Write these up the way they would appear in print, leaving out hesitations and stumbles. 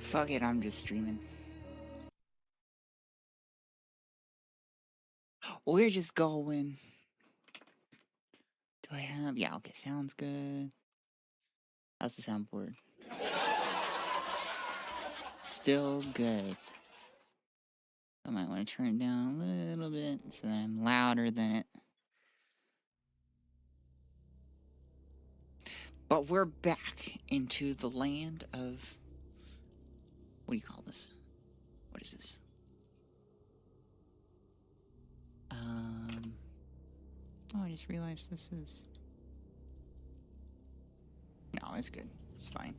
Fuck it, I'm just streaming. We're just going. Do I have... Yeah, okay, sounds good. How's the soundboard? Still good. I might want to turn it down a little bit so that I'm louder than it. But we're back into the land of... What do you call this? What is this? Oh, I just realized this is... No, it's good. It's fine.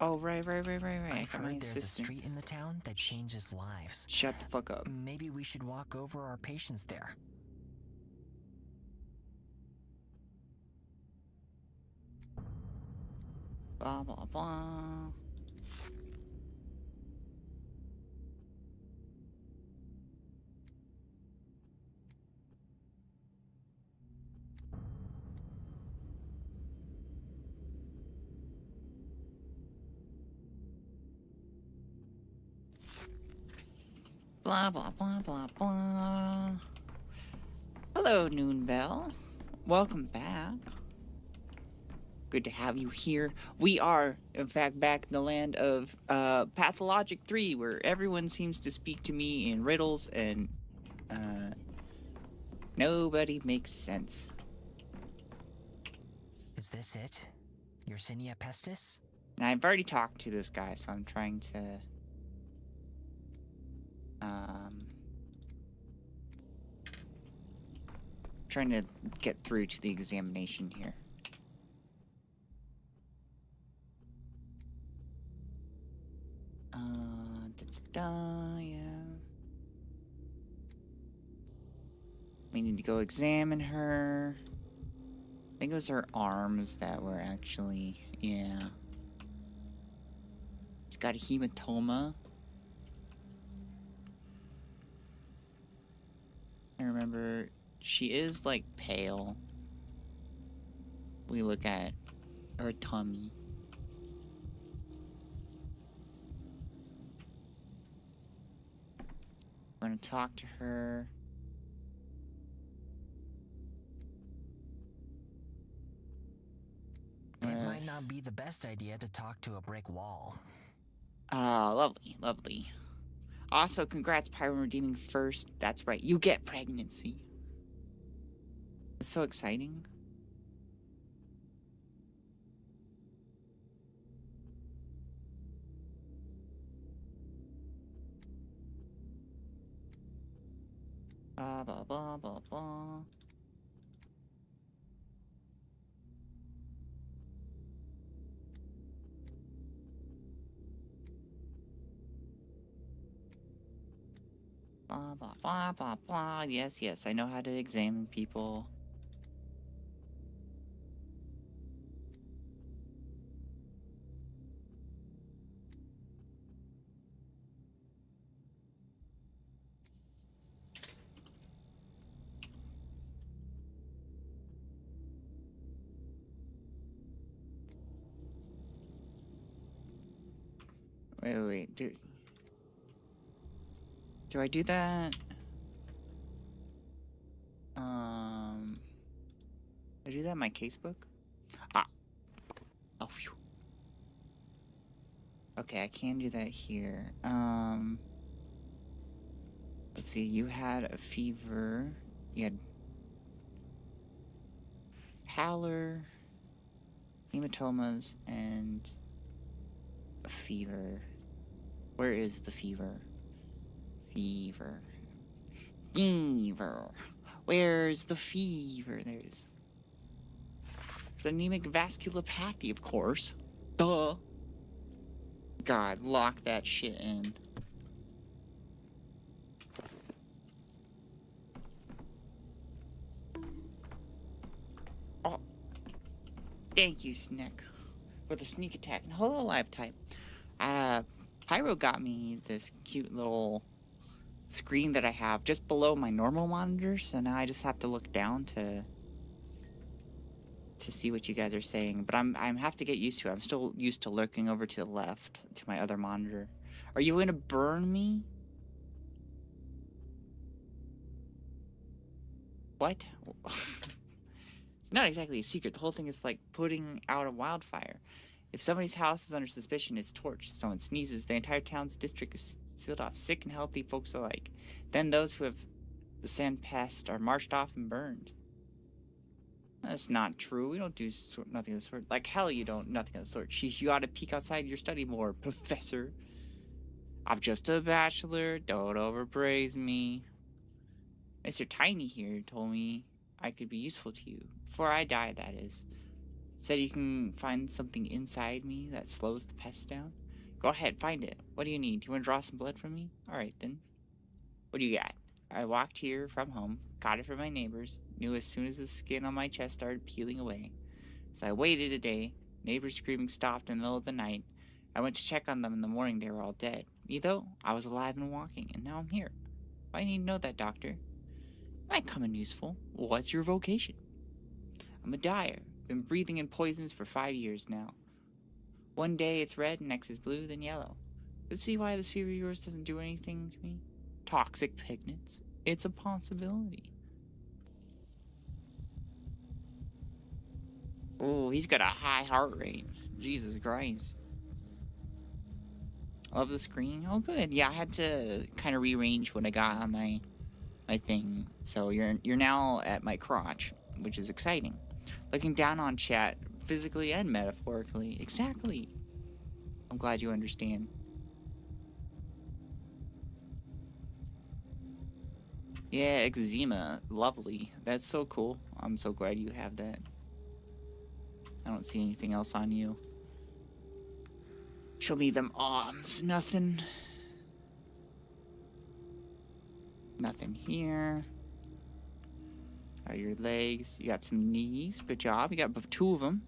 Oh, right. I've heard there's a street in the town that changes lives. Shut the fuck up. Maybe we should walk over our patients there. Blah, blah, blah. Blah, blah, blah, blah, blah. Hello, Noonbell. Welcome back. Good to have you here. We are, in fact, back in the land of Pathologic 3, where everyone seems to speak to me in riddles and nobody makes sense. Is this it? Yersinia pestis? And I've already talked to this guy, so I'm trying to... trying to get through to the examination here. Yeah. We need to go examine her. I think it was her arms that were actually, yeah. She's got a hematoma. I remember she is like pale. We look at her tummy. We're gonna talk to her. It might not be the best idea to talk to a brick wall. Lovely. Also, congrats, Pyro, redeeming first. That's right, you get pregnancy. It's so exciting. Blah, blah, blah, blah, blah. Blah, blah, blah, blah, blah. Yes, I know how to examine people. Wait, do I do that? Do I do that in my casebook? Ah. Oh, phew. Okay, I can do that here. Let's see, you had a fever. You had pallor, hematomas, and a fever. Where is the fever? Fever. Where's the fever? There's... It's anemic vasculopathy, of course. Duh. God, lock that shit in. Oh. Thank you, Snick, for the sneak attack. And hello, live type. Pyro got me this cute little screen that I have just below my normal monitor, so now I just have to look down to to see what you guys are saying, but I'm have to get used to it. I'm still used to lurking over to the left to my other monitor. Are you gonna burn me? What? It's not exactly a secret. The whole thing is like putting out a wildfire. If somebody's house is under suspicion, it's torched. Someone sneezes, the entire town's district is sealed off, sick and healthy folks alike. Then those who have the sand pest are marched off and burned. That's not true. We don't do nothing of the sort. Like hell you don't. Nothing of the sort. Sheesh, you ought to peek outside your study more, professor. I'm just a bachelor. Don't overpraise me. Mr. Tiny here told me I could be useful to you. Before I die, that is. Said you can find something inside me that slows the pests down. Go ahead, find it. What do you need? You want to draw some blood from me? Alright then. What do you got? I walked here from home, got it from my neighbors, knew as soon as the skin on my chest started peeling away. So I waited a day. Neighbors screaming stopped in the middle of the night. I went to check on them in the morning. They were all dead. Me though, I was alive and walking, and now I'm here. Why do you need to know that, doctor? Might come in useful. What's your vocation? I'm a dyer. Been breathing in poisons for 5 years now. One day it's red, next is blue, then yellow. Let's see why this fever of yours doesn't do anything to me. Toxic pigments. It's a possibility. Oh, he's got a high heart rate. Jesus Christ. I love the screen. Oh, good. Yeah, I had to kind of rearrange what I got on my thing. So you're now at my crotch, which is exciting. Looking down on chat, physically and metaphorically. Exactly. I'm glad you understand. Yeah, eczema. Lovely. That's so cool. I'm so glad you have that. I don't see anything else on you. Show me them arms. Nothing. Nothing here. Are your legs? You got some knees. Good job. You got 2 of them.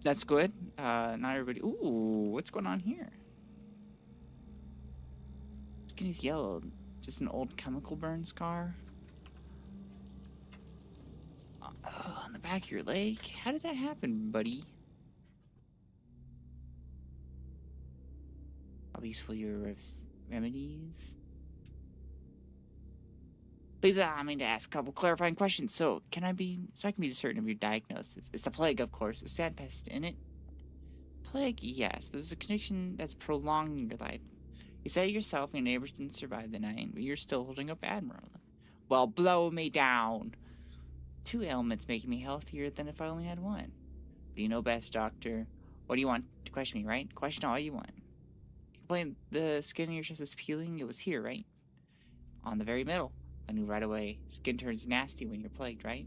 That's good. Not everybody. Ooh, what's going on here? Skin is yellow. Just an old chemical burn scar. On the back of your leg. How did that happen, buddy? How useful your remedies? Please allow me to ask a couple clarifying questions. So I can be certain of your diagnosis. It's the plague, of course. Is sand pest in it? Plague, yes, but it's a condition that's prolonging your life. You said it yourself, your neighbors didn't survive the night, but you're still holding up admirably. Well, blow me down. 2 ailments making me healthier than if I only had 1. But you know best, doctor. What do you want to question me, right? Question all you want. You complained the skin on your chest was peeling. It was here, right? On the very middle. I knew right away. Skin turns nasty when you're plagued, right?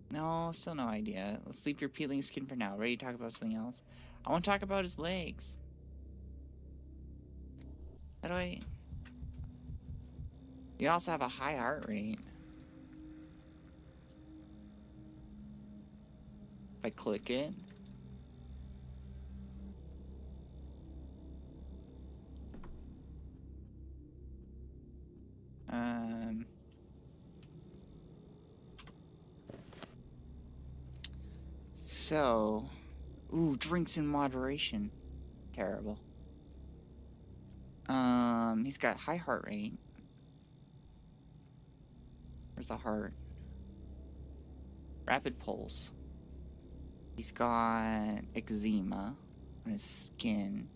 No, still no idea. Let's leave your peeling skin for now. Ready to talk about something else? I want to talk about his legs. How do I... You also have a high heart rate. If I click it... So, ooh, drinks in moderation. Terrible. He's got high heart rate. Where's the heart? Rapid pulse. He's got eczema on his skin.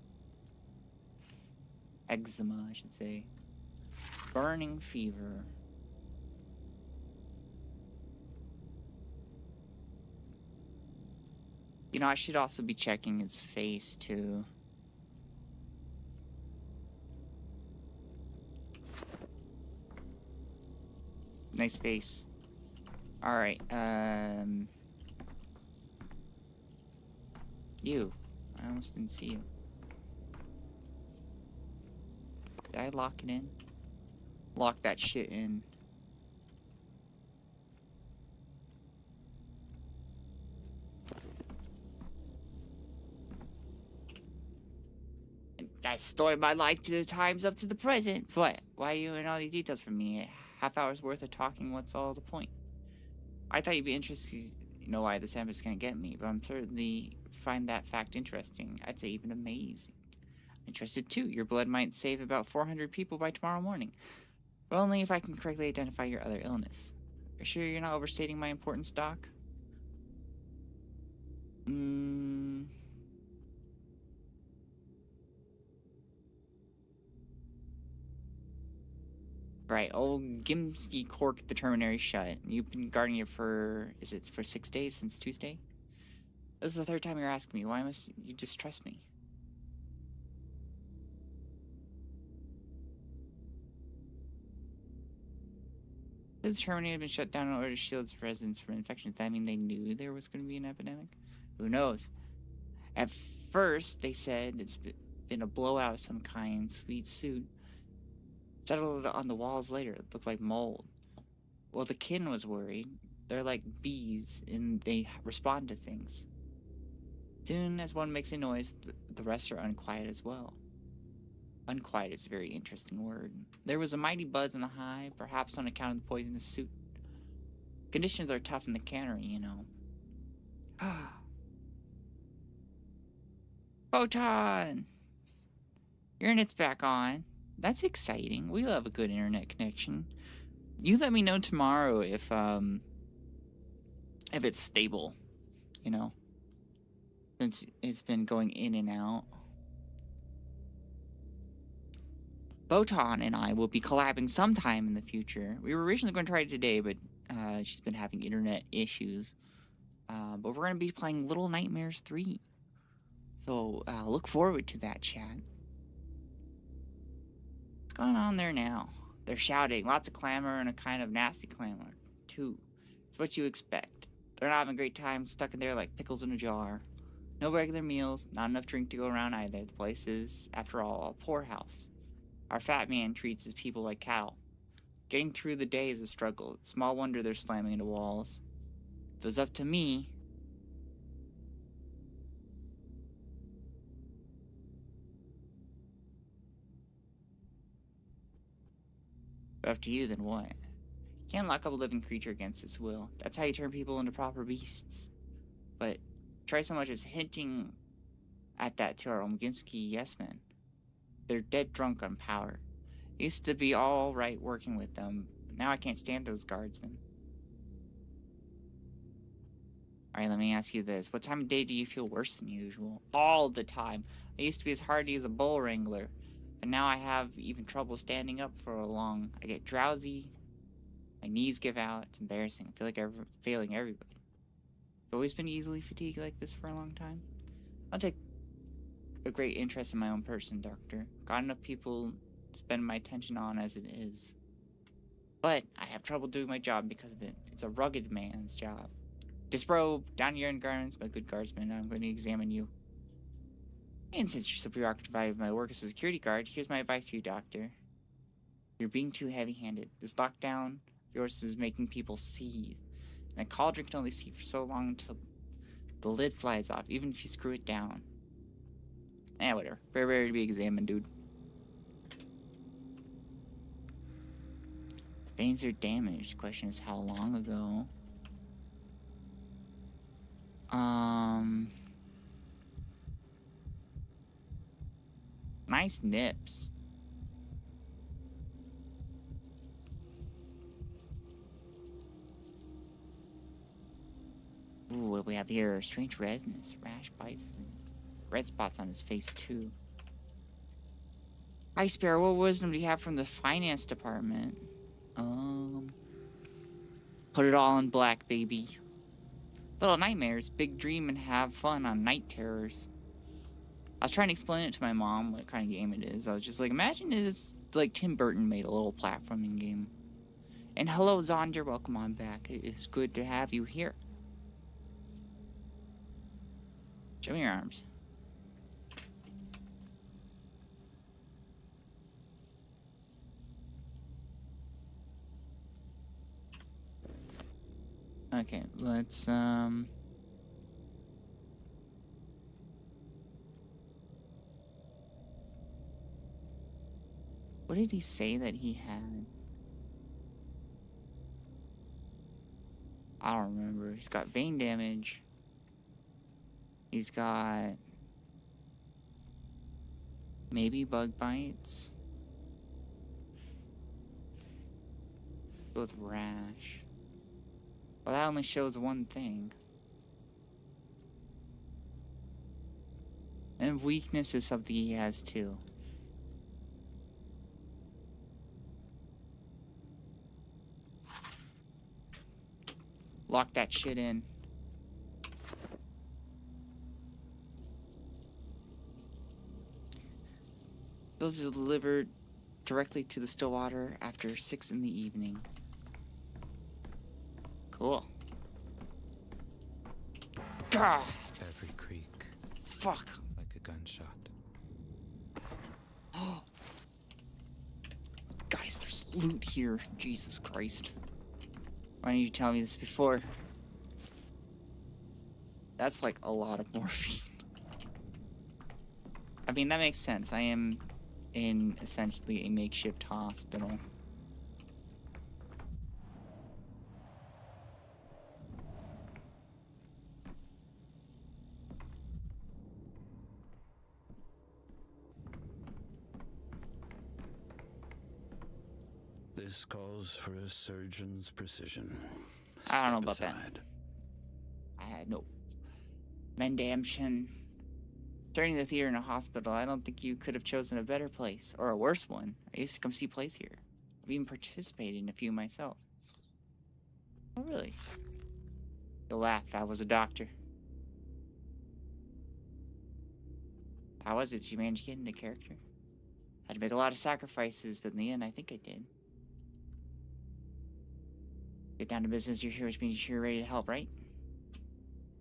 Eczema, I should say. Burning fever. You know, I should also be checking his face, too. Nice face. Alright, You. I almost didn't see you. Did I lock it in? Lock that shit in. I story my life to the times up to the present. What? Why are you in all these details from me? Half hour's worth of talking, what's all the point? I thought you'd be interested, 'cause you know why this ambus's gonna get me, but I'm certainly find that fact interesting. I'd say even amazing. Interested too. Your blood might save about 400 people by tomorrow morning. But only if I can correctly identify your other illness. Are you sure you're not overstating my importance, Doc? Right, old Gimsky corked the terminary shut. You've been guarding it for, is it for 6 days since Tuesday? This is the third time you're asking me. Why must you distrust me? The Terminator had been shut down in order to shield its residents from infection. Does that mean they knew there was going to be an epidemic? Who knows? At first, they said it's been a blowout of some kind. Sweet suit. Settled on the walls later. It looked like mold. Well, the kin was worried. They're like bees, and they respond to things. Soon as one makes a noise, the rest are unquiet as well. Unquiet is a very interesting word. There was a mighty buzz in the hive, perhaps on account of the poisonous suit. Conditions are tough in the cannery, you know. Photon! Your internet's back on. That's exciting. We love a good internet connection. You let me know tomorrow if it's stable, you know, since it's been going in and out. Photon and I will be collabing sometime in the future. We were originally going to try it today, but she's been having internet issues. But we're going to be playing Little Nightmares 3. So look forward to that, chat. What's going on there now? They're shouting. Lots of clamor and a kind of nasty clamor, too. It's what you expect. They're not having a great time, stuck in there like pickles in a jar. No regular meals, not enough drink to go around either. The place is, after all, a poorhouse. Our fat man treats his people like cattle. Getting through the day is a struggle. Small wonder they're slamming into walls. If it was up to me... But up to you, then what? You can't lock up a living creature against its will. That's how you turn people into proper beasts. But try so much as hinting at that to our Omginski yes-men. They're dead drunk on power. It used to be all right working with them, but now I can't stand those guardsmen. Alright, let me ask you this. What time of day do you feel worse than usual? All the time. I used to be as hardy as a bull wrangler, but now I have even trouble standing up for long. I get drowsy, my knees give out, it's embarrassing. I feel like I'm failing everybody. I've always been easily fatigued like this for a long time. I'll take a great interest in my own person, Doctor. Got enough people to spend my attention on as it is. But I have trouble doing my job because of it. It's a rugged man's job. Disrobe, down your garments, my good guardsman. I'm going to examine you. And since you're so preoccupied with my work as a security guard, here's my advice to you, Doctor. You're being too heavy-handed. This lockdown of yours is making people seethe. And a cauldron can only seethe for so long until the lid flies off, even if you screw it down. Whatever. Very rare to be examined, dude. Veins are damaged. Question is how long ago? Nice nips. Ooh, what do we have here? Strange redness, rash, bites, and red spots on his face, too. Hi, Sparrow. What wisdom do you have from the finance department? Put it all in black, baby. Little Nightmares, big dream and have fun on Night Terrors. I was trying to explain it to my mom what kind of game it is. I was just like, imagine it's like Tim Burton made a little platforming game. And hello, Zonder, welcome on back. It is good to have you here. Show me your arms. Okay, let's, what did he say that he had? I don't remember. He's got vein damage. He's got maybe bug bites. Go with rash. Well, that only shows one thing. And weakness is something he has too. Lock that shit in. They'll be delivered directly to the Stillwater after 6 in the evening. Cool. God! Every creak, Fuck. like a gunshot. Oh. Guys, there's loot here. Jesus Christ. Why didn't you tell me this before? That's like a lot of morphine. I mean, that makes sense. I am in essentially a makeshift hospital. This calls for a surgeon's precision. I don't know about Step that. aside. I had no mendamtion. Starting the theater in a hospital, I don't think you could have chosen a better place, or a worse one. I used to come see plays here. I've even participated in a few myself. Oh, really? You laughed. I was a doctor. How was it? Did you manage to get into character? Had to make a lot of sacrifices, but in the end, I think I did. Get down to business. You're here, which means you're ready to help, right?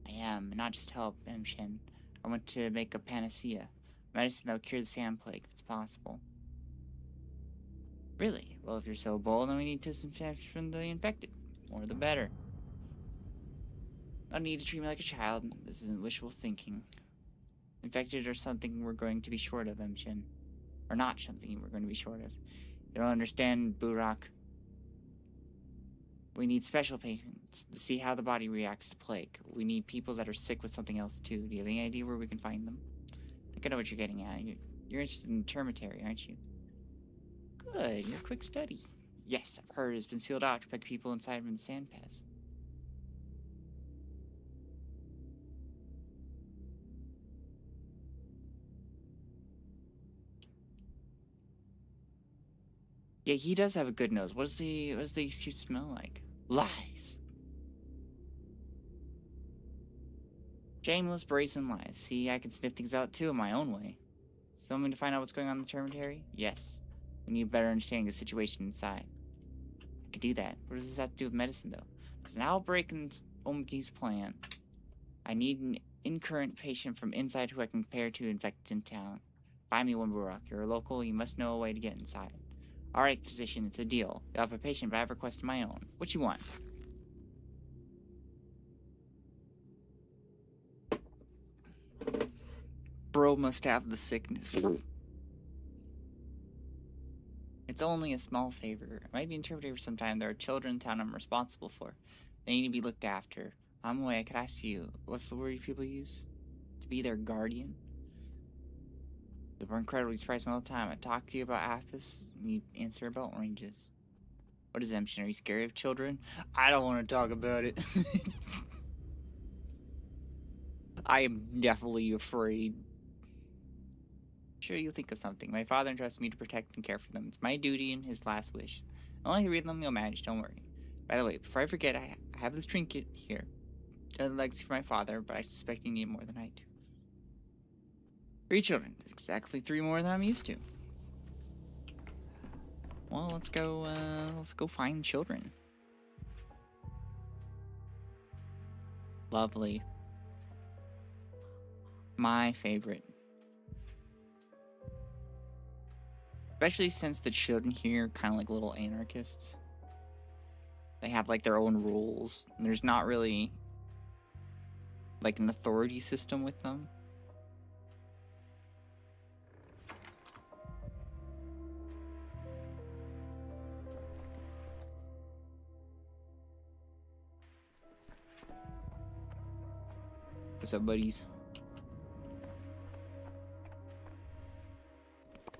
I am. Not just help, Shen. I want to make a panacea. Medicine that will cure the sand plague, if it's possible. Really? Well, if you're so bold, then we need to disinfect from the infected. More the better. I don't need to treat me like a child. This isn't wishful thinking. Infected are something we're going to be short of, Shen. Or not something we're going to be short of. You don't understand, Burak. We need special patients to see how the body reacts to plague. We need people that are sick with something else too. Do you have any idea where we can find them? I think I know what you're getting at. You're interested in termitary, aren't you? Good, you're a quick study. Yes, I've heard it's been sealed out to protect people inside from the sand pest. Yeah, he does have a good nose. What does the excuse smell like? Lies. Shameless, brazen lies. See, I can sniff things out too in my own way. So want me to find out what's going on in the termitary? Yes. We need a better understanding of the situation inside. I could do that. What does this have to do with medicine, though? There's an outbreak in Omgi's plan. I need an in-current patient from inside who I can compare to infected in town. Find me one, Burak. You're a local. You must know a way to get inside. Alright, physician, it's a deal. You'll have a patient, but I have requested my own. What you want? Bro must have the sickness. It's only a small favor. I might be interpreting for some time. There are children in town I'm responsible for. They need to be looked after. I'm away. I could ask you, what's the word people use? To be their guardian? We're incredibly surprised all the time. I talk to you about Apis, and you answer about ranges. What is Shen? Are you scared of children? I don't want to talk about it. I am definitely afraid. Sure, you'll think of something. My father entrusted me to protect and care for them. It's my duty and his last wish. Only read them, you'll manage, don't worry. By the way, before I forget, I have this trinket here. A legacy for my father, but I suspect you need more than I do. 3 children. Exactly 3 more than I'm used to. Well, let's go find children. Lovely. My favorite. Especially since the children here are kind of like little anarchists. They have like their own rules. And there's not really like an authority system with them. What's up, buddies?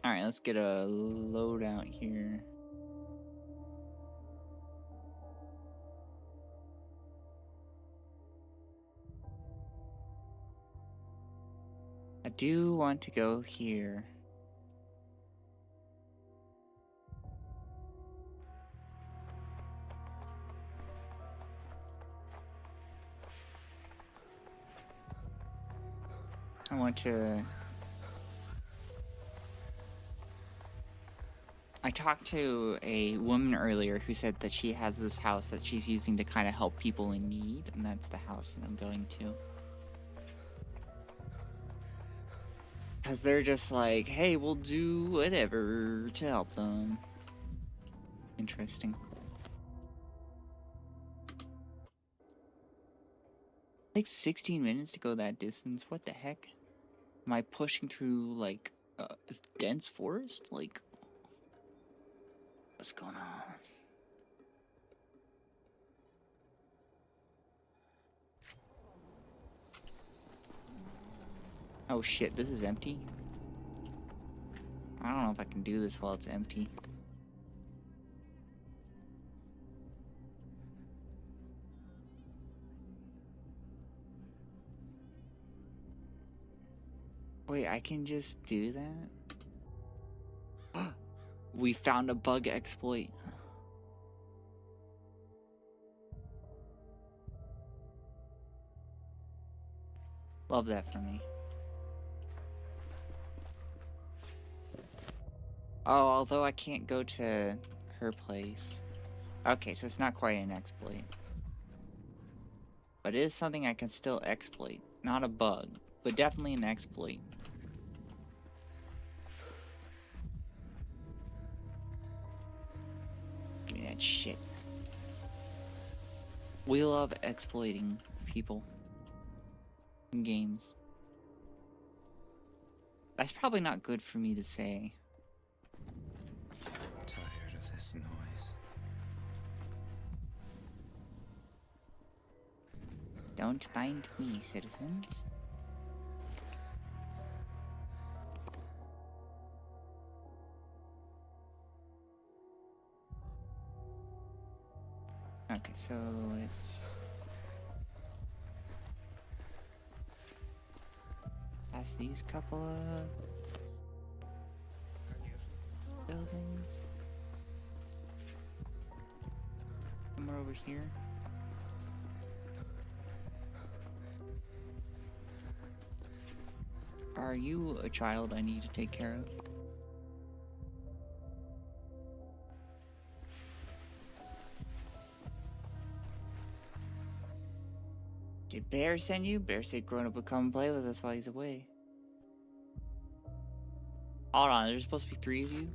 Alright, let's get a loadout here. I do want to go here. I want to... I talked to a woman earlier who said that she has this house that she's using to kind of help people in need, and that's the house that I'm going to. Because they're just like, hey, we'll do whatever to help them. Interesting. Like 16 minutes to go that distance? What the heck? Am I pushing through, like, dense forest? Like, what's going on? Oh shit, this is empty? I don't know if I can do this while it's empty. Wait, I can just do that? We found a bug exploit. Love that for me. Oh, although I can't go to her place. Okay, so it's not quite an exploit. But it is something I can still exploit. Not a bug, but definitely an exploit. Give me that shit. We love exploiting people in games. That's probably not good for me to say. Tired of this noise. Don't mind me, citizens. Okay, so it's past these couple of buildings. Somewhere over here. Are you a child I need to take care of? Did Bear send you? Bear said grown up would come and play with us while he's away. Hold on, there's supposed to be 3 of you?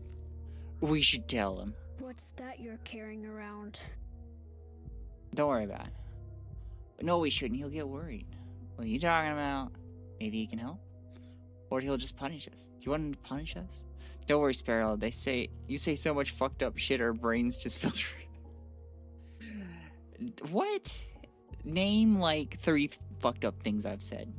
We should tell him. What's that you're carrying around? Don't worry about it. But no, we shouldn't. He'll get worried. What are you talking about? Maybe he can help? Or he'll just punish us. Do you want him to punish us? Don't worry, Sparrow. You say so much fucked up shit our brains just filter. What? Name like 3 fucked up things I've said.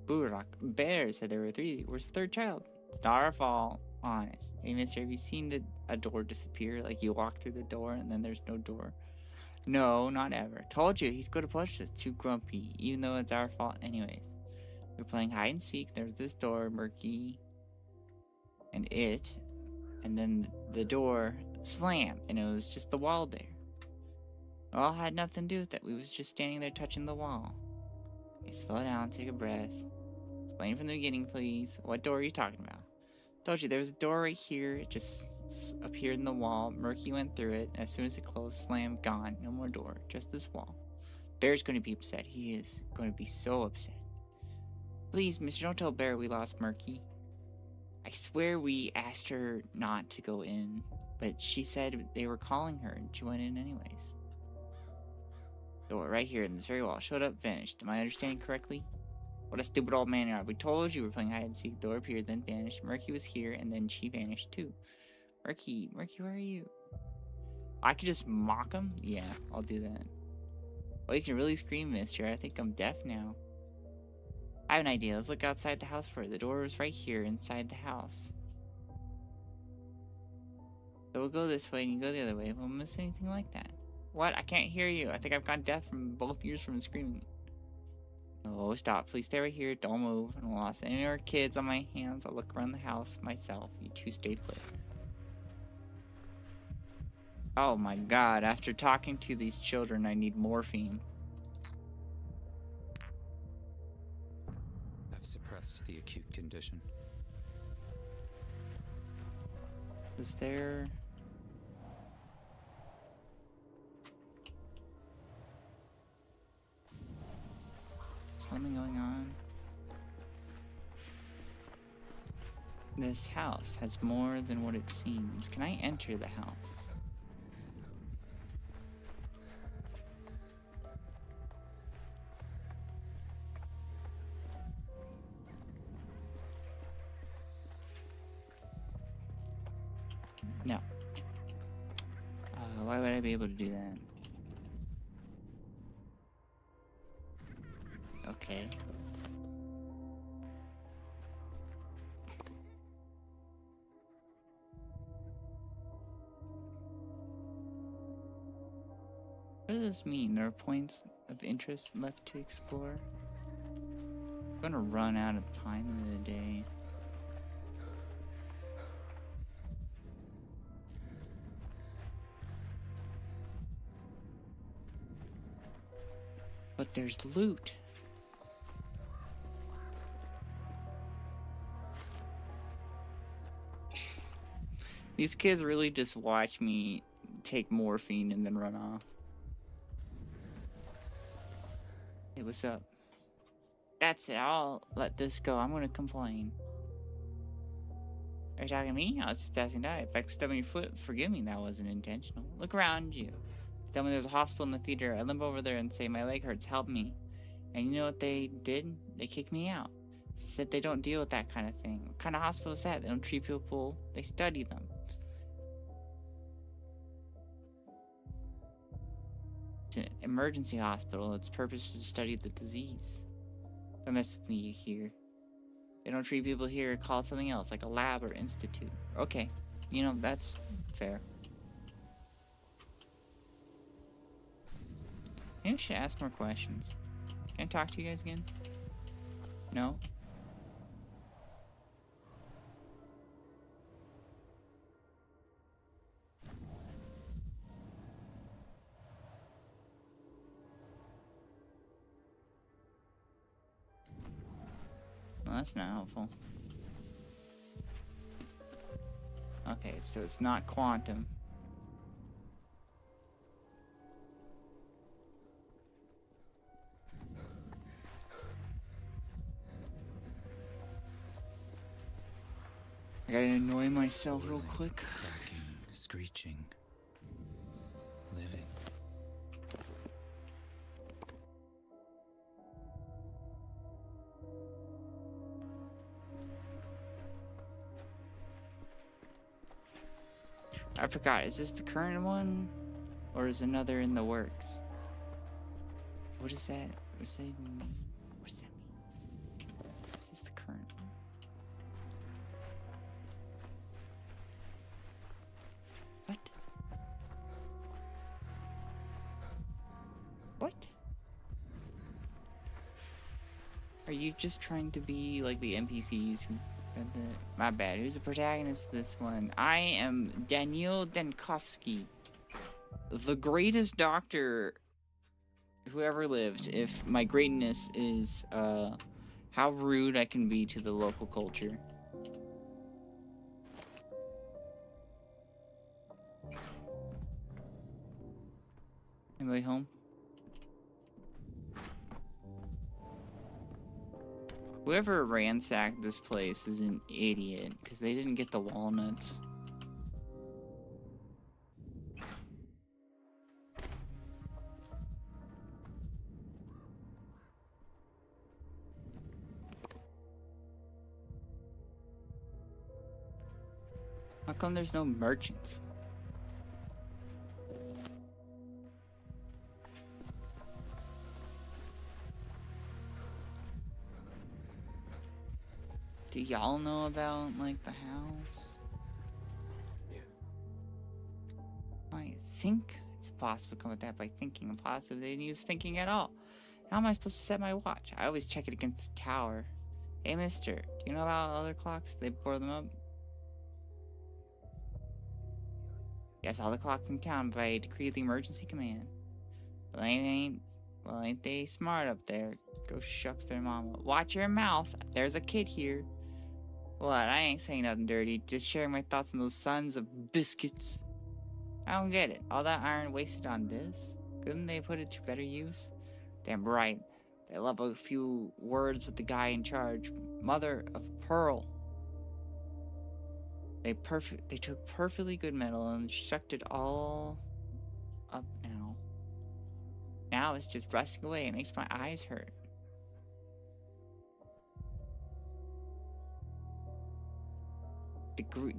Boorock. Bear said there were 3. Where's the 3rd child? It's not our fault. Honest. Hey, mister, have you seen a door disappear? Like you walk through the door and then there's no door? No, not ever. Told you, he's going to push us. Too grumpy. Even though it's our fault anyways. We're playing hide and seek. There's this door, Murky. And then the door slammed. And it was just the wall there. It all had nothing to do with it. We was just standing there touching the wall. Okay, slow down, take a breath. Explain from the beginning, please. What door are you talking about? Told you, there was a door right here. It just appeared in the wall. Murky went through it. As soon as it closed, slam, gone. No more door. Just this wall. Bear's going to be upset. He is going to be so upset. Please, mister, don't tell Bear we lost Murky. I swear we asked her not to go in. But she said they were calling her and she went in anyways. Door right here in this very wall. Showed up, vanished. Am I understanding correctly? What a stupid old man you are. We told you we were playing hide and seek. Door appeared, then vanished. Murky was here, and then she vanished too. Murky, where are you? I could just mock him? Yeah, I'll do that. Oh, you can really scream, mister. I think I'm deaf now. I have an idea. Let's look outside the house for it. The door is right here inside the house. So we'll go this way and you go the other way. Won't miss anything like that. What? I can't hear you. I think I've gone deaf from both ears from the screaming. Oh, stop. Please stay right here. Don't move. I don't lost any of our kids on my hands. I'll look around the house myself. You two stay put. Oh my god. After talking to these children, I need morphine. I've suppressed the acute condition. Is there... something going on? This house has more than what it seems. Can I enter the house? No. Why would I be able to do that? Okay. What does this mean? There are points of interest left to explore? I'm gonna run out of time in the day. But there's loot. These kids really just watch me take morphine and then run off. Hey, what's up? That's it. I'll let this go. I'm gonna complain. Are you talking to me? I was just passing by. If I stepped on your foot, forgive me. That wasn't intentional. Look around you. Tell me there's a hospital in the theater. I limp over there and say, my leg hurts. Help me. And you know what they did? They kicked me out. Said they don't deal with that kind of thing. What kind of hospital is that? They don't treat people. They study them. It's an emergency hospital. Its purpose is to study the disease. Don't mess with me here. They don't treat people here. Call it something else, like a lab or institute. Okay. You know, that's fair. Maybe I should ask more questions. Can I talk to you guys again? No? Well, that's not helpful. Okay, so it's not quantum. I gotta annoy myself real quick. Cracking, screeching, living. I forgot, is this the current one? Or is another in the works? What is that? What does that even mean? What does that mean? Is this the current one? What? What? Are you just trying to be like the NPCs who... My bad. Who's the protagonist of this one? I am Daniel Denkovsky, the greatest doctor who ever lived. If my greatness is how rude I can be to the local culture. Anybody home? Whoever ransacked this place is an idiot, because they didn't get the walnuts. How come there's no merchants? Do y'all know about, like, the house? I think it's possible to come with that by thinking. Impossible they didn't use thinking at all. How am I supposed to set my watch? I always check it against the tower. Hey, mister, do you know about other clocks? They bore them up? Yes, all the clocks in town by decree of the emergency command. Well, ain't they smart up there? Go shucks their mama. Watch your mouth. There's a kid here. What? I ain't saying nothing dirty. Just sharing my thoughts on those sons of biscuits. I don't get it. All that iron wasted on this? Couldn't they put it to better use? Damn right. They love a few words with the guy in charge. Mother of pearl. They took perfectly good metal and shucked it all up now. Now it's just rusting away. It makes my eyes hurt.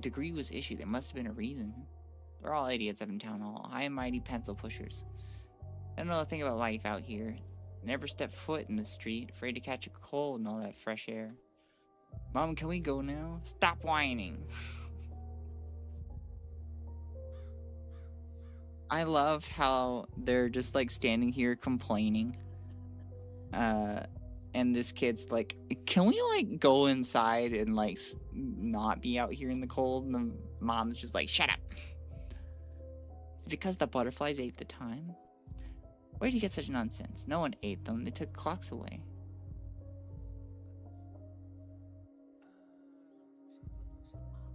Degree was issued. There must have been a reason. They're all idiots up in town hall. High and mighty pencil pushers. I don't know a thing about life out here. Never step foot in the street. Afraid to catch a cold and all that fresh air. Mom, can we go now? Stop whining. I love how they're just like standing here complaining. And this kid's like, can we like go inside and like not be out here in the cold? And the mom's just like, shut up. It's because the butterflies ate the time. Where did you get such nonsense? No one ate them. They took clocks away.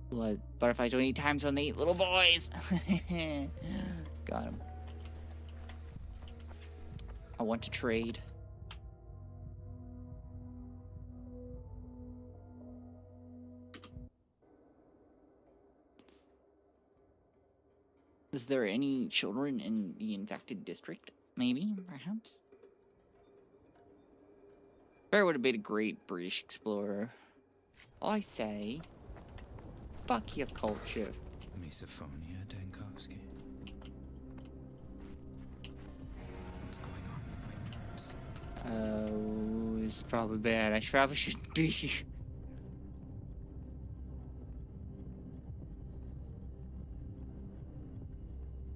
Blood. Butterflies don't eat time, so they eat little boys. Got him. I want to trade. Is there any children in the infected district? Maybe, perhaps? Sparrow would have been a great British explorer. I say, fuck your culture. Misophonia, Dankovsky. What's going on with my nerves? Oh, this is probably bad. I probably shouldn't be here.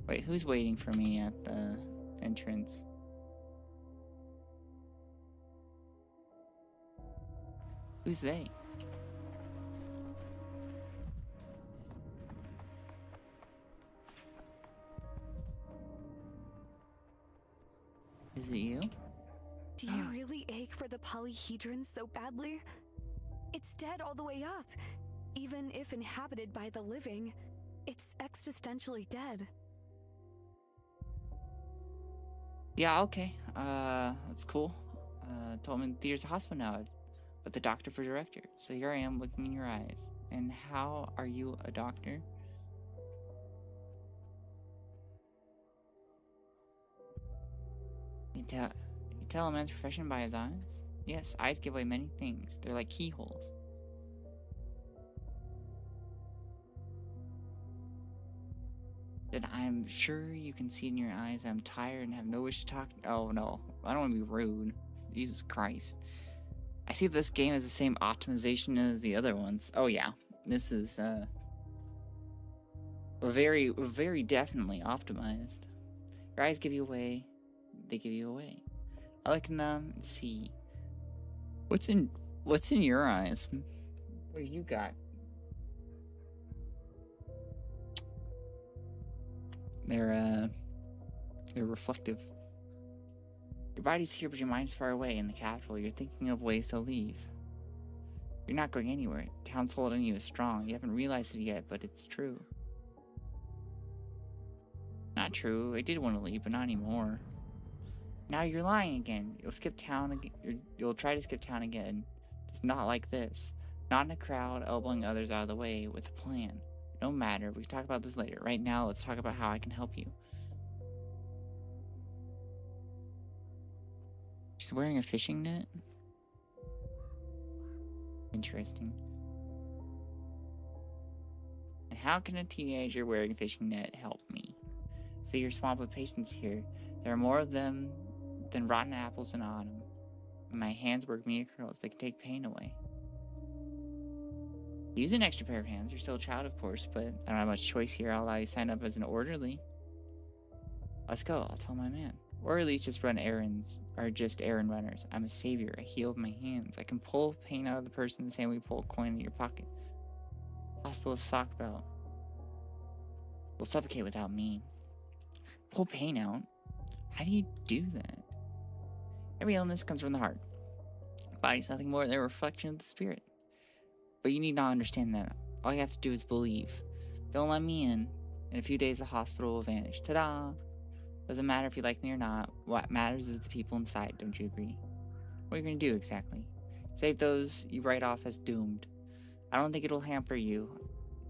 Wait, who's waiting for me at the entrance? Who's they? Is it you? Do you really ache for the polyhedron so badly? It's dead all the way up. Even if inhabited by the living, it's existentially dead. Yeah, okay. That's cool. Told me there's a hospital now, but the doctor for director. So here I am looking in your eyes. And how are you a doctor? You tell a man's profession by his eyes? Yes, eyes give away many things. They're like keyholes. Then I'm sure you can see in your eyes I'm tired and have no wish to talk. Oh no, I don't want to be rude. Jesus Christ. I see this game has the same optimization as the other ones. Oh yeah, this is very, very definitely optimized. Your eyes give you away. They give you away. I look in them and see. What's in your eyes? What do you got? They're reflective. Your body's here, but your mind's far away in the capital. You're thinking of ways to leave. You're not going anywhere. Town's holding you is strong. You haven't realized it yet, but it's true. Not true. I did want to leave, but not anymore. Now you're lying again. You'll skip town again. You'll try to skip town again. Just not like this. Not in a crowd, elbowing others out of the way with a plan. No matter. We can talk about this later. Right now, let's talk about how I can help you. She's wearing a fishing net? Interesting. And how can a teenager wearing a fishing net help me? See your swamp of patience here. There are more of them than rotten apples in autumn. My hands work me curls. They can take pain away. Use an extra pair of hands. You're still a child, of course, but I don't have much choice here. I'll allow you to sign up as an orderly. Let's go. I'll tell my man. Orderlies just run errands, are just errand runners. I'm a savior. I heal with my hands. I can pull pain out of the person the same way you pull a coin in your pocket. Hospital sock belt. Will suffocate without me. Pull pain out? How do you do that? Every illness comes from the heart. The body's nothing more than a reflection of the spirit. But you need not understand that. All you have to do is believe. Don't let me in. In a few days, the hospital will vanish. Ta-da! Doesn't matter if you like me or not. What matters is the people inside, don't you agree? What are you going to do exactly? Save those you write off as doomed. I don't think it'll hamper you.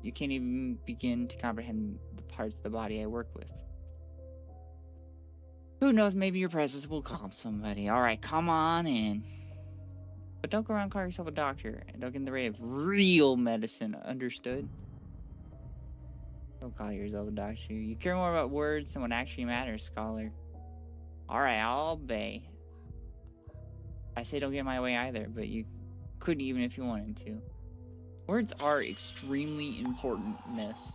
You can't even begin to comprehend the parts of the body I work with. Who knows, maybe your presence will calm somebody. Alright, come on in. But don't go around calling yourself a doctor, and don't get in the way of real medicine, understood? Don't call yourself a doctor. You care more about words than what actually matters, scholar. Alright, I'll obey. I say don't get in my way either, but you couldn't even if you wanted to. Words are extremely important in this.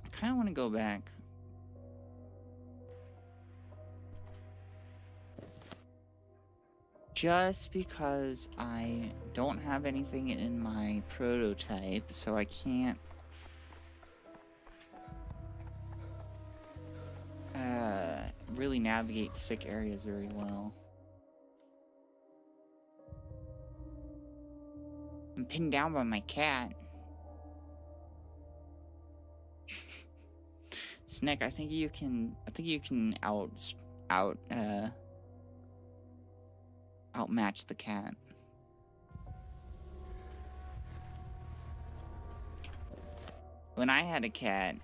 I kind of want to go back. Just because I don't have anything in my prototype, so I can't really navigate sick areas very well. I'm pinned down by my cat. Snick, I think you can outmatch the cat. When I had a cat,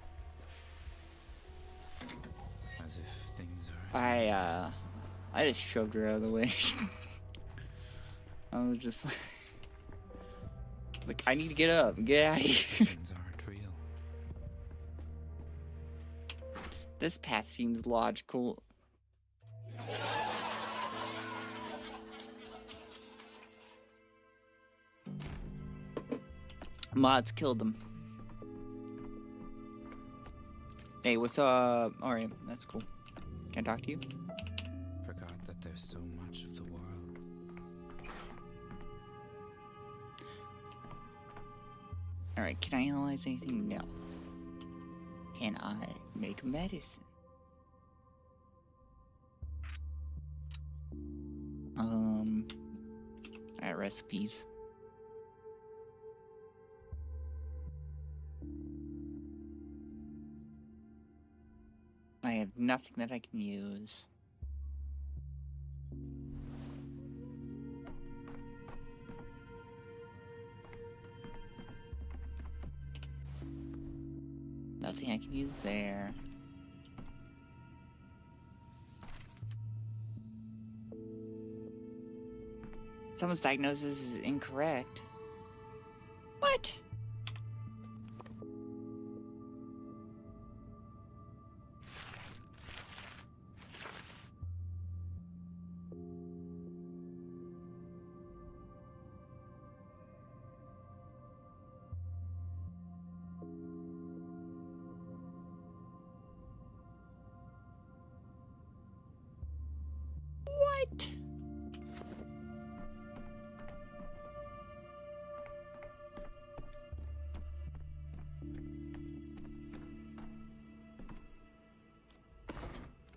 As if things are. I just shoved her out of the way. I was just like, I need to get up and get out of here. Things aren't real. This path seems logical. Mods killed them. Hey, what's up? Alright, that's cool. Can I talk to you? Forgot that there's so much of the world. Alright, can I analyze anything? No. Can I make medicine? I got recipes. I have nothing that I can use. Nothing I can use there. Someone's diagnosis is incorrect. What? What?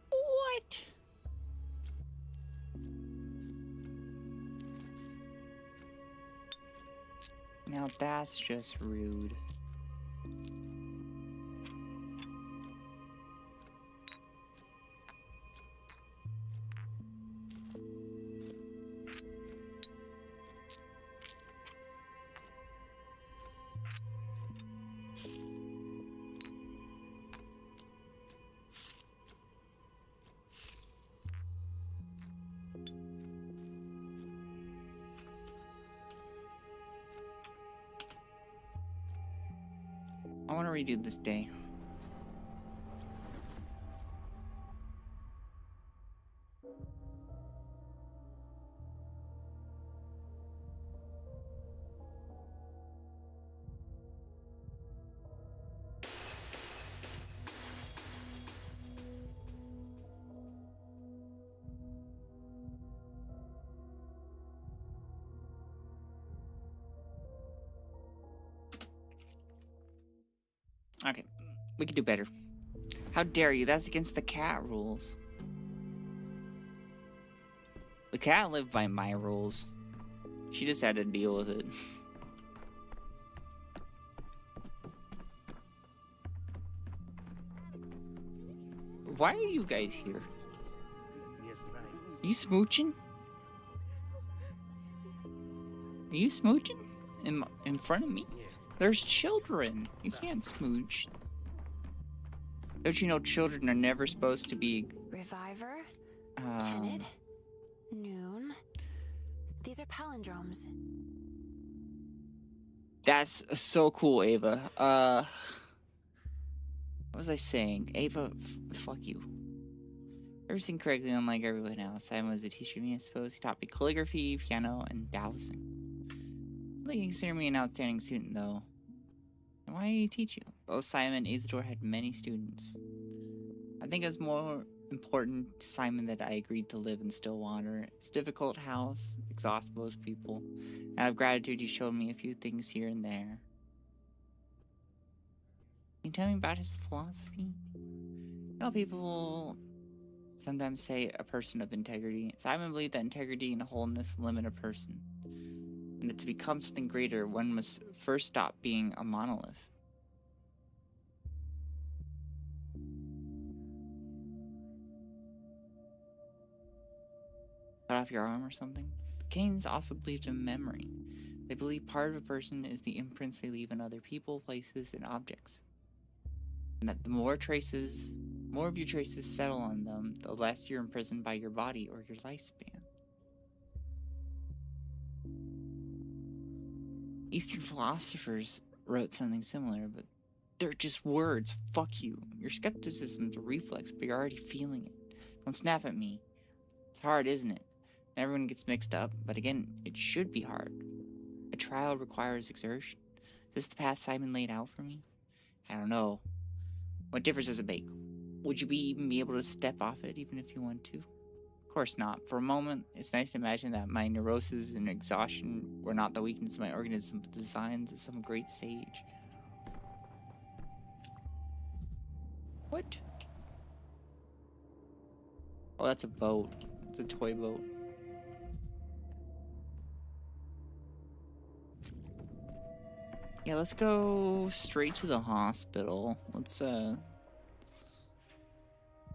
What? Now that's just rude. I want to redo this day. Okay, we can do better. How dare you? That's against the cat rules. The cat lived by my rules. She just had to deal with it. Why are you guys here? You smooching? Are you smooching? In front of me? There's children. You can't smooch. Don't you know children are never supposed to be... Reviver? Tenet? Noon? These are palindromes. That's so cool, Ava. What was I saying? Ava, fuck you. Everything correctly, unlike everyone else. Simon was a teacher to me, I suppose. He taught me calligraphy, piano, and dowsing. I think he considered me an outstanding student, though. And why did he teach you? Both Simon and Isidore had many students. I think it was more important to Simon that I agreed to live in Stillwater. It's a difficult house, exhausts most people. Out of gratitude, he showed me a few things here and there. Can you tell me about his philosophy? You know, people sometimes say a person of integrity. Simon believed that integrity and wholeness limit a person, and that to become something greater, one must first stop being a monolith. Cut off your arm or something? The Canes also believed in memory. They believe part of a person is the imprints they leave on other people, places, and objects. And that the more of your traces settle on them, the less you're imprisoned by your body or your lifespan. Eastern philosophers wrote something similar, but they're just words. Fuck you. Your skepticism's a reflex, but you're already feeling it. Don't snap at me. It's hard, isn't it? Everyone gets mixed up, but again, it should be hard. A trial requires exertion. Is this the path Simon laid out for me? I don't know. What difference does it make? Would you even be able to step off it, even if you want to? Of course not. For a moment, it's nice to imagine that my neurosis and exhaustion were not the weakness of my organism, but the designs of some great sage. What? Oh, that's a boat. It's a toy boat. Yeah, let's go straight to the hospital. Let's,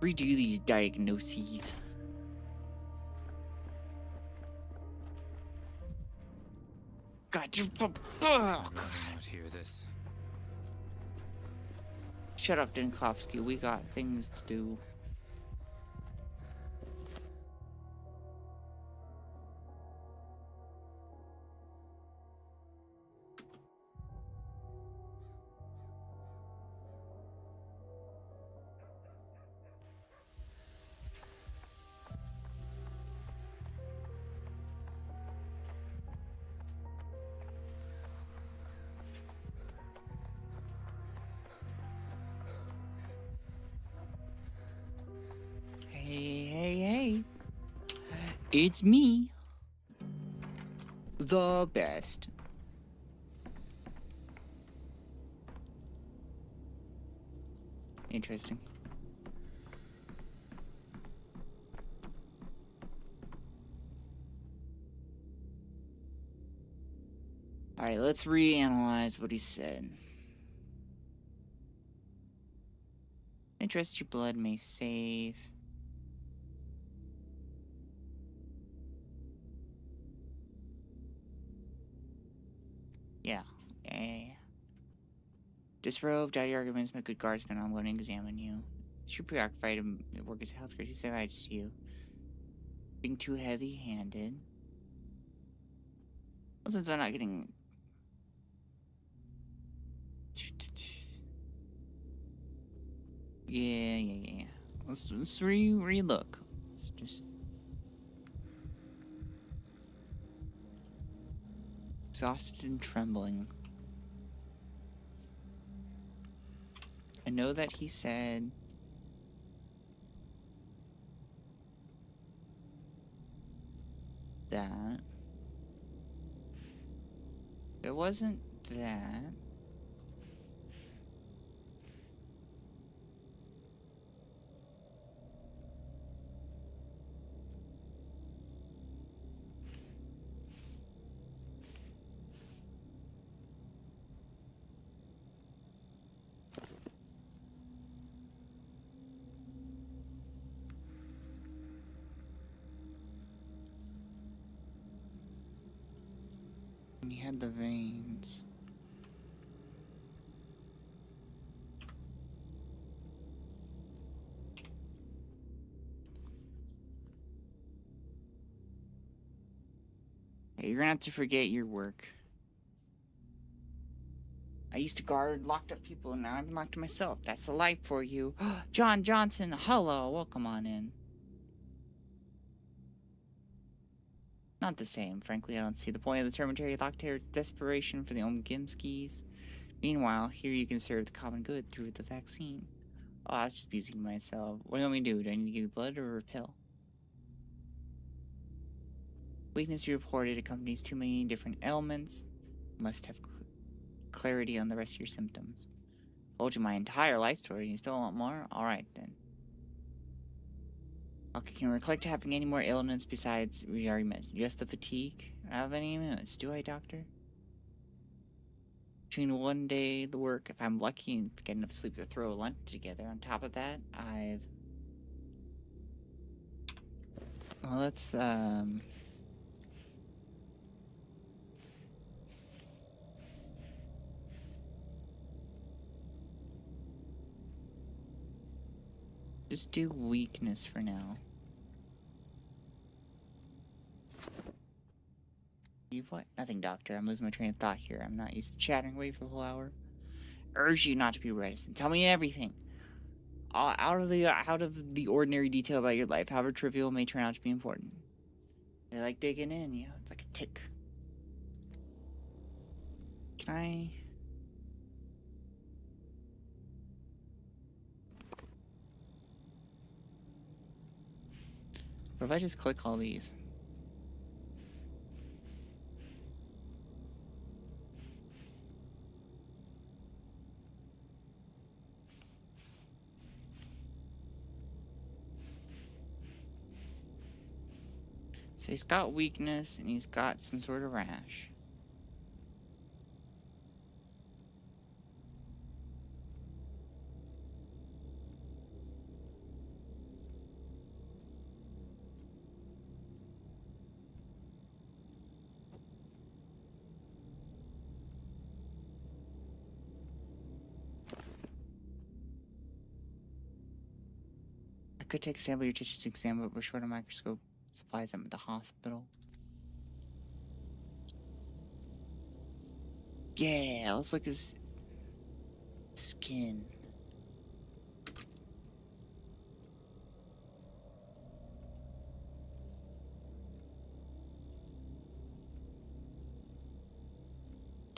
redo these diagnoses. God, you... Oh, I cannot hear this. Shut up, Dinkovsky. We got things to do. Hey. It's me. The best. Interesting. Alright, let's reanalyze what he said. Interest your blood may save. Yeah. Disrobed, daddy arguments, my good guardsman, I'm going to examine you. It's your preoccupied and work as a health care, he said I to you. Being too heavy-handed. Well, since I'm not getting... Yeah. Let's re-look. Let's just... Exhausted and trembling. I know that he said... that. It wasn't that. And he had the veins. Hey, you're gonna have to forget your work. I used to guard locked up people, and now I've been locked up myself. That's the life for you. John Johnson, hello, welcome on in. Not the same. Frankly, I don't see the point of the terminatory Locktear's desperation for the Omgimskis. Meanwhile, here you can serve the common good through the vaccine. Oh, I was just abusing myself. What do you want me to do? Do I need to give you blood or a pill? Weakness you reported accompanies too many different ailments. Must have clarity on the rest of your symptoms. Told you my entire life story. You still want more? Alright then. Okay, can you recollect having any more ailments besides we already mentioned? Just the fatigue? I don't have any ailments, do I, doctor? Between one day, the work, if I'm lucky and get enough sleep to throw a lunch together. On top of that, well, let's, just do weakness for now. Leave what? Nothing, doctor. I'm losing my train of thought here. I'm not used to chattering away for the whole hour. Urge you not to be reticent. Tell me everything. Out of the ordinary detail about your life, however trivial it may turn out to be important. They like digging in, you know, it's like a tick. Can I... What if I just click all these? So he's got weakness and he's got some sort of rash. I could take a sample of your tissues to examine, but we're short of microscope supplies them at the hospital. Yeah, let's look at his skin.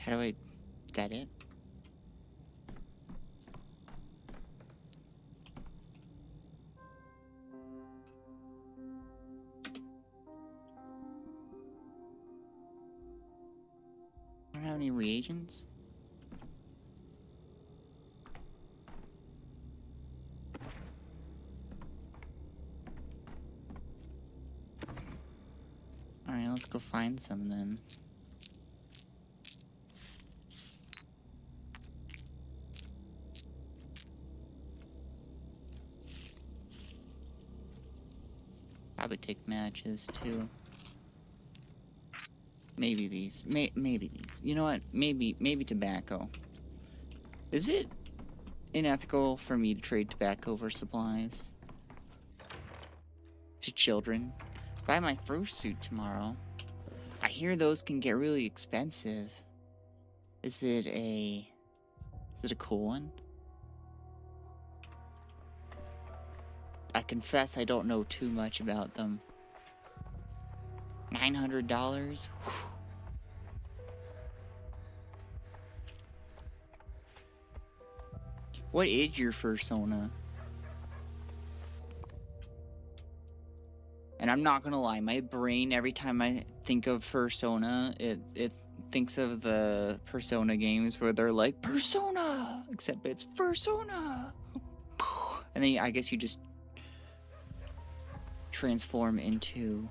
How do I... Is that it? I don't have any reagents. Alright, let's go find some then. Probably take matches too. Maybe these. Maybe these. You know what? Maybe tobacco. Is it unethical for me to trade tobacco for supplies? To children? Buy my fursuit tomorrow. I hear those can get really expensive. Is it a cool one? I confess I don't know too much about them. $900? What is your fursona? And I'm not gonna lie, my brain, every time I think of fursona, it thinks of the Persona games where they're like, Persona! Except it's fursona! And then I guess you just transform into,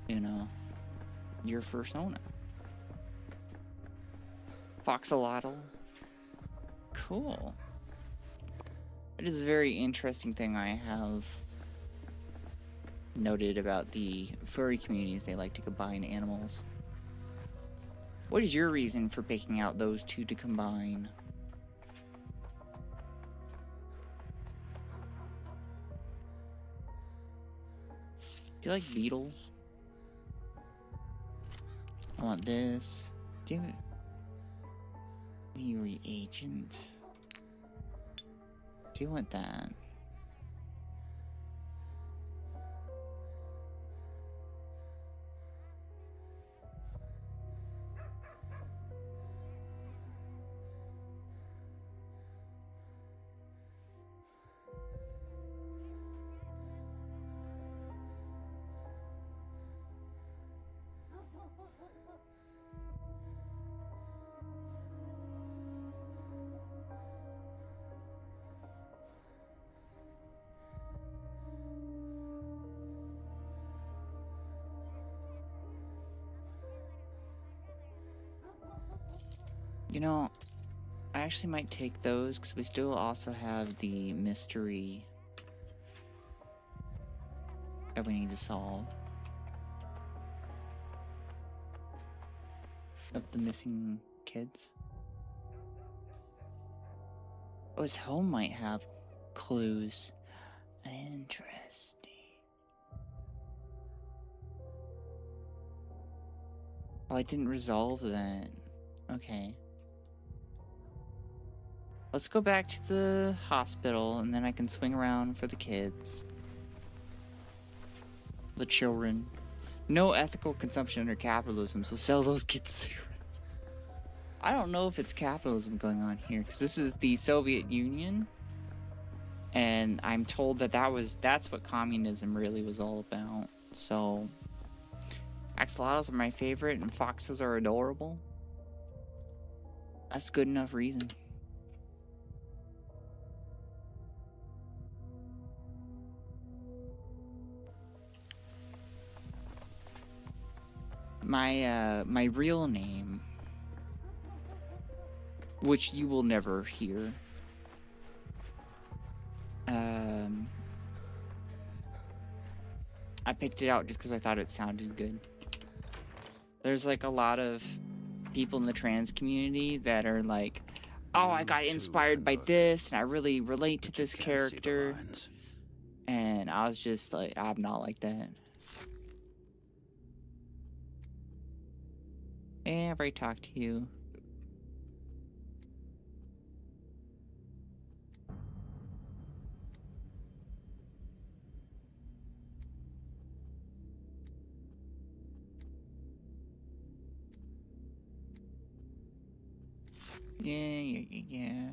you know, your fursona. Foxolotl. Cool. It is a very interesting thing I have noted about the furry communities. They like to combine animals. What is your reason for picking out those two to combine? Do you like beetles? I want this. Damn it. Need reagent. Do you want that? You know, I actually might take those because we still also have the mystery that we need to solve of the missing kids. Oh, his home might have clues. Interesting. Oh, I didn't resolve that. Okay. Let's go back to the hospital, and then I can swing around for the kids. The children. No ethical consumption under capitalism, so sell those kids cigarettes. I don't know if it's capitalism going on here, because this is the Soviet Union. And I'm told that that's what communism really was all about. So, axolotls are my favorite, and foxes are adorable. That's good enough reason. My real name, which you will never hear, I picked it out just because I thought it sounded good. There's like a lot of people in the trans community that are like, oh, I got inspired by this and I really relate to this character. And I was just like, I'm not like that. I've already talked to you. Yeah.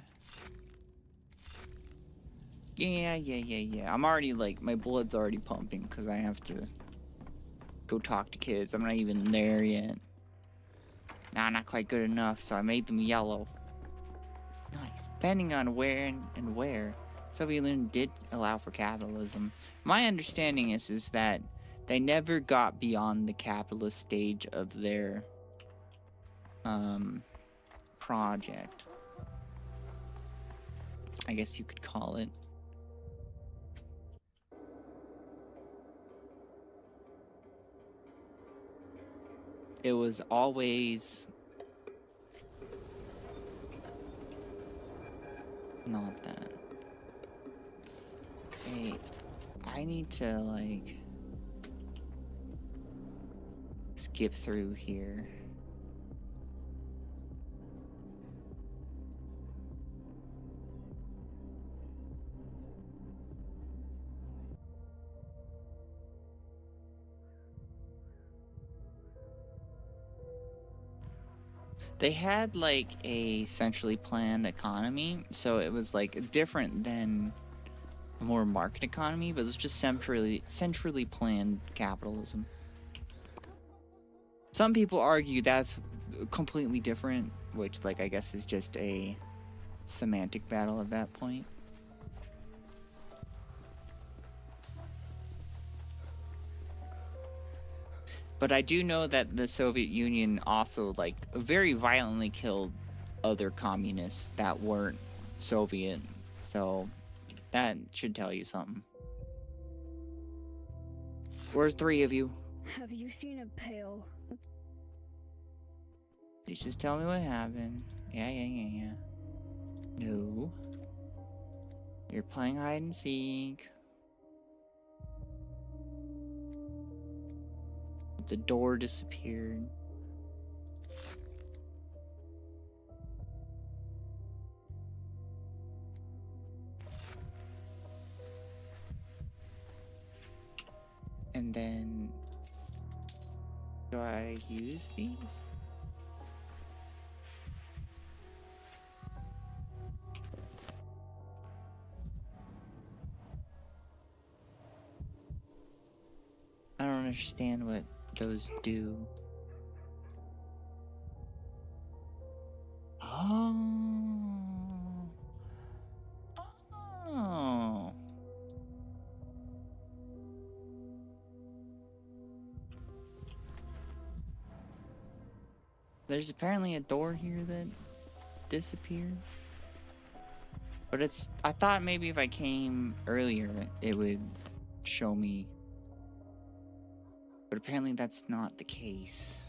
I'm already like, my blood's already pumping because I have to go talk to kids. I'm not even there yet. Nah, not quite good enough, so I made them yellow. Nice. Depending on where and where, Soviet Union did allow for capitalism. My understanding is that they never got beyond the capitalist stage of their project, I guess you could call it. It was always not that. Hey, I need to like skip through here. They had like a centrally planned economy, so it was like different than a more market economy, but it was just centrally planned capitalism. Some people argue that's completely different, which like I guess is just a semantic battle at that point. But I do know that the Soviet Union also like very violently killed other communists that weren't Soviet. So that should tell you something. Where's 3 of you? Have you seen a pail? Please just tell me what happened. Yeah. No. You're playing hide and seek. The door disappeared. And then, do I use these? I don't understand what those do. Oh. There's apparently a door here that disappeared. But I thought maybe if I came earlier, it would show me. But apparently that's not the case.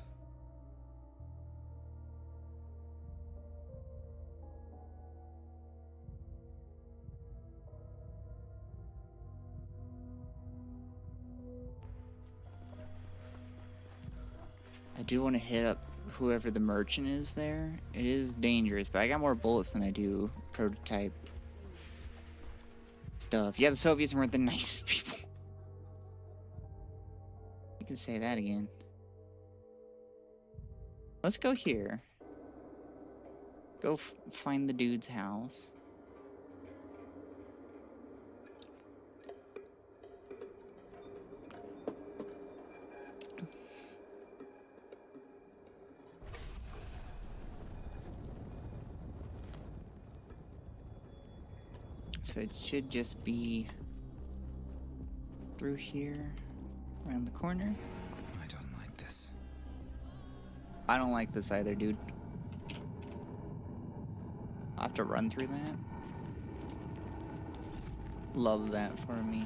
I do want to hit up whoever the merchant is there. It is dangerous, but I got more bullets than I do prototype stuff. Yeah, the Soviets weren't the nicest people. You can say that again. Let's go here. Go find the dude's house. So it should just be through here, around the corner. I don't like this. I don't like this either, dude. I'll have to run through that. Love that for me.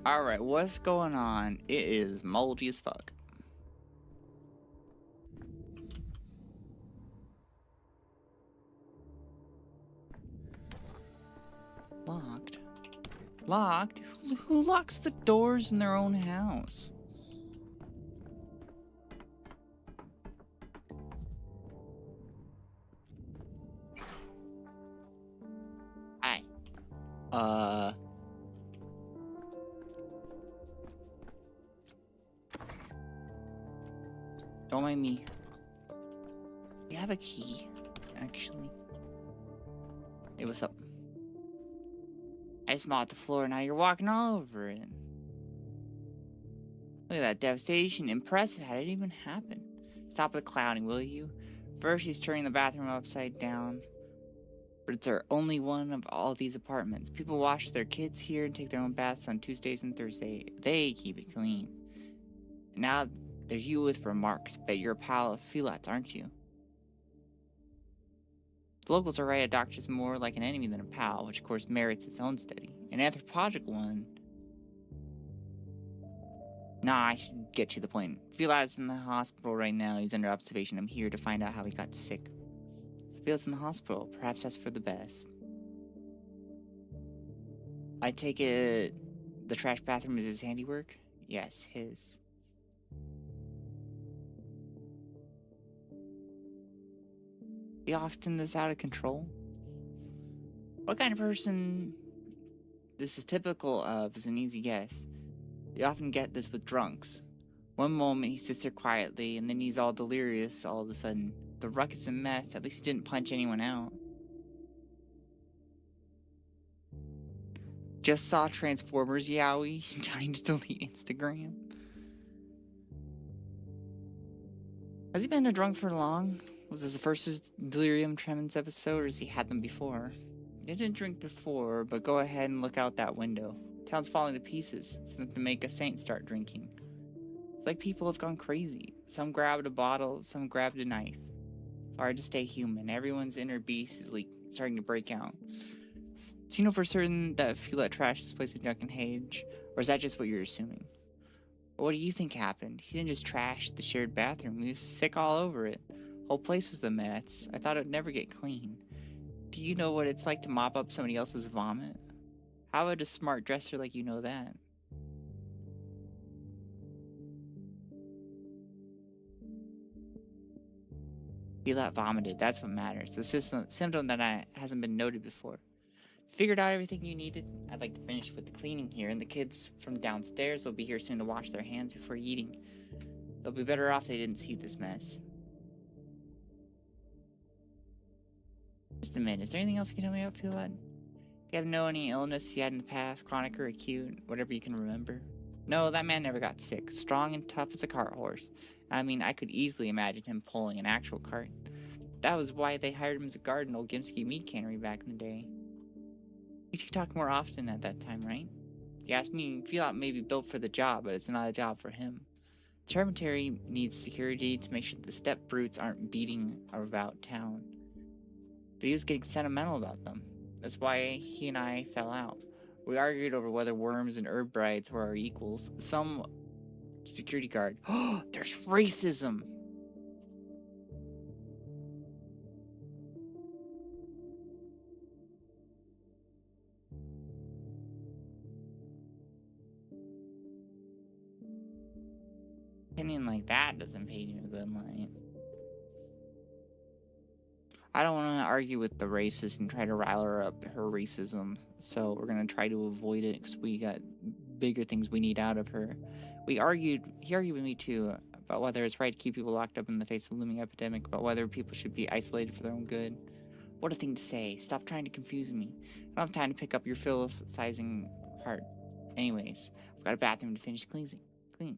Alright, what's going on? It is moldy as fuck. Locked? Locked? Who locks the doors in their own house? Hi. Don't mind me. You have a key, actually. Hey, what's up? I just mopped the floor, now you're walking all over it. Look at that devastation. Impressive. How did it even happen? Stop the clowning, will you? First, she's turning the bathroom upside down. But it's our only one of all these apartments. People wash their kids here and take their own baths on Tuesdays and Thursdays. They keep it clean. And now there's you with remarks. Bet you're a pal of Felats, aren't you? The locals are right, a doctor's more like an enemy than a pal, which of course merits its own study. An anthropological one. Nah, I should get to the point. Felats in the hospital right now. He's under observation. I'm here to find out how he got sick. So Felats in the hospital. Perhaps that's for the best. I take it the trash bathroom is his handiwork? Yes, his. Is he often this out of control? What kind of person This is typical of is an easy guess. You often get this with drunks. One moment he sits there quietly, and then he's all delirious all of a sudden. The ruckus and mess, at least he didn't punch anyone out. Just saw Transformers Yowie trying to delete Instagram. Has he been a drunk for long? Was this the first Delirium Tremens episode, or has he had them before? He didn't drink before, but go ahead and look out that window. Town's falling to pieces. It's enough to make a saint start drinking. It's like people have gone crazy. Some grabbed a bottle, some grabbed a knife. It's hard to stay human. Everyone's inner beast is starting to break out. Do you know for certain that if you let trash displace a drunken Hage, or is that just what you're assuming? What do you think happened? He didn't just trash the shared bathroom. He was sick all over it. Whole place was a mess. I thought it would never get clean. Do you know what it's like to mop up somebody else's vomit? How would a smart dresser like you know that? Philat vomited. That's what matters. The symptom that hasn't been noted before. Figured out everything you needed? I'd like to finish with the cleaning here, and the kids from downstairs will be here soon to wash their hands before eating. They'll be better off they didn't see this mess. Just a minute, is there anything else you can tell me about Philat? Do you have know any illness he had in the past, chronic or acute, whatever you can remember? No, that man never got sick. Strong and tough as a cart horse. I mean, I could easily imagine him pulling an actual cart. That was why they hired him as a guard in Old Gimski meat cannery back in the day. You two talk more often at that time, right? If you ask me, Philat may be built for the job, but it's not a job for him. The cemetery needs security to make sure the steppe brutes aren't beating about town. But he was getting sentimental about them. That's why he and I fell out. We argued over whether worms and herb brides were our equals. Some security guard. Oh, there's racism! Opinion like that doesn't paint you a good light. I don't want to argue with the racist and try to rile her up her racism, so we're going to try to avoid it because we got bigger things we need out of her. He argued with me too about whether it's right to keep people locked up in the face of a looming epidemic, about whether people should be isolated for their own good. What a thing to say. Stop trying to confuse me. I don't have time to pick up your philosophizing heart. Anyways, I've got a bathroom to finish clean.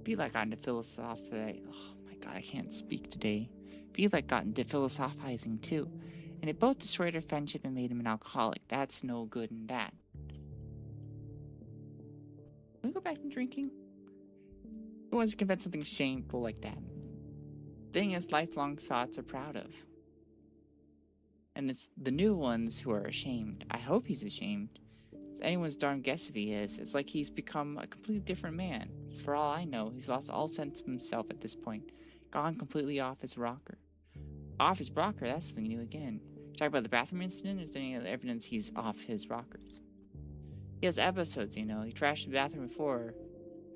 Philat got into philosophizing. Oh my god, I can't speak today. Philat got into philosophizing too, and it both destroyed our friendship and made him an alcoholic. That's no good in that. Can we go back to drinking? Who wants to confess something shameful like that? Thing is, lifelong thoughts are proud of. And it's the new ones who are ashamed. I hope he's ashamed. It's anyone's darn guess if he is. It's like he's become a completely different man. For all I know, he's lost all sense of himself at this point. Gone completely off his rocker. Off his rocker? That's something new again. Talk about the bathroom incident? Is there any other evidence he's off his rockers? He has episodes, you know. He trashed the bathroom before.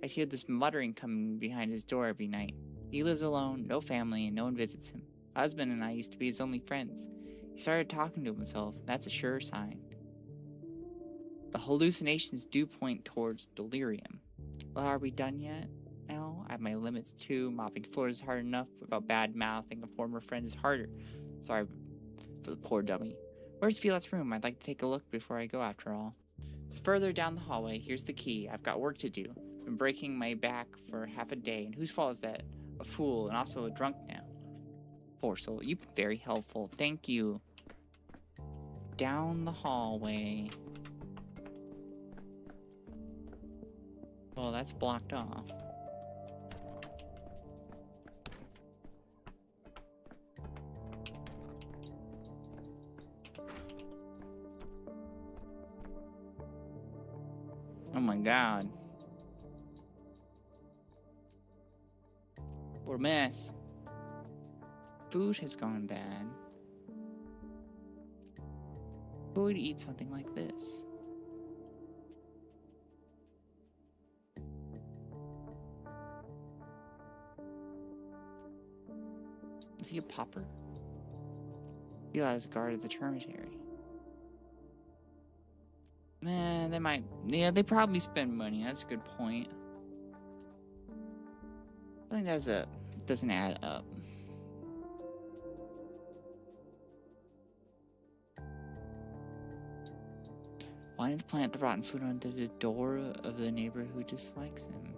I hear this muttering coming behind his door every night. He lives alone, no family, and no one visits him. Husband and I used to be his only friends. He started talking to himself. That's a sure sign. The hallucinations do point towards delirium. Well, are we done yet? No, I have my limits too. Mopping floors is hard enough. About bad mouthing a former friend is harder. Sorry for the poor dummy. Where's Philat's room? I'd like to take a look before I go after all. It's further down the hallway. Here's the key. I've got work to do. Been breaking my back for half a day, and whose fault is that? A fool, and also a drunk now. Poor soul. You've been very helpful. Thank you. Down the hallway. Well, that's blocked off. Oh my god. What a mess. Food has gone bad. Who would eat something like this? Is he a pauper? Philat is a guard of the cemetery. they might. Yeah, they probably spend money. That's a good point. I think doesn't add up. Why did he plant the rotten food under the door of the neighbor who dislikes him?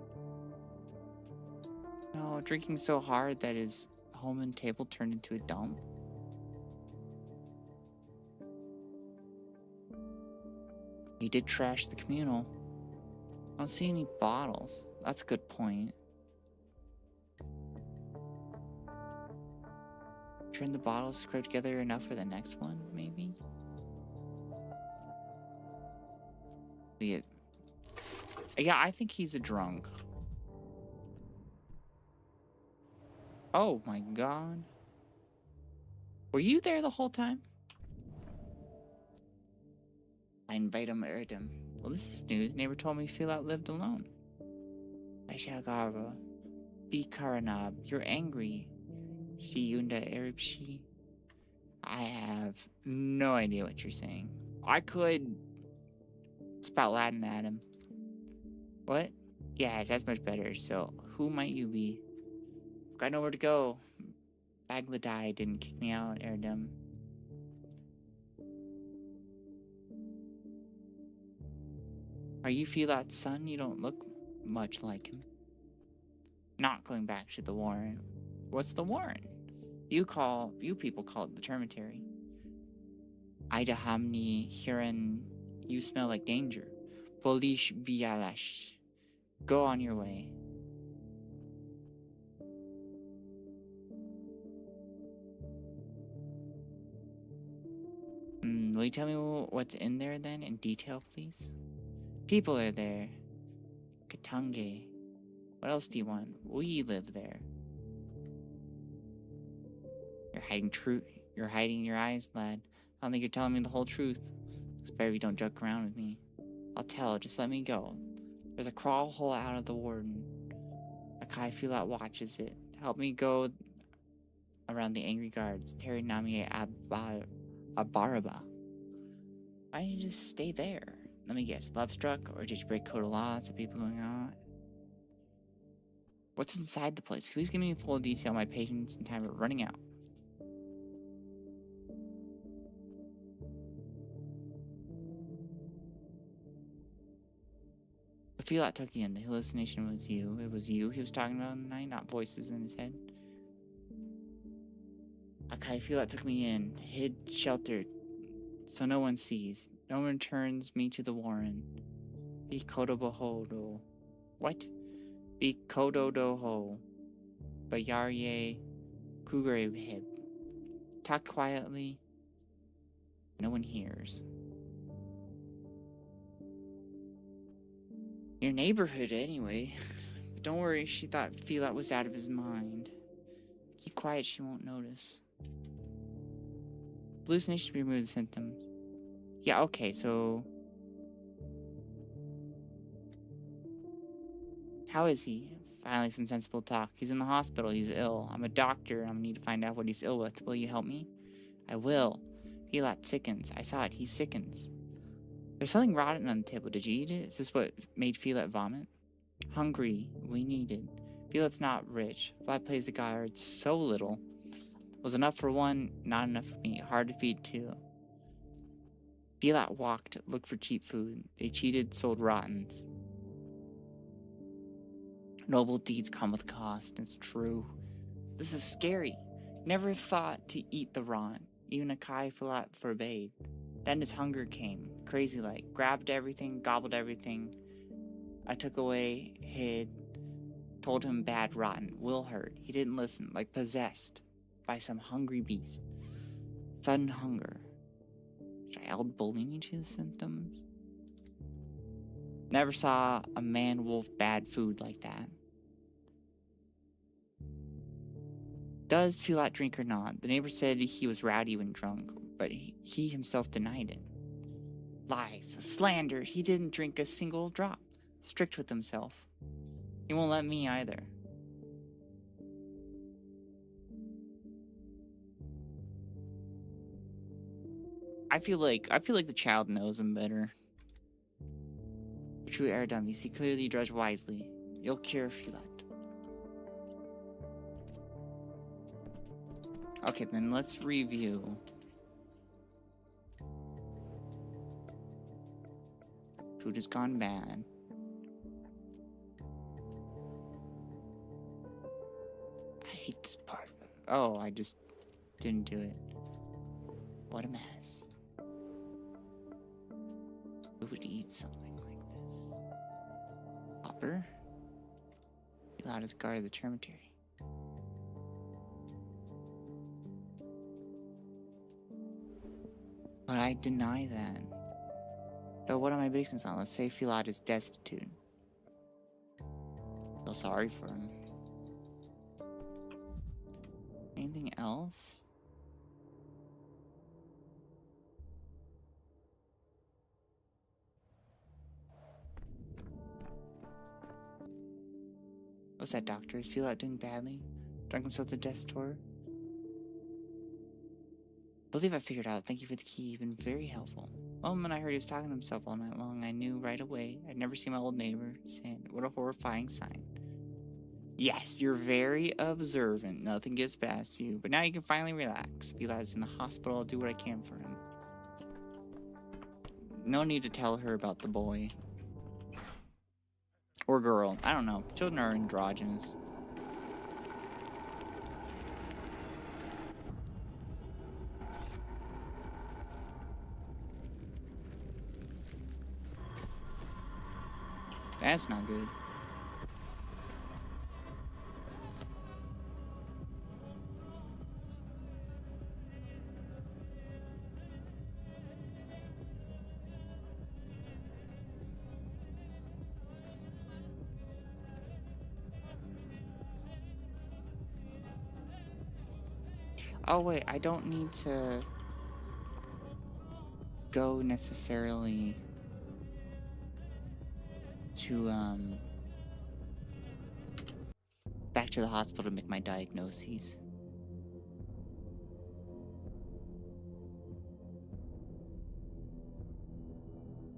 No, drinking so hard that his home and table turned into a dump. He did trash the communal. I don't see any bottles. That's a good point. Turn the bottles scraped together enough for the next one, maybe? Yeah, I think he's a drunk. Oh my god. Were you there the whole time? I invite him, urged him. Well, this is news. Neighbor told me Phil lived alone. Aishagarva. Be Karanab. You're angry. She Yunda Arab she. I have no idea what you're saying. I could spout Latin at him. What? Yes, that's much better. So, who might you be? Got nowhere to go. Bagladai didn't kick me out, Erdem. Are you Filat's son? You don't look much like him. Not going back to the Warren. What's the Warren? You people call it the Termitary. Idahamni Hiran, you smell like danger. Polish Bialash. Go on your way. Will you tell me what's in there then in detail, please? People are there. Katange. What else do you want? We live there. You're hiding your eyes, lad. I don't think you're telling me the whole truth. It's better if you don't joke around with me. I'll tell, just let me go. There's a crawl hole out of the warden. Akai Filat watches it. Help me go around the angry guards. Terry Namie Abaraba. Why didn't you just stay there? Let me guess, love struck? Or did you break code of laws of people going on? What's inside the place? Please give me full detail. My patience and time are running out. I feel like tucking in. The hallucination was you. It was you he was talking about in the night, not voices in his head. Okay, I feel like took me in, hid, sheltered, so no one sees. No one turns me to the Warren. Be kodobohodo. What? Be kododoho. Bayarye kugrehib. Talk quietly. No one hears. Your neighborhood, anyway. But don't worry, she thought Filat was out of his mind. Keep quiet, she won't notice. Hallucination remove the symptoms. Yeah, okay, so... How is he? Finally, some sensible talk. He's in the hospital, he's ill. I'm a doctor, I'm gonna need to find out what he's ill with. Will you help me? I will. Filat sickens. I saw it, he sickens. There's something rotten on the table. Did you eat it? Is this what made Filat vomit? Hungry. We needed. Filat's not rich. Vlad plays the guards so little. Was enough for one, not enough for me. Hard to feed two. Filat walked, looked for cheap food. They cheated, sold rottens. Noble deeds come with cost. It's true. This is scary. Never thought to eat the rotten. Even a Kai Filat forbade. Then his hunger came, crazy like, grabbed everything, gobbled everything. I took away, hid, told him bad, rotten, will hurt. He didn't listen, like possessed by some hungry beast. Sudden hunger. Child bulimia to the symptoms. Never saw a man wolf bad food like that. Does Filat drink or not? The neighbor said he was rowdy when drunk, but he himself denied it. Lies, slander, he didn't drink a single drop. Strict with himself. He won't let me either. I feel like the child knows him better. True air dumb. You see clearly, you drudge wisely. You'll cure Filat. Okay, then let's review. Food has gone bad. I hate this part. Oh, I just didn't do it. What a mess. Who would eat something like this? Hopper? Filat is guard of the cemetery. But I deny that. So what am I basing this on? Let's say Filat is destitute. Feel sorry for him. Anything else? What's that, doctor? Is Filat doing badly? Drunk himself to death's door? I believe I figured out. Thank you for the key. You've been very helpful. Well, when I heard he was talking to himself all night long, I knew right away. I'd never seen my old neighbor. Sand. What a horrifying sign. Yes, you're very observant. Nothing gets past you. But now you can finally relax. Filat's in the hospital. I'll do what I can for him. No need to tell her about the boy. Or girl. I don't know. Children are androgynous. That's not good. Oh wait, I don't need to go necessarily to back to the hospital to make my diagnoses.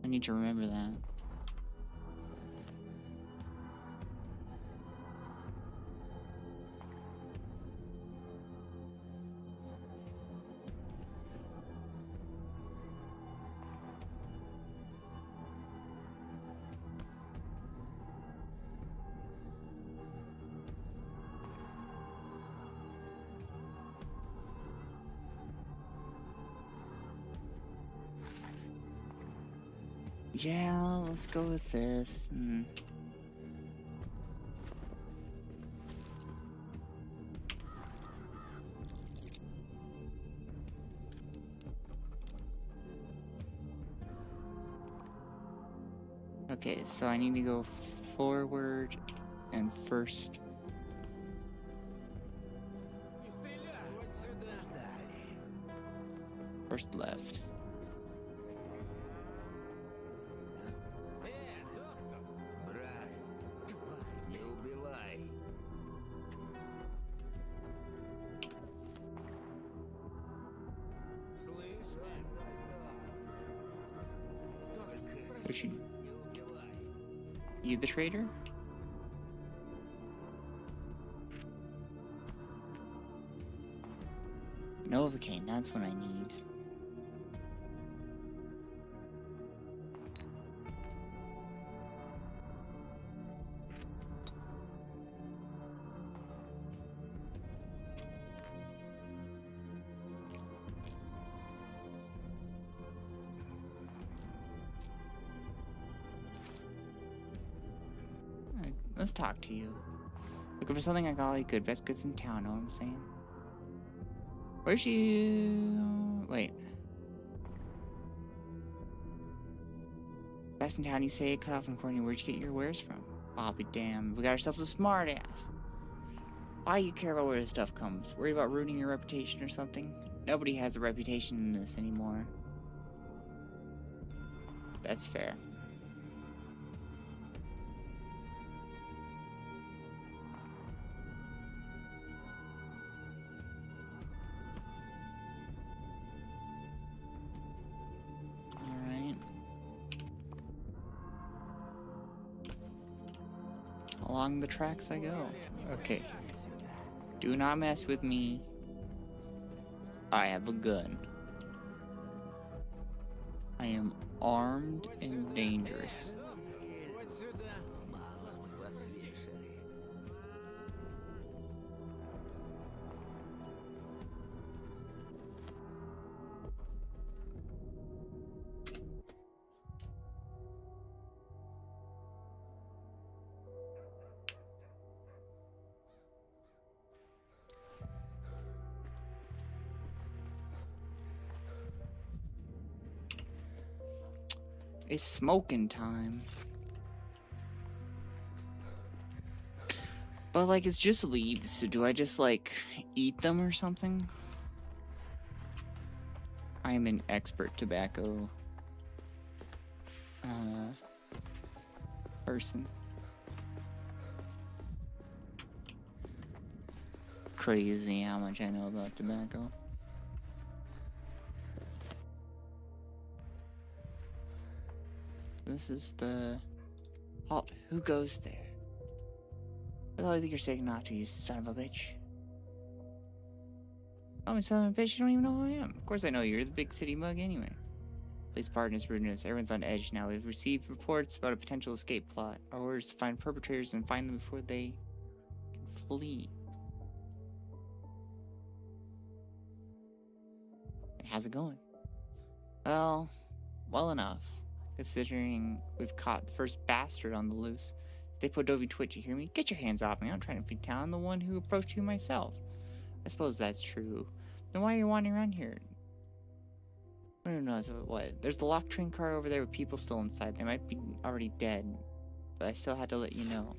I need to remember that. Yeah, let's go with this. Okay, so I need to go forward and first. First left. You the trader? Novocaine, that's what I need. Let's talk to you. Looking for something I call you good. Best goods in town, know what I'm saying? Where's you... Wait. Best in town, you say? Cut off and corny. Where'd you get your wares from? I'll be damned. We got ourselves a smart ass. Why do you care about where this stuff comes? Worried about ruining your reputation or something? Nobody has a reputation in this anymore. That's fair. along the tracks I go. Okay. Do not mess with me. I have a gun. I am armed and dangerous. It's smoking time. But like, it's just leaves, so do I just like eat them or something? I am an expert tobacco person. Crazy how much I know about tobacco. This is the... Halt. Who goes there? I thought I think you're saying not to, you son of a bitch. Oh, my son of a bitch, you don't even know who I am. Of course I know, you're the big city mug anyway. Please pardon his rudeness. Everyone's on edge now. We've received reports about a potential escape plot. Our orders to find perpetrators and find them before they can flee. How's it going? Well enough. Considering we've caught the first bastard on the loose. Stay put, Dovey Twitch, you hear me? Get your hands off me. I'm trying to feed town. I'm the one who approached you myself. I suppose that's true. Then why are you wandering around here? I don't know what. There's the locked train car over there with people still inside. They might be already dead. But I still had to let you know.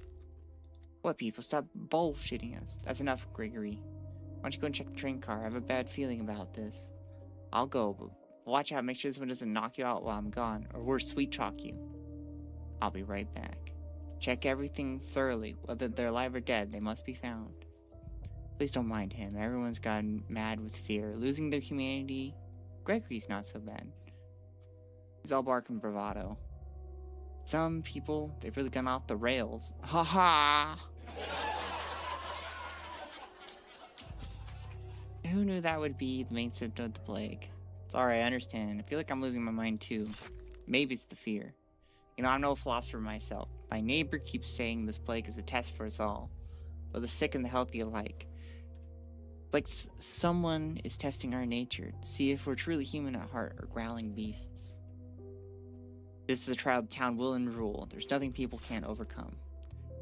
What people? Stop bullshitting us. That's enough, Gregory. Why don't you go and check the train car? I have a bad feeling about this. I'll go, but watch out. Make sure this one doesn't knock you out while I'm gone. Or worse, sweet talk you. I'll be right back. Check everything thoroughly. Whether they're alive or dead, they must be found. Please don't mind him. Everyone's gotten mad with fear. Losing their humanity. Gregory's not so bad. He's all bark and bravado. Some people, they've really gone off the rails. Ha ha! Who knew that would be the main symptom of the plague? Sorry, I understand. I feel like I'm losing my mind too. Maybe it's the fear. You know, I'm no philosopher myself. My neighbor keeps saying this plague is a test for us all. For the sick and the healthy alike. Like someone is testing our nature to see if we're truly human at heart or growling beasts. This is a trial the town will and rule. There's nothing people can't overcome.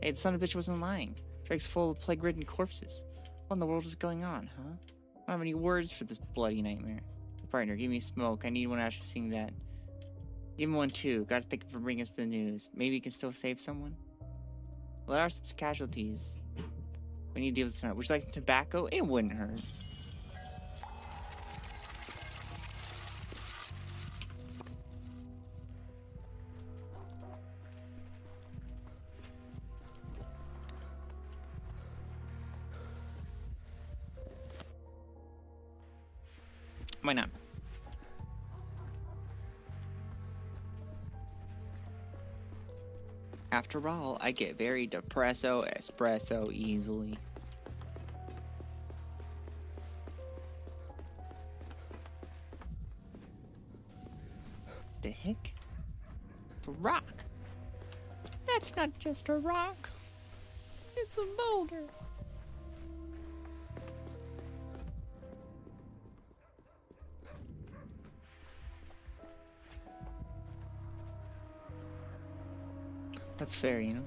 Hey, the son of a bitch wasn't lying. Drake's full of plague-ridden corpses. What in the world is going on, huh? I don't have any words for this bloody nightmare. Partner, give me smoke. I need one after seeing that. Give me one too. Gotta think of bringing us the news. Maybe you can still save someone? Well, there are some casualties. We need to deal with this. Would you like some tobacco? It wouldn't hurt. Why not? After all, I get very depresso espresso easily. The heck? It's a rock. That's not just a rock. It's a boulder. That's fair, you know?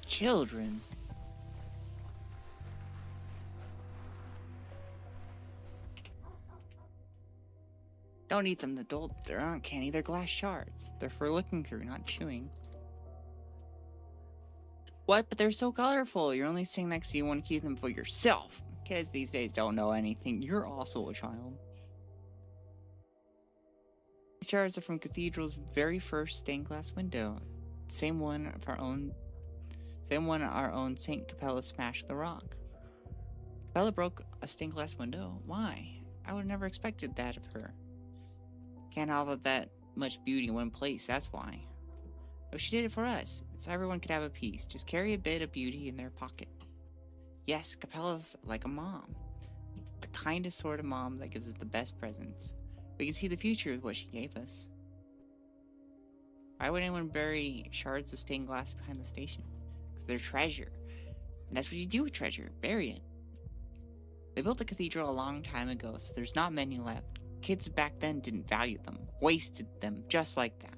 Children. Don't eat them, they're uncanny, they're glass shards. They're for looking through, not chewing. What? But they're so colorful. You're only saying that because you want to keep them for yourself. Kids these days don't know anything. You're also a child. These shards are from Cathedral's very first stained glass window. Same one our own Saint Capella smashed the rock. Bella broke a stained glass window. Why? I would have never expected that of her. Can't have that much beauty in one place, that's why. But she did it for us, so everyone could have a piece. Just carry a bit of beauty in their pocket. Yes, Capella's like a mom. The kindest sort of mom that gives us the best presents. We can see the future with what she gave us. Why would anyone bury shards of stained glass behind the station? Because they're treasure. And that's what you do with treasure. Bury it. They built the cathedral a long time ago, so there's not many left. Kids back then didn't value them. Wasted them just like that.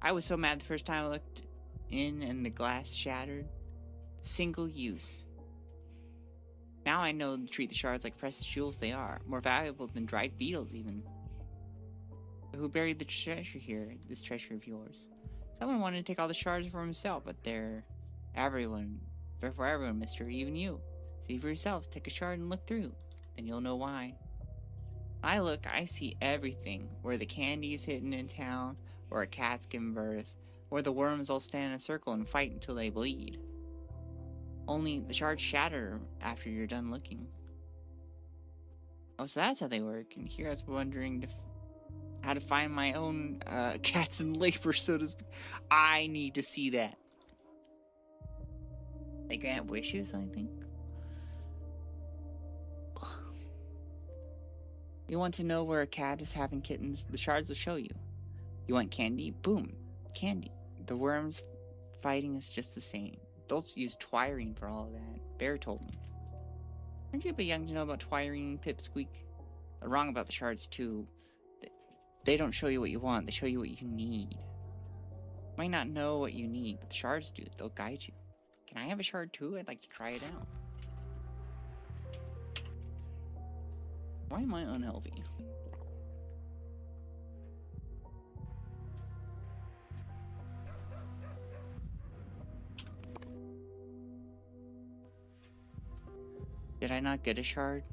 I was so mad the first time I looked in and the glass shattered. Single use. Now I know to treat the shards like precious jewels they are. More valuable than dried beetles even. Who buried the treasure here, this treasure of yours? Someone wanted to take all the shards for himself, but they're for everyone, mister, even you. See for yourself, take a shard and look through. Then you'll know why. I look, I see everything. Where the candy is hidden in town, where a cat's given birth, where the worms all stand in a circle and fight until they bleed. Only the shards shatter after you're done looking. Oh, so that's how they work. And here I was wondering how to find my own cats in labor, so to speak. I need to see that. They grant wishes, I think. You want to know where a cat is having kittens? The shards will show you. You want candy? Boom. Candy. The worms fighting is just the same. Adults use twirine for all of that. Bear told me. Aren't you a bit young to know about twirine, Pipsqueak? They're wrong about the shards too. They don't show you what you want, they show you what you need. You might not know what you need, but the shards do. They'll guide you. Can I have a shard too? I'd like to try it out. Why am I unhealthy? Did I not get a shard?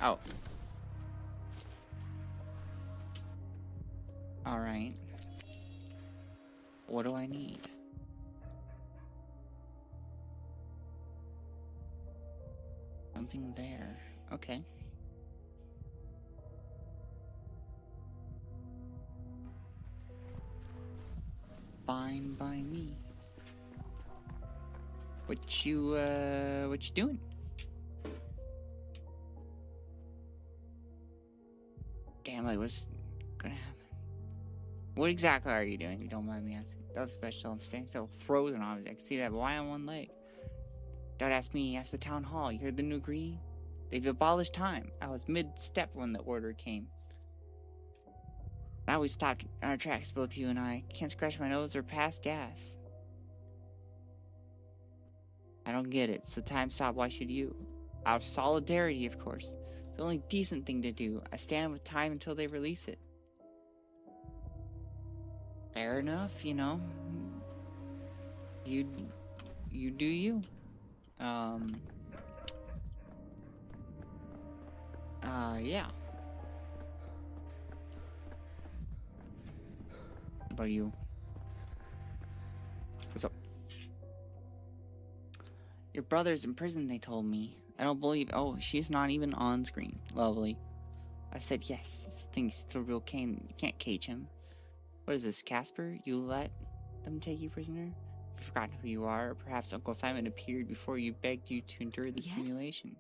Oh. Alright. What do I need? Something there. Okay. Fine by me. What you doing? Damn, like, what's gonna happen? What exactly are you doing, if you don't mind me asking? That was special. I'm staying still frozen, obviously. I can see that, but why on one leg? Don't ask me, ask the town hall. You heard the new agree? They've abolished time. I was mid-step when the order came. Now we stopped in our tracks, both you and I. Can't scratch my nose or pass gas. I don't get it. So time stopped, why should you? Out of solidarity, of course. It's the only decent thing to do. I stand with time until they release it. Fair enough, you know. You do you. Yeah. What about you? What's up? Your brother's in prison, they told me. I don't believe. Oh, she's not even on screen. Lovely. I said yes. It's the thing. He's still real Kane. You can't cage him. What is this, Casper? You let them take you prisoner? You've forgotten who you are. Or perhaps Uncle Simon appeared before you begged you to endure the simulation.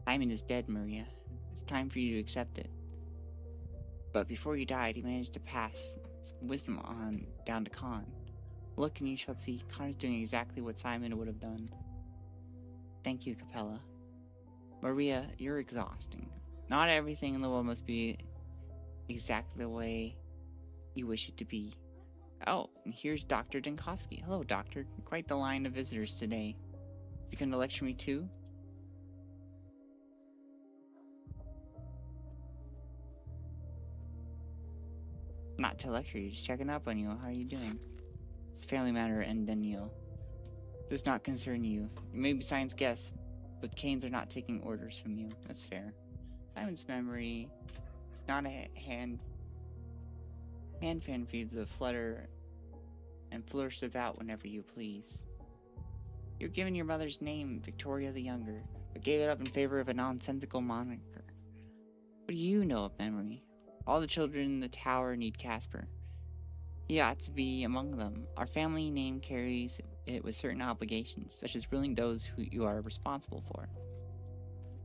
Simon is dead, Maria. It's time for you to accept it. But before he died, he managed to pass some wisdom on down to Khan. Look and you shall see. Khan is doing exactly what Simon would have done. Thank you, Capella. Maria, you're exhausting. Not everything in the world must be exactly the way you wish it to be. Oh, and here's Dr. Dinkowski. Hello, Doctor. Quite the line of visitors today. You come to lecture me too? Not to lecture you, just checking up on you. How are you doing? It's a family matter, and Daniel. Does not concern you. You may be science guests, but Canes are not taking orders from you. That's fair. Simon's memory is not a hand. Hand fan feeds that flutter and flourish about whenever you please. You're given your mother's name, Victoria the Younger, but gave it up in favor of a nonsensical moniker. What do you know of memory? All the children in the tower need Casper. He ought to be among them. Our family name carries it with certain obligations, such as ruling those who you are responsible for.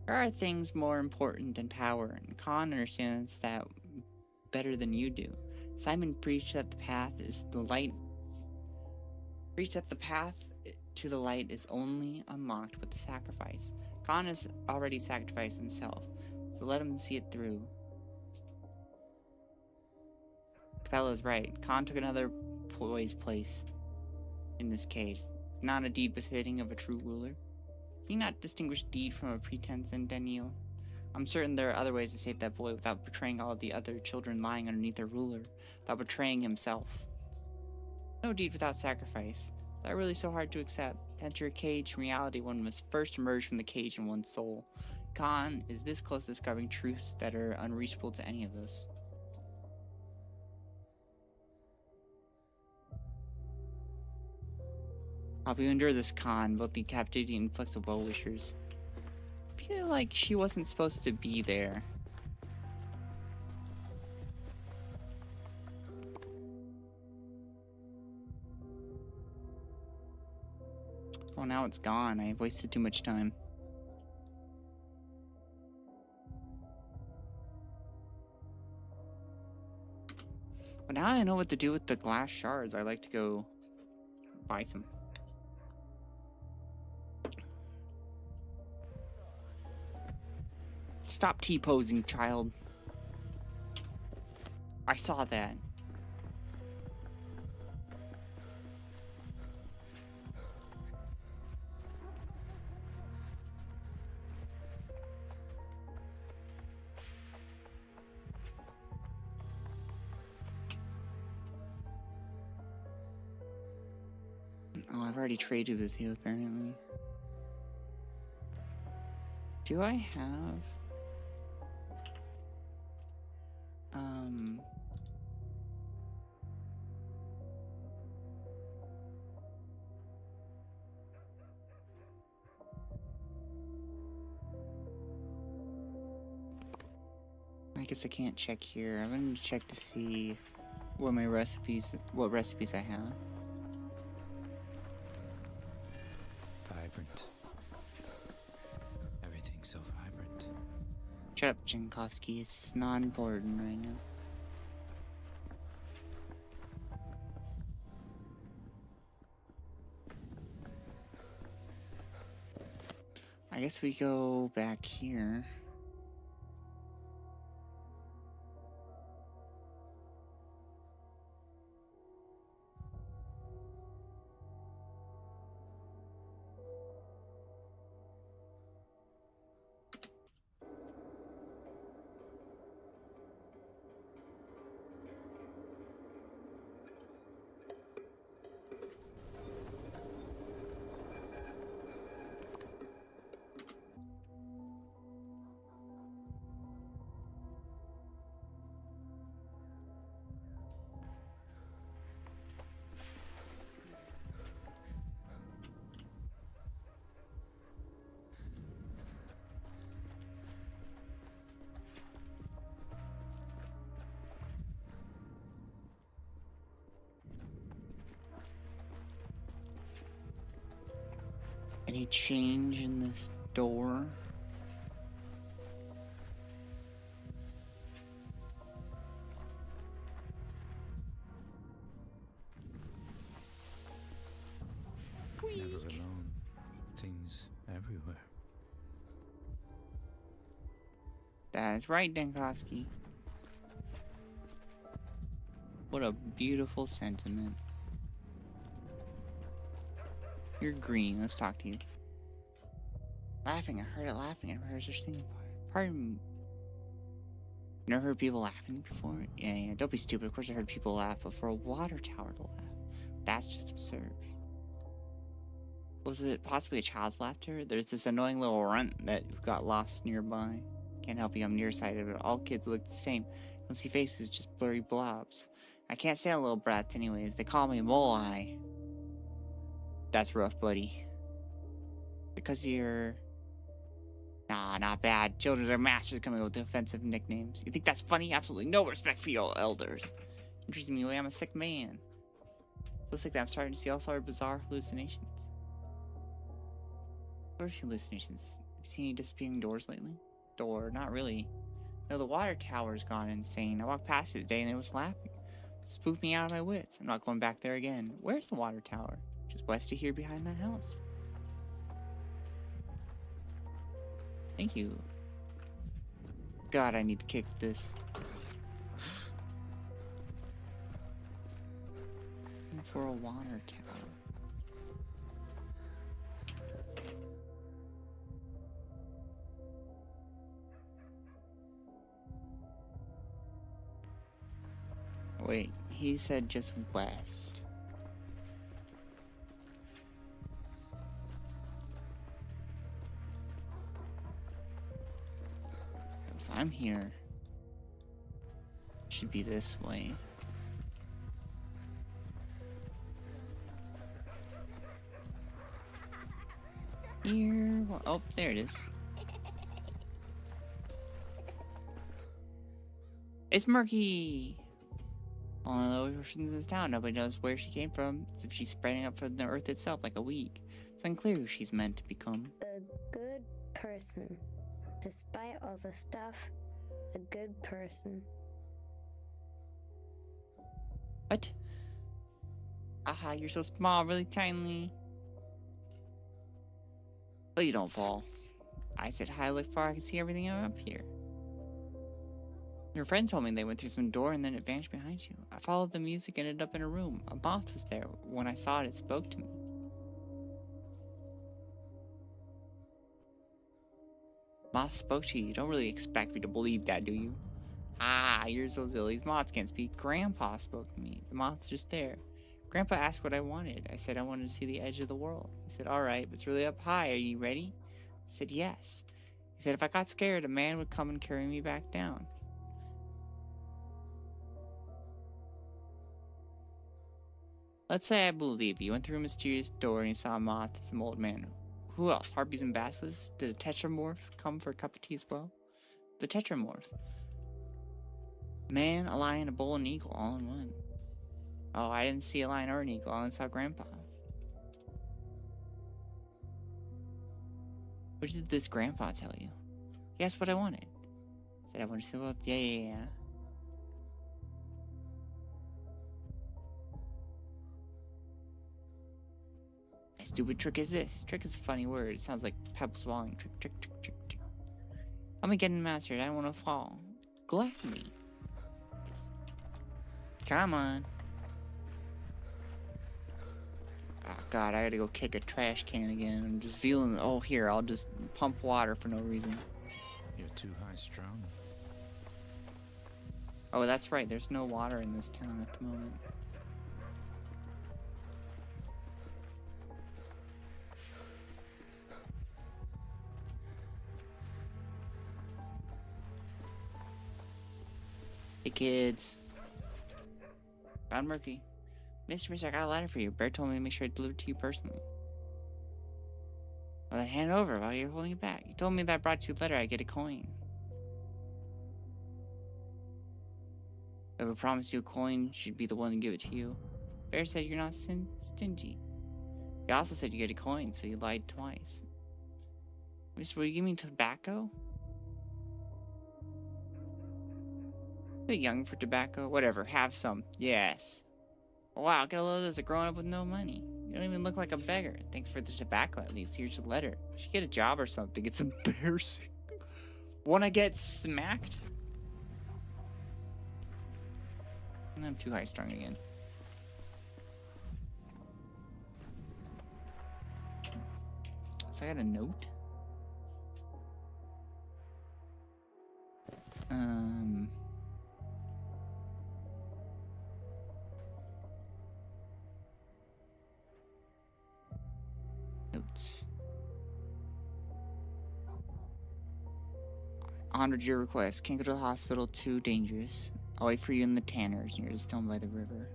There are things more important than power, and Khan understands that better than you do. Simon preached that the path is the light. Preached that the path to the light is only unlocked with the sacrifice. Khan has already sacrificed himself, so let him see it through. Capella's right. Khan took another boy's place in this case. It's not a deed befitting of a true ruler. Do you not distinguish deed from a pretense in Daniel? I'm certain there are other ways to save that boy without betraying all the other children lying underneath their ruler, without betraying himself. No deed without sacrifice. Is that really so hard to accept? To enter a cage in reality, one must first emerge from the cage in one's soul. Khan is this close to discovering truths that are unreachable to any of us. Hope you endure this, Khan, both the captivity and flexible wishers. I feel like she wasn't supposed to be there. Oh, now it's gone. I wasted too much time. But now I know what to do with the glass shards. I'd like to go buy some. Stop T-posing, child. I saw that. Oh, I've already traded with you, apparently. Do I have... I guess I can't check here. I'm gonna check to see what recipes I have. Vibrant. Everything's so vibrant. Shut up, Jankowski. It's not important right now. I guess we go back here. Any change in this door? Never alone. Things everywhere. That's right, Dankowski. What a beautiful sentiment. You're green. Let's talk to you. Laughing. I heard it laughing. I heard such thing. Pardon me. You never heard people laughing before? Yeah. Don't be stupid. Of course I heard people laugh, but for a water tower to laugh, that's just absurd. Was it possibly a child's laughter? There's this annoying little runt that got lost nearby. Can't help you, I'm nearsighted, but all kids look the same. You don't see faces, just blurry blobs. I can't stand little brats anyways. They call me Mole Eye. That's rough, buddy. Because you're... Nah, not bad. Children are masters coming up with offensive nicknames. You think that's funny? Absolutely no respect for your elders. Interesting me, I'm a sick man. So sick that I'm starting to see all sorts of bizarre hallucinations. What are hallucinations? Have you seen any disappearing doors lately? Door? Not really. No, the water tower's gone insane. I walked past it today and it was laughing. It spooked me out of my wits. I'm not going back there again. Where's the water tower? Just west of here behind that house. Thank you. God, I need to kick this. For a water tower. Wait, he said just west. If I'm here, it should be this way. Here, oh, there it is. It's Murky! One of the oceans in this town. Nobody knows where she came from. As if she's spreading up from the earth itself like a weed. It's unclear who she's meant to become. A good person. Despite all the stuff, a good person. What? Aha, you're so small, really tiny. Please don't fall. I said hi, look far, I can see everything up here. Your friend told me they went through some door and then it vanished behind you. I followed the music and ended up in a room. A moth was there. When I saw it, it spoke to me. Moth spoke to you. You don't really expect me to believe that, do you? Ah, you're so silly. These moths can't speak. Grandpa spoke to me. The moth's just there. Grandpa asked what I wanted. I said I wanted to see the edge of the world. He said, alright, but it's really up high. Are you ready? I said, yes. He said if I got scared, a man would come and carry me back down. Let's say I believe you. Went through a mysterious door and you saw a moth, some old man. Who else? Harpies and basilisks? Did a tetramorph come for a cup of tea as well? The tetramorph. Man, a lion, a bull, and an eagle all in one. Oh, I didn't see a lion or an eagle. I only saw Grandpa. What did this Grandpa tell you? He asked what I wanted. I said I wanted to see what... Yeah. A stupid trick is this. Trick is a funny word. It sounds like pebbles falling. Trick. Let me get in mastered. I don't want to fall. Gluttony. Come on. Oh god, I gotta go kick a trash can again. I'm just feeling... Oh, here, I'll just pump water for no reason. You're too high-strung. Oh, that's right. There's no water in this town at the moment. Hey, kids. Found Murky. Mr. I got a letter for you. Bear told me to make sure I deliver it to you personally. Well, then hand it over while you're holding it back. He told me that I brought you the letter, I get a coin. Whoever promised you a coin should be the one to give it to you. Bear said you're not stingy. He also said you get a coin, so you lied twice. Mister, will you give me tobacco? A bit young for tobacco. Whatever, have some. Yes. Wow, get a load of this, a grown up with no money. You don't even look like a beggar. Thanks for the tobacco, at least. Here's your letter. You should get a job or something. It's embarrassing. Wanna get smacked? I'm too high strung again. So I got a note. Notes. Honored your request. Can't go to the hospital. Too dangerous. I'll wait for you in the Tanners near the stone by the river.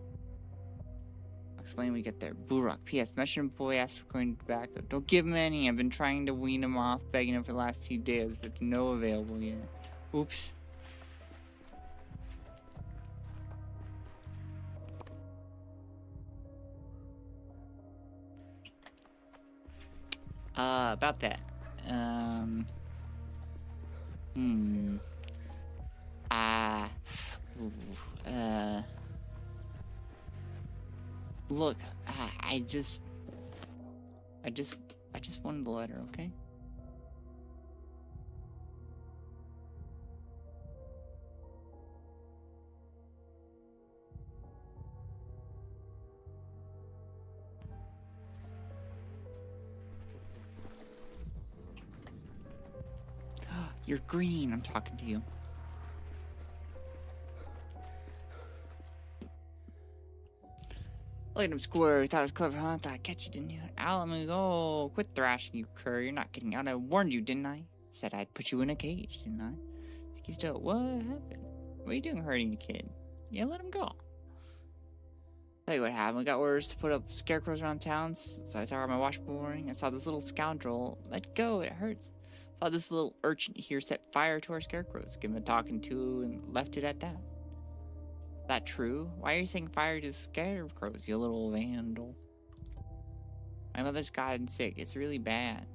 I'll explain when we get there. Burok. P.S. The messenger boy asked for coin tobacco. Don't give him any. I've been trying to wean him off, begging him for the last 2 days, but no available yet. Oops. About that. Look, I just wanted the letter, okay? You're green, I'm talking to you. Look at him square. You thought it was clever, huh? I thought I'd catch you, didn't you? Ow, let me go. Quit thrashing, you cur. You're not getting out. I warned you, didn't I? Said I'd put you in a cage, didn't I? He's still. What happened? What are you doing hurting the kid? Yeah, let him go. Tell you what happened. We got orders to put up scarecrows around town, so I saw my washboard morning. I saw this little scoundrel. Let go, it hurts. I saw this little urchin here set fire to our scarecrows. Give him a talking to and left it at that. Is that true? Why are you saying fire to scarecrows, you little vandal? My mother's gotten sick. It's really bad.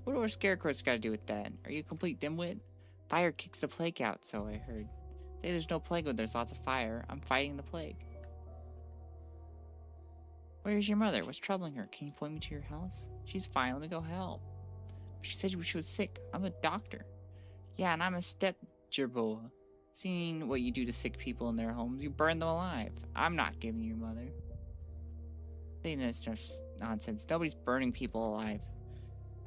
What do our scarecrows got to do with that? Are you a complete dimwit? Fire kicks the plague out, so I heard. Say there's no plague when there's lots of fire. I'm fighting the plague. Where's your mother? What's troubling her? Can you point me to your house? She's fine. Let me go help. She said she was sick. I'm a doctor. Yeah, and I'm a step-gerboa. Seeing what you do to sick people in their homes, you burn them alive. I'm not giving your mother. Saying this nonsense. Nobody's burning people alive.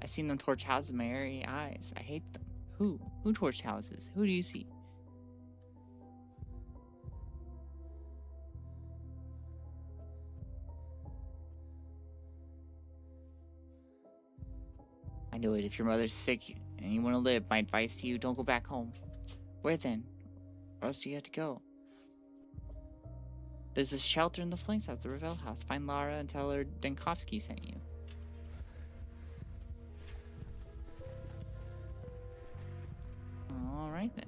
I've seen them torch houses in my very eyes. I hate them. Who? Who torched houses? Who do you see? I knew it. If your mother's sick and you want to live, my advice to you, don't go back home. Where then? Where else do you have to go? There's a shelter in the flanks house, the Ravel house. Find Lara and tell her Denkovsky sent you. Alright then.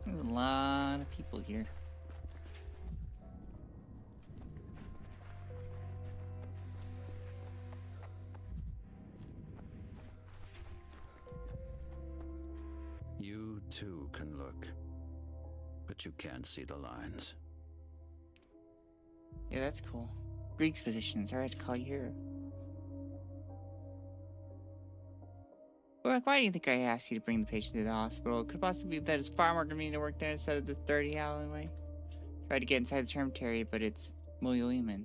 There's a lot of people here. You too can look, but you can't see the lines. Yeah, that's cool. Greek's physician. Sorry I had to call you here. Why do you think I asked you to bring the patient to the hospital? It could possibly be that it's far more convenient to work there instead of this dirty alleyway. Tried to get inside the termitary, but it's Moyoiman.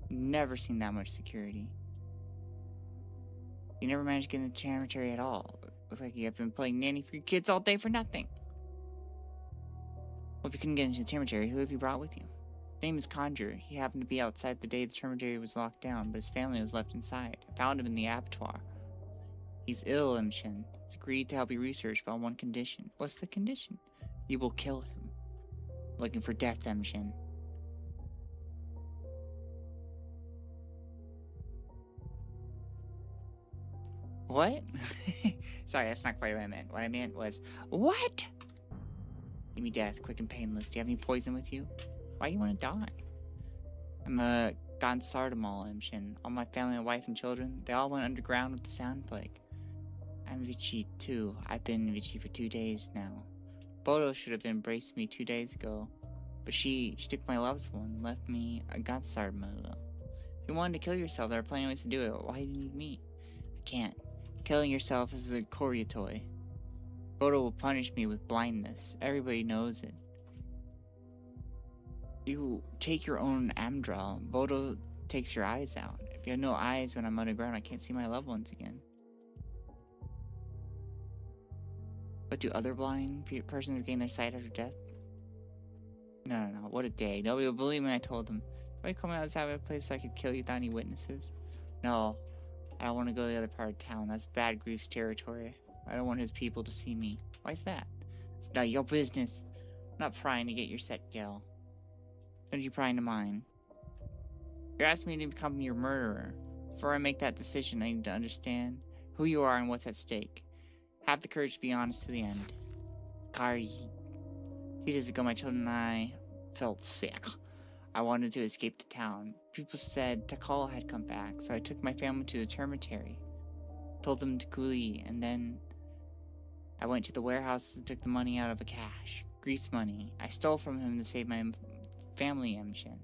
Never seen that much security. You never managed to get in the termitary at all. Looks like you have been playing nanny for your kids all day for nothing. Well, if you couldn't get into the termitary, who have you brought with you? His name is Conjure. He happened to be outside the day the termitary was locked down, but his family was left inside. I found him in the abattoir. He's ill, Imshin. He's agreed to help you research, but on one condition. What's the condition? You will kill him. Looking for death, Imshin. What? Sorry, that's not quite what I meant. What I meant was, what? Give me death, quick and painless. Do you have any poison with you? Why do you want to die? I'm a Gonsardamol, Imshin. All my family, my wife and children, they all went underground with the sound plague. I'm Vichy, too. I've been Vichy for 2 days now. Bodo should have embraced me 2 days ago, but she took my loved one, left me a Gonsardamol. If you wanted to kill yourself, there are plenty of ways to do it. Why do you need me? I can't. Killing yourself is a choreotoy. Bodo will punish me with blindness. Everybody knows it. You take your own Amdral. Bodo takes your eyes out. If you have no eyes when I'm underground, I can't see my loved ones again. But do other blind persons regain their sight after death? No. What a day. Nobody would believe me when I told them. If I come outside of a place so I could kill you without any witnesses? No. I don't want to go to the other part of town. That's Bad Grief's territory. I don't want his people to see me. Why's that? It's not your business. I'm not prying to get your set, gal. Don't you pry into mine. You're asking me to become your murderer. Before I make that decision, I need to understand who you are and what's at stake. Have the courage to be honest to the end. Kari. 2 days ago, my children and I felt sick. I wanted to escape to town. People said Takal had come back, so I took my family to the termitary. Told them to Kuli, and then I went to the warehouses and took the money out of a cache. Grease money. I stole from him to save my family, Mshin.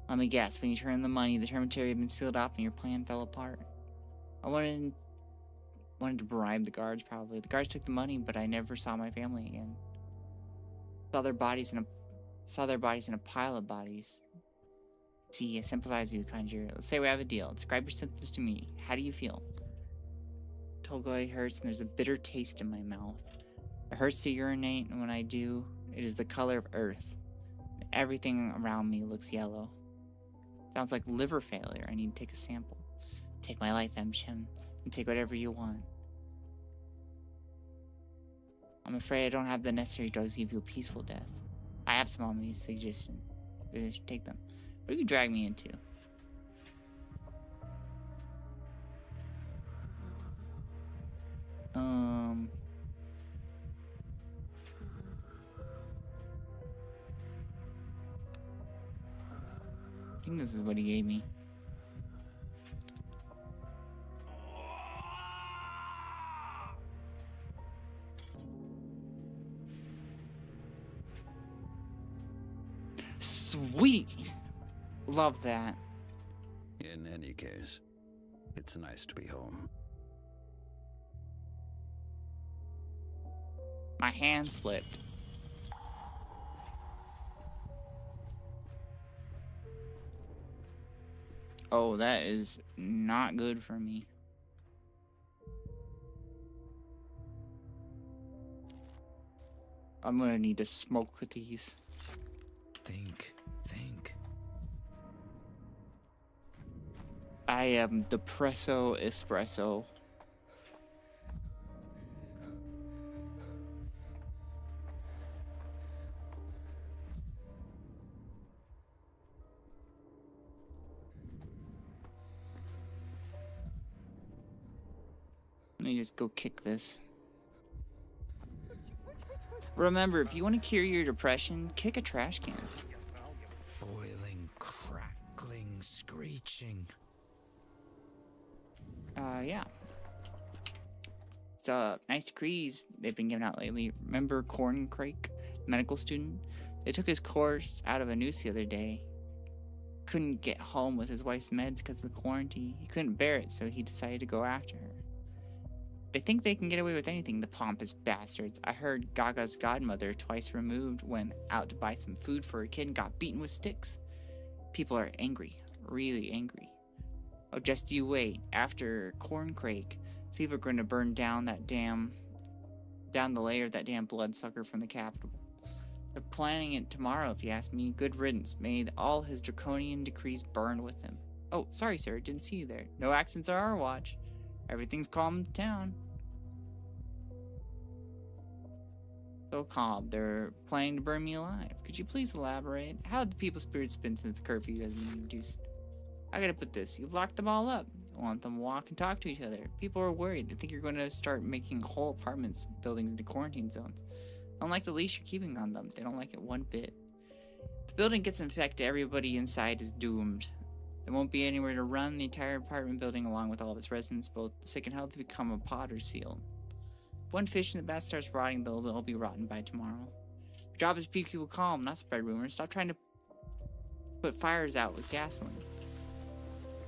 Let me guess, when you turned the money, the termitary had been sealed off and your plan fell apart. I wanted to bribe the guards, probably. The guards took the money, but I never saw my family again. Saw their bodies in a pile of bodies. See, I sympathize with you, Conjurer. Let's say we have a deal. Describe your symptoms to me. How do you feel? Tolgoi hurts and there's a bitter taste in my mouth. It hurts to urinate, and when I do, it is the color of earth. Everything around me looks yellow. Sounds like liver failure. I need to take a sample. Take my life, Mshem, and take whatever you want. I'm afraid I don't have the necessary drugs to give you a peaceful death. I have some on me, suggestion. I should take them. What do you drag me into? I think this is what he gave me. Sweet! Love that. In any case, it's nice to be home. My hand slipped. Oh, that is not good for me. I'm gonna need to smoke with these. Think. I am depresso espresso. Let me just go kick this. Remember, if you want to cure your depression, kick a trash can. Boiling, crackling, screeching. Yeah. It's nice degrees they've been giving out lately. Remember Corn Crake, medical student? They took his course out of a noose the other day. Couldn't get home with his wife's meds because of the quarantine. He couldn't bear it, so he decided to go after her. They think they can get away with anything, the pompous bastards. I heard Gaga's godmother, twice removed, went out to buy some food for her kid and got beaten with sticks. People are angry, really angry. Oh, just you wait. After Corncrake, people are going to burn down down the layer of that damn bloodsucker from the capital. They're planning it tomorrow, if you ask me. Good riddance. May all his draconian decrees burn with him. Oh, sorry, sir. Didn't see you there. No accidents on our watch. Everything's calm in town. So calm. They're planning to burn me alive. Could you please elaborate? How have the people's spirits been since the curfew has been introduced? I gotta put this. You've locked them all up. You want them to walk and talk to each other. People are worried. They think you're going to start making whole apartments buildings into quarantine zones. They don't like the leash you're keeping on them. They don't like it one bit. If the building gets infected, everybody inside is doomed. There won't be anywhere to run. The entire apartment building, along with all of its residents, both sick and healthy, become a potter's field. If one fish in the bath starts rotting, they'll all be rotten by tomorrow. Your job is to keep people calm, not spread rumors. Stop trying to put fires out with gasoline.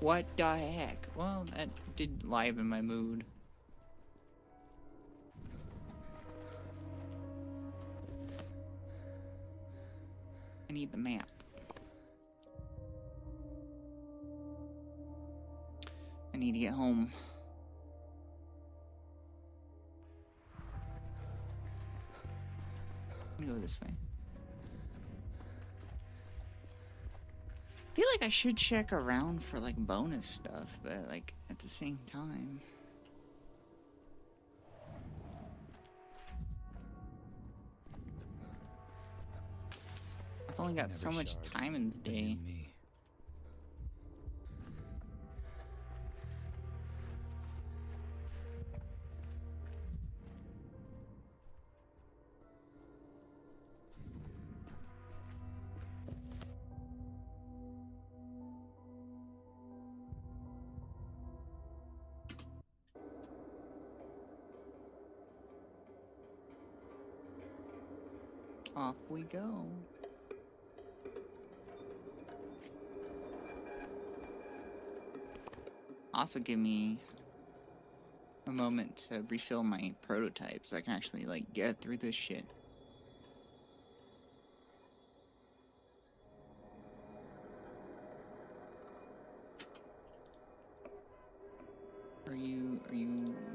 What the heck? Well, that did liven my mood. I need the map. I need to get home. I'm gonna go this way. I feel like I should check around for like bonus stuff, but like at the same time. I've only got so much time in the day. Off we go. Also give me a moment to refill my prototypes so I can actually like get through this shit. Are you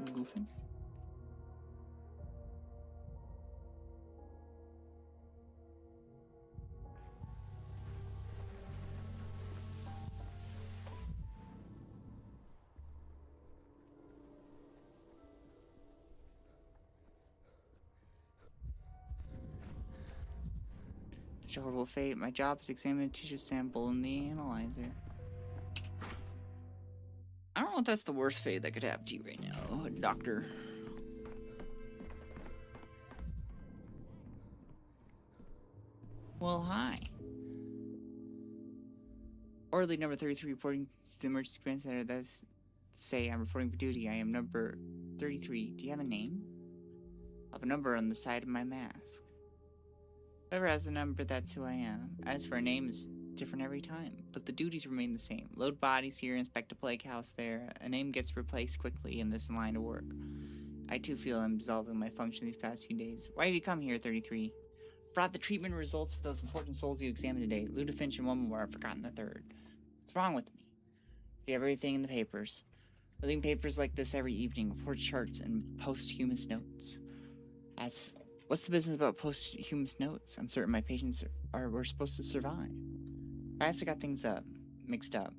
goofing? Such a horrible fate. My job is examining a tissue sample in the analyzer. I don't know if that's the worst fate that could happen to you right now, doctor. Well, hi. Orderly number 33 reporting to the emergency command center. That's say I'm reporting for duty. I am number 33. Do you have a name? I have a number on the side of my mask. Whoever has a number, that's who I am. As for a name, it's different every time, but the duties remain the same. Load bodies here, inspect a plague house there. A name gets replaced quickly in this line of work. I too feel I'm dissolving my function these past few days. Why have you come here, 33? Brought the treatment results of those important souls you examined today. Ludafinch and one more, I've forgotten the third. What's wrong with me? You have everything in the papers. Reading papers like this every evening, report charts and posthumous notes. What's the business about posthumous notes? I'm certain my patients were supposed to survive. Perhaps I got things mixed up.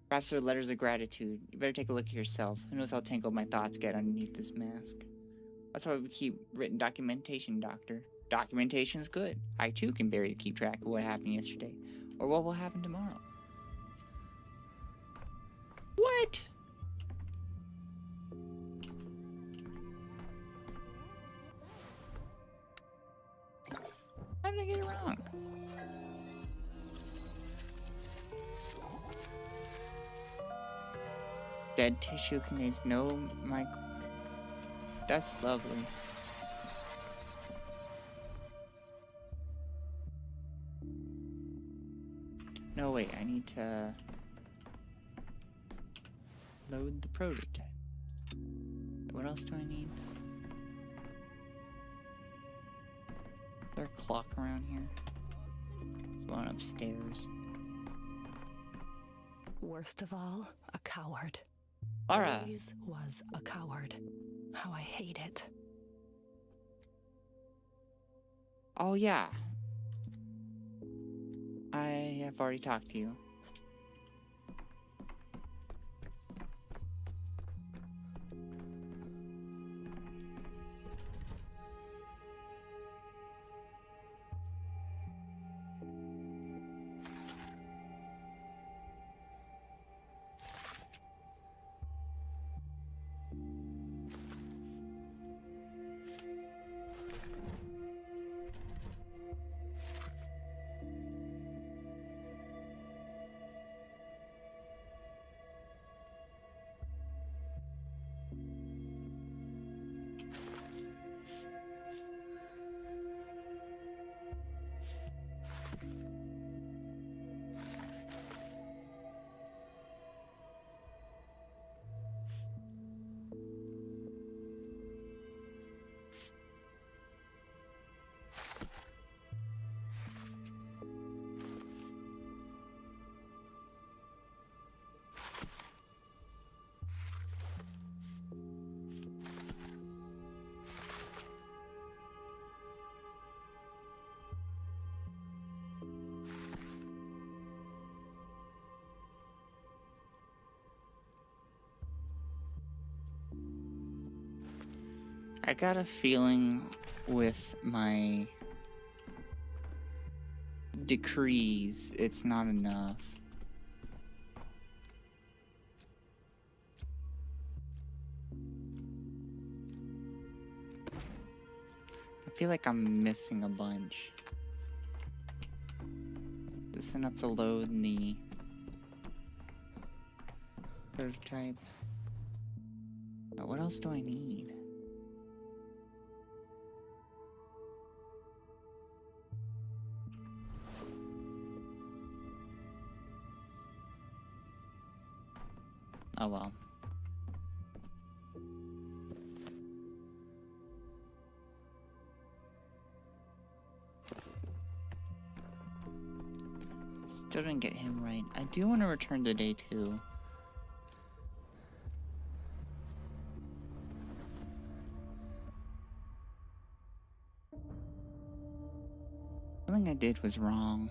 Perhaps they're letters of gratitude. You better take a look at yourself. Who knows how tangled my thoughts get underneath this mask. That's why we keep written documentation, Doctor. Documentation's good. I too can barely keep track of what happened yesterday, or what will happen tomorrow. What? How did I get it wrong? Dead tissue contains no micro... That's lovely. No, wait, I need to... load the prototype. What else do I need? Is there a clock around here? There's one upstairs. Worst of all, a coward. Alright. Always was a coward. How I hate it. Oh, yeah. I have already talked to you. I got a feeling with my decrees, it's not enough. I feel like I'm missing a bunch. Is this enough to load in the prototype? Now, what else do I need? Oh well. Still didn't get him right. I do want to return to day 2. Something I did was wrong.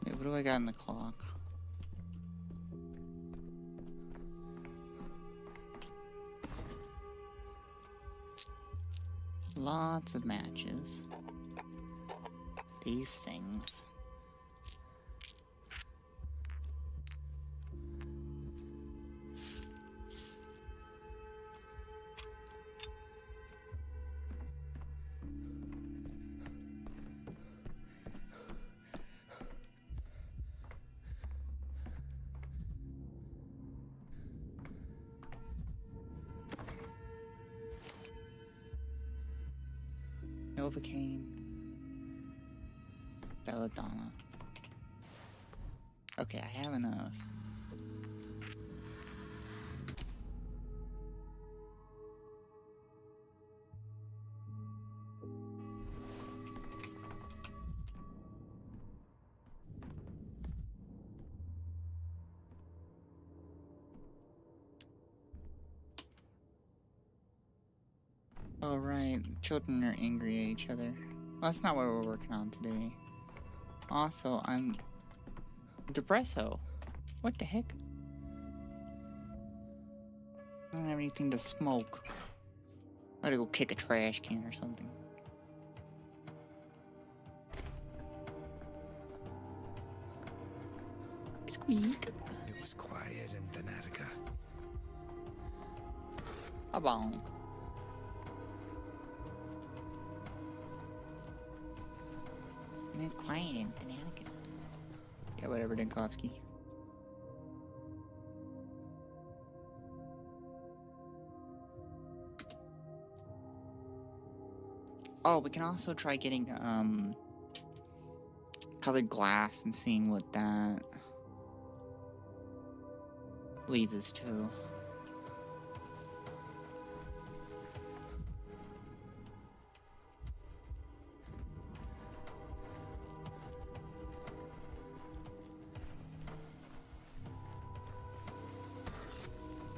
Wait, what do I got in the clock? Lots of matches. These things. Novocaine. Belladonna. Okay, I have enough. Oh right, children are angry at each other. Well, that's not what we're working on today. Also, I'm depresso. What the heck? I don't have anything to smoke. I gotta go kick a trash can or something. Squeak. It was quiet in Thanatica. A bonk. And it's quiet in Thanatica. Yeah, whatever, Dinkovsky. Oh, we can also try getting, colored glass and seeing what that leads us to.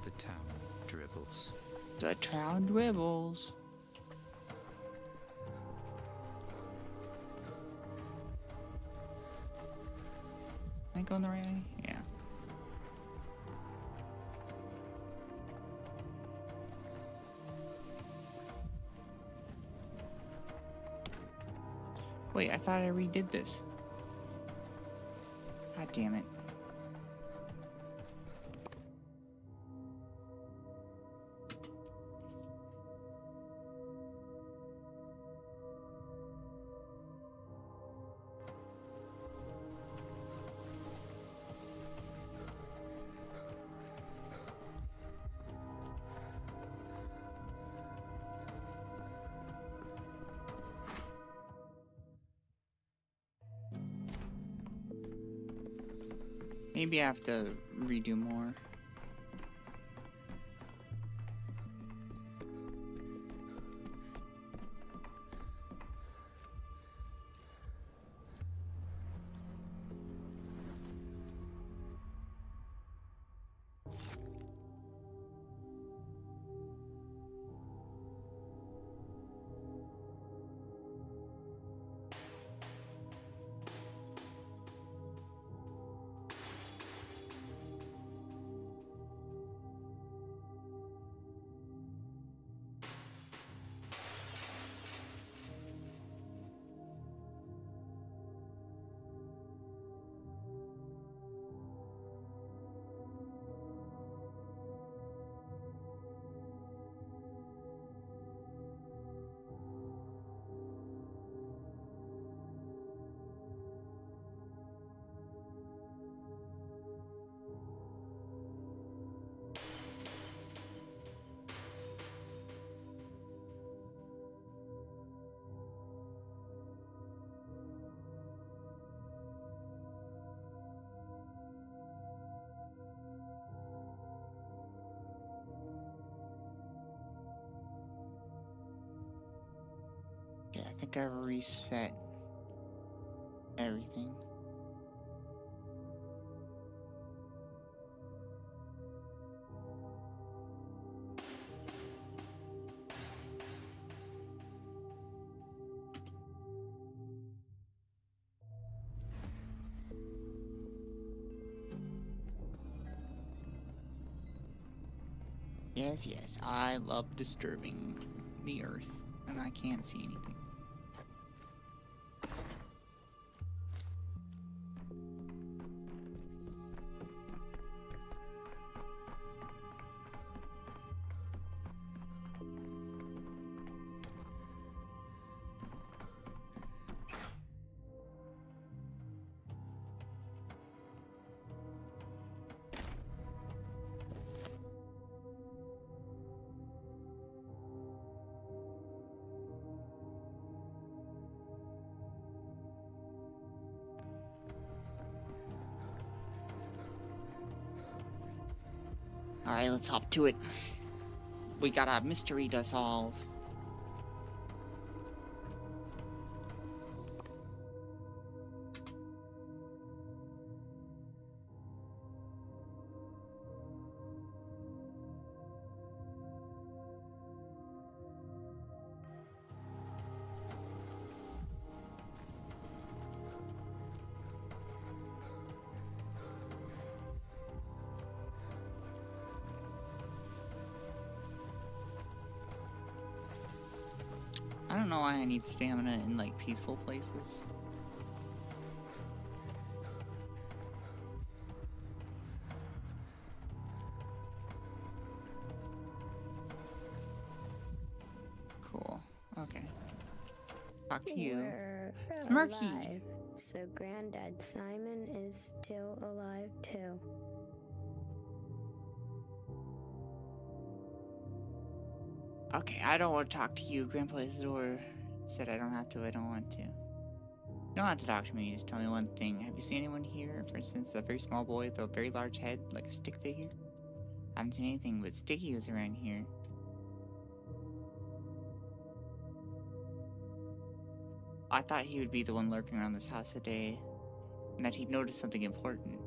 The town dribbles. The town dribbles. Am I going the right way? Yeah. Wait, I thought I redid this. God damn it. Maybe I have to redo more. Yeah, I think I reset everything. Yes, yes, I love disturbing the earth, and I can't see anything. Alright, let's hop to it. We got a mystery to solve. I don't know why I need stamina in, like, peaceful places. Cool. Okay. Talk to you. We're It's murky. alive, so Granddad Simon is still alive too. Okay, I don't want to talk to you. Grandpa Isidore said I don't have to, I don't want to. You don't have to talk to me, just tell me one thing. Have you seen anyone here? For instance, a very small boy with a very large head, like a stick figure? I haven't seen anything, but Sticky was around here. I thought he would be the one lurking around this house today, and that he'd notice something important.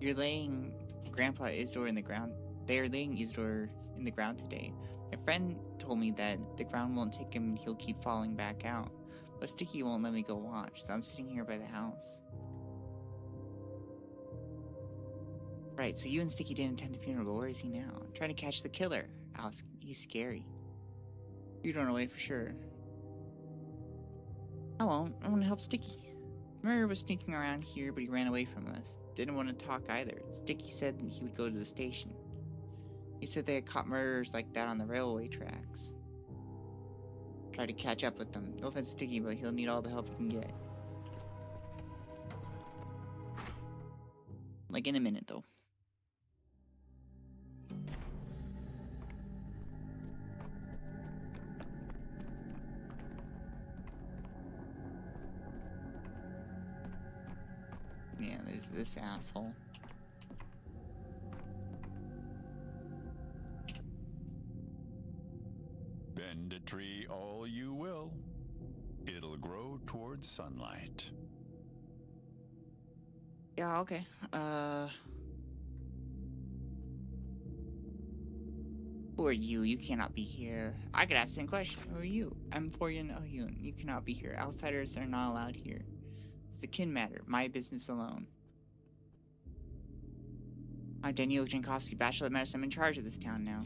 You're laying Grandpa Isidore in the ground. They are laying Isidore in the ground today. My friend told me that the ground won't take him and he'll keep falling back out. But Sticky won't let me go watch, so I'm sitting here by the house. Right, so you and Sticky didn't attend the funeral, but where is he now? I'm trying to catch the killer. Alice, he's scary. You don't know away for sure. I won't. I want to help Sticky. Murray was sneaking around here, but he ran away from us. Didn't want to talk either. Sticky said he would go to the station. He said they had caught murderers like that on the railway tracks. Try to catch up with them. No offense, Sticky, but he'll need all the help he can get. Like in a minute, though. Yeah, there's this asshole. Bend a tree all you will. It'll grow towards sunlight. Yeah, okay. Who are you? You cannot be here. I could ask the same question. Who are you? I'm Florian Oyun. You cannot be here. Outsiders are not allowed here. It's a kin matter. My business alone. I'm Daniel Jankowski, Bachelor of Medicine. I'm in charge of this town now.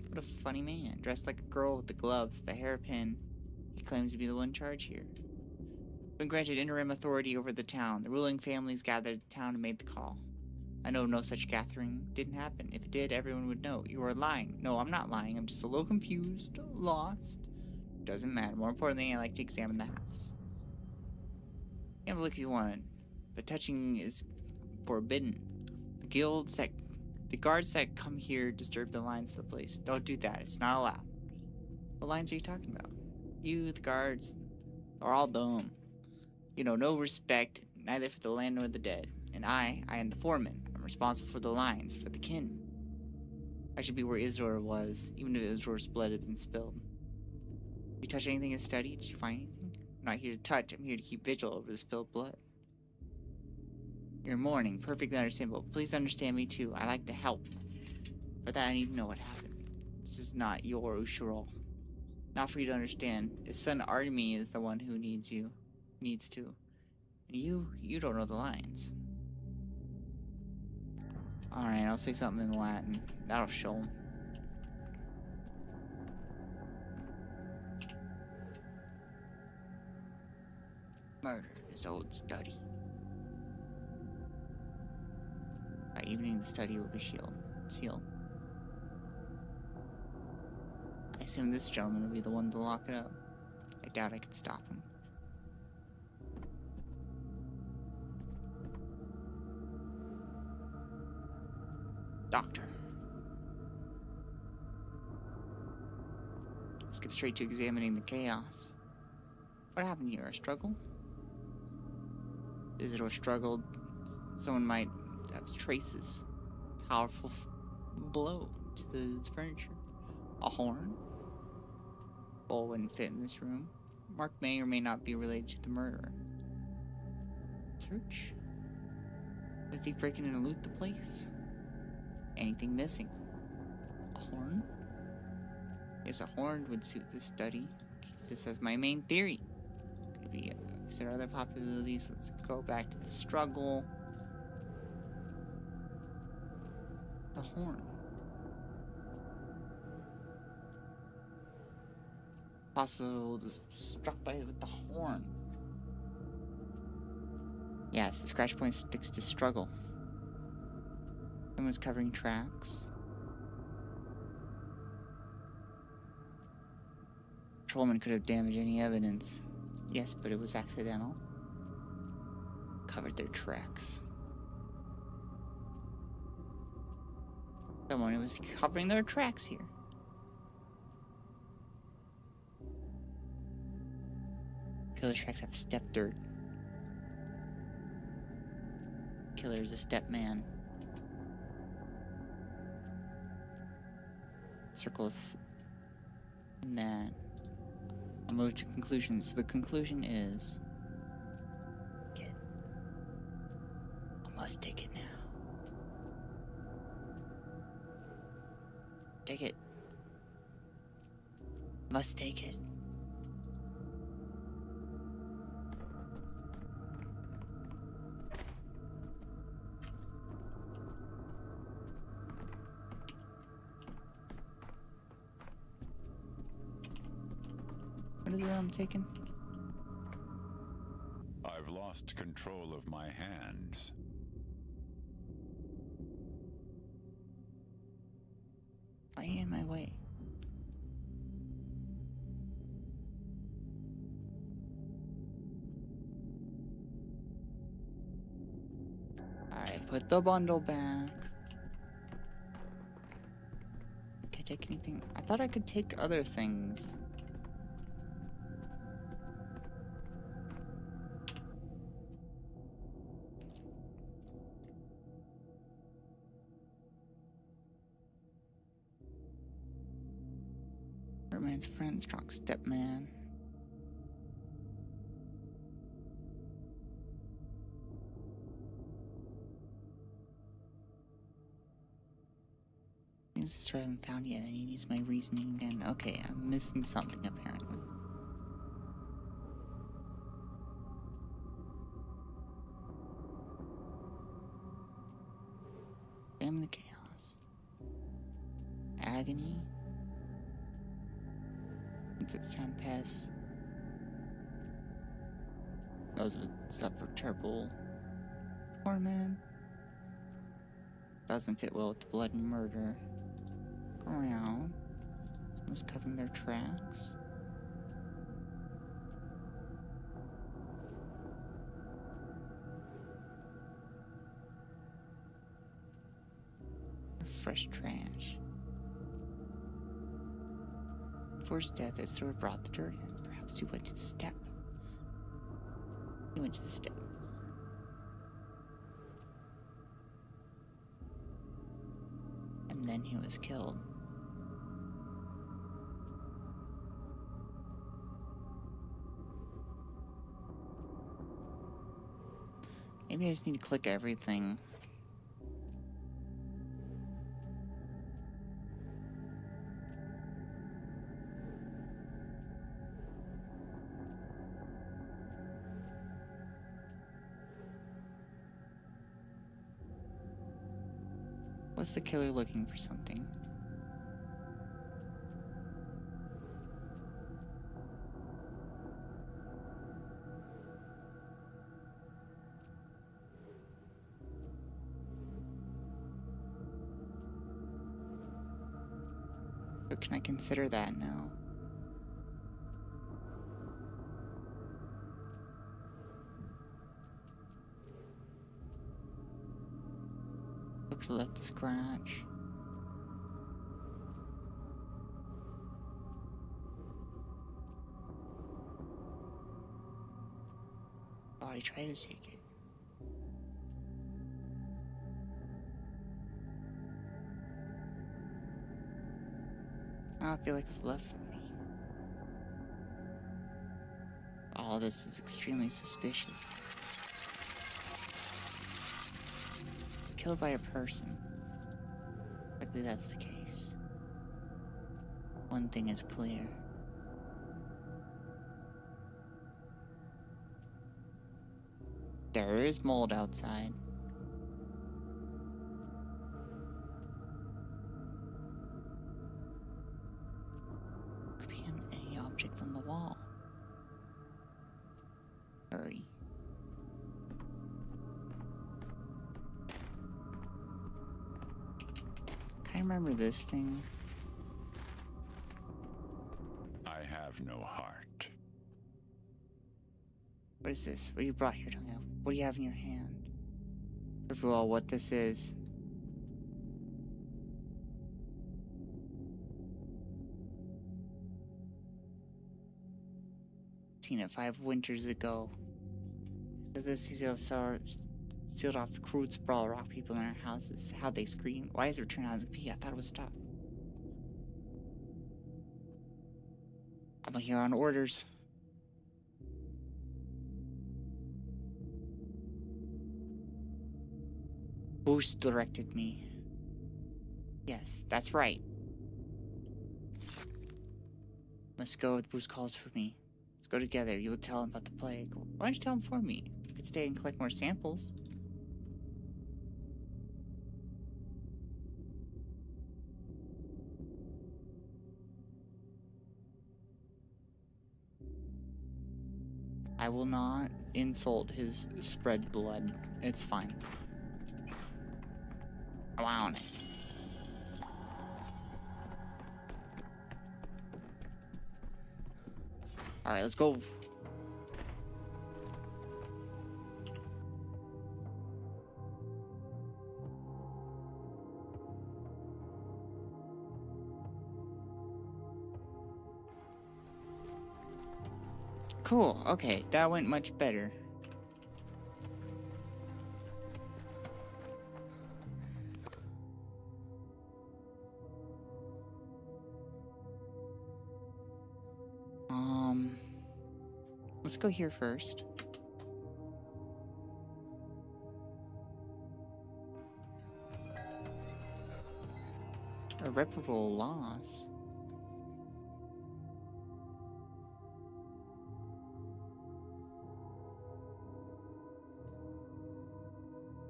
What a funny man. Dressed like a girl with the gloves, the hairpin. He claims to be the one in charge here. Been granted interim authority over the town. The ruling families gathered at town and made the call. I know no such gathering didn't happen. If it did, everyone would know. You are lying. No, I'm not lying. I'm just a little confused, lost. Doesn't matter. More importantly, I like to examine the house. You can have a look if you want, but touching is forbidden. The guards that come here disturb the lines of the place. Don't do that. It's not allowed. What lines are you talking about? You, the guards, are all dumb. You know, no respect, neither for the land nor the dead. And I am the foreman. I'm responsible for the lines, for the kin. I should be where Isidore was, even if Isidore's blood had been spilled. Did you touch anything in the study? Did you find anything? I'm not here to touch. I'm here to keep vigil over the spilled blood. You're mourning. Perfectly understandable. Please understand me too. I like to help. For that, I need to know what happened. This is not your Ushiro. Not for you to understand. His son Artemy is the one who needs to. And you don't know the lines. Alright, I'll say something in Latin. That'll show him. Murder, his old study. By evening, the study will be sealed. I assume this gentleman will be the one to lock it up. I doubt I could stop him. Doctor. Skip straight to examining the chaos. What happened here? A struggle? Isidore struggled. Someone might have traces. Powerful blow to the furniture. A horn? Bowl wouldn't fit in this room. Mark may or may not be related to the murderer. Search? Did the thief break in and loot the place? Anything missing? A horn? Yes, a horn would suit this study. I'll keep this as my main theory. Could be consider other possibilities. Let's go back to the struggle. The horn. Possible struck with the horn. Yes, the scratch point sticks to struggle. Someone's covering tracks. Patrolman could have damaged any evidence. Yes, but it was accidental. Covered their tracks. Someone was covering their tracks here. Killer tracks have step dirt. Killer's a step man. Circles in that. I'll move to conclusions. So the conclusion is I must take it now. Take it. Must take it. What is it I'm taking? I've lost control of my hands. Why are you in my way? Alright, put the bundle back. Can I take anything? I thought I could take other things. His friend, strong stepman. This is I haven't found yet. I need to use my reasoning again. Okay, I'm missing something apparently. Damn the chaos. Agony. It's at Sandpass. Those would suffer terrible torment. Doesn't fit well with the blood and murder. Around. Someone's covering their tracks. Fresh trash. Before his death, his sword brought the dirt in. Perhaps he went to the step. He went to the step. And then he was killed. Maybe I just need to click everything. Was the killer looking for something? But can I consider that now? Looks left to scratch. Already tried to take it. I feel like it's left for me. All this is extremely suspicious. Killed by a person. Likely that's the case. One thing is clear. There is mold outside. Could be on any object on the wall. Hurry. I remember this thing. I have no heart. What is this? What you brought here, Tonga? What do you have in your hand? First of all, what this is. Seen it 5 winters ago. So this Xaeros sealed off the crude sprawl rock people in our houses. How'd they scream? Why is it returned as a pee? I thought it was stopped. I'm here on orders. Boost directed me. Yes, that's right. Must go. The Boost calls for me. Let's go together. You will tell him about the plague. Why don't you tell him for me? You could stay and collect more samples. I will not insult his spread blood. It's fine. I'm on it. Alright, let's go. Cool, okay, that went much better. Let's go here first. Irreparable loss.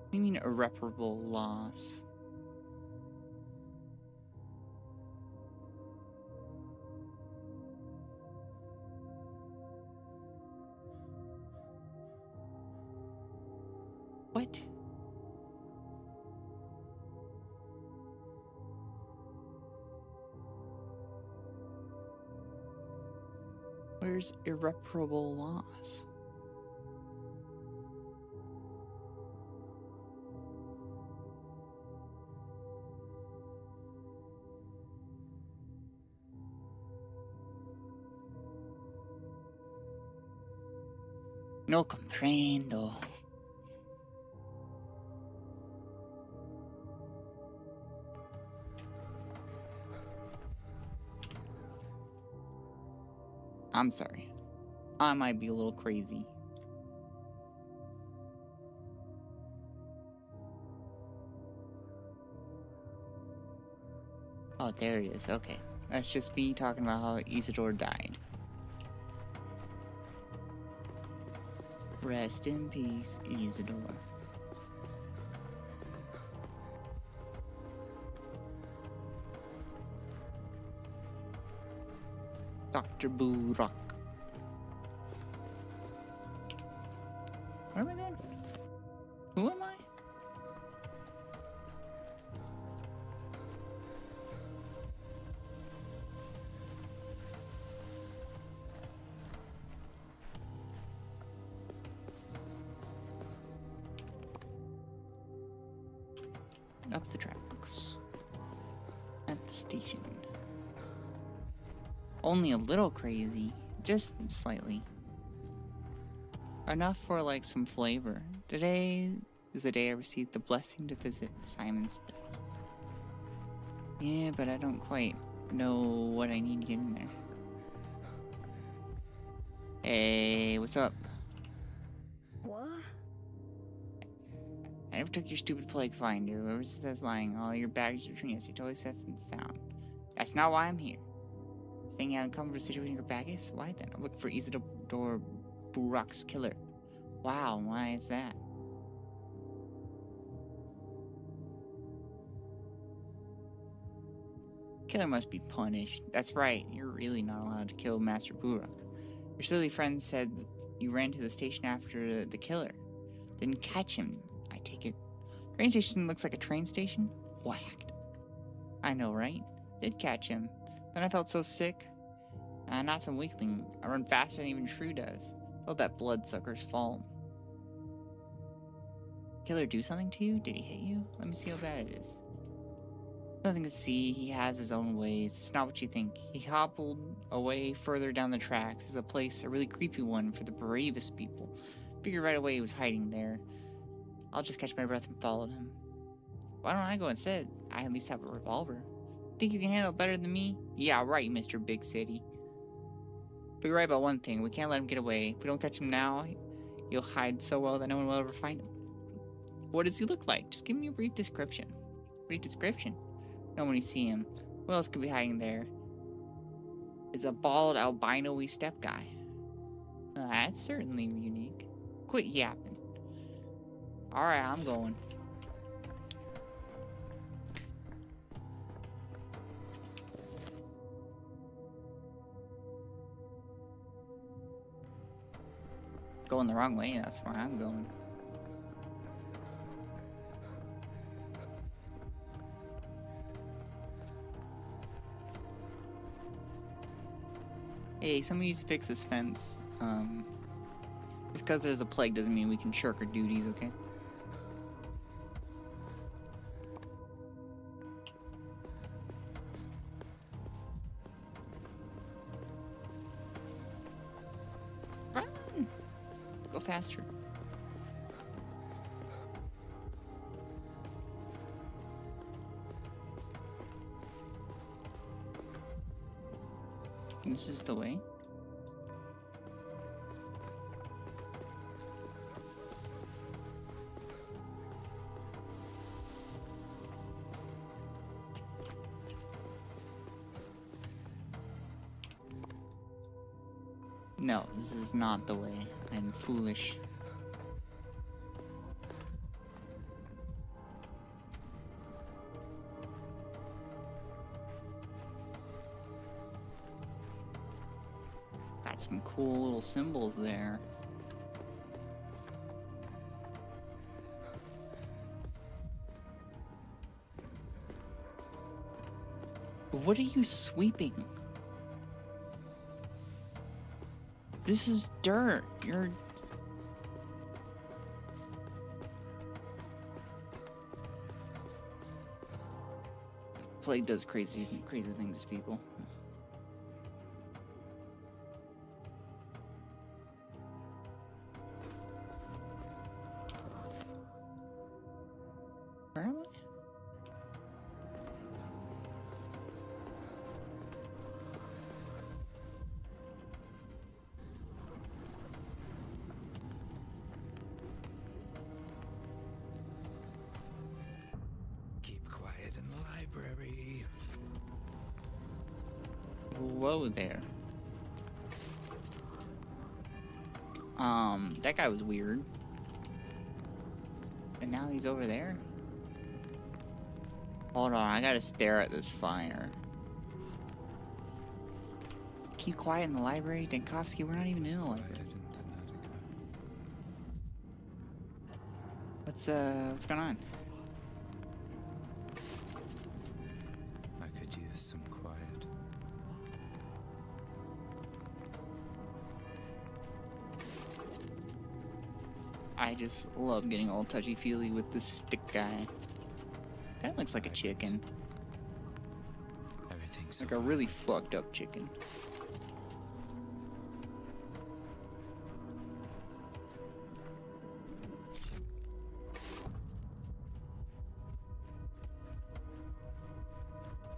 What do you mean irreparable loss? What? Where's irreparable loss? No comprendo. I'm sorry. I might be a little crazy. Oh, there it is. Okay. That's just me talking about how Isidore died. Rest in peace, Isidore. Dr. Burak. Where am I going? Who am I? Up the tracks. At the station. Only a little crazy. Just slightly. Enough for like some flavor. Today is the day I received the blessing to visit Simon's study. Yeah, but I don't quite know what I need to get in there. Hey, what's up? What? I never took your stupid plague finder. Whoever says lying, all your baggage returned yesterday, totally safe and sound. That's not why I'm here. Saying out in conversation with your baggage? Why then? I'm looking for Isidore Burak's killer. Wow, why is that? Killer must be punished. That's right, you're really not allowed to kill Master Burak. Your silly friend said you ran to the station after the killer. Didn't catch him, I take it. Train station looks like a train station? Whacked. I know, right? Did catch him. Then I felt so sick. Not some weakling. I run faster than even Shrew does. Felt that bloodsucker's fault. Killer do something to you? Did he hit you? Let me see how bad it is. Nothing to see. He has his own ways. It's not what you think. He hobbled away further down the tracks. There's a place, a really creepy one for the bravest people. Figured right away he was hiding there. I'll just catch my breath and follow him. Why don't I go instead? I at least have a revolver. Think you can handle it better than me? Yeah, right, Mr. Big City. But you're right about one thing. We can't let him get away. If we don't catch him now, he'll hide so well that no one will ever find him. What does he look like? Just give me a brief description. Brief description? No, when you see him. What else could be hiding there? Is a bald albino-y step guy. That's certainly unique. Quit yapping. Alright, I'm going. Going the wrong way, that's where I'm going. Hey, somebody needs to fix this fence. Just because there's a plague doesn't mean we can shirk our duties, okay? Run! Go faster. This is the way. No, this is not the way. I'm foolish. Got some cool little symbols there. What are you sweeping? This is dirt. You're... Plague does crazy things to people. Where am I? Keep quiet in the library. Whoa there. That guy was weird. And now he's over there? Hold on, I gotta stare at this fire. Keep quiet in the library? Denkovsky, we're not even in the library. What's going on? I could use some quiet. I just love getting all touchy-feely with this stick guy. Kinda looks like a chicken. Everything's Like a really fucked up chicken.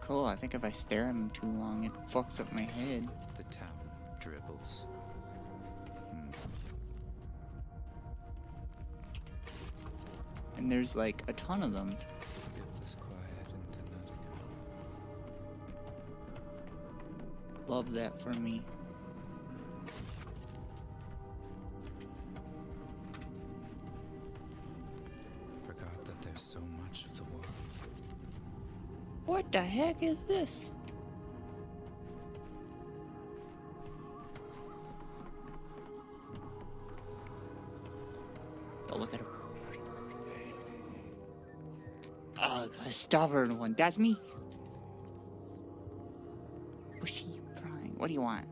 Cool, I think if I stare at him too long, it fucks up my head. The town dribbles. And there's like a ton of them. It was quiet in Connecticut. Love that for me. Forgot that there's so much of the world. What the heck is this? Don't look at him. Ugh, a stubborn one. That's me. Bushy prying. What do you want?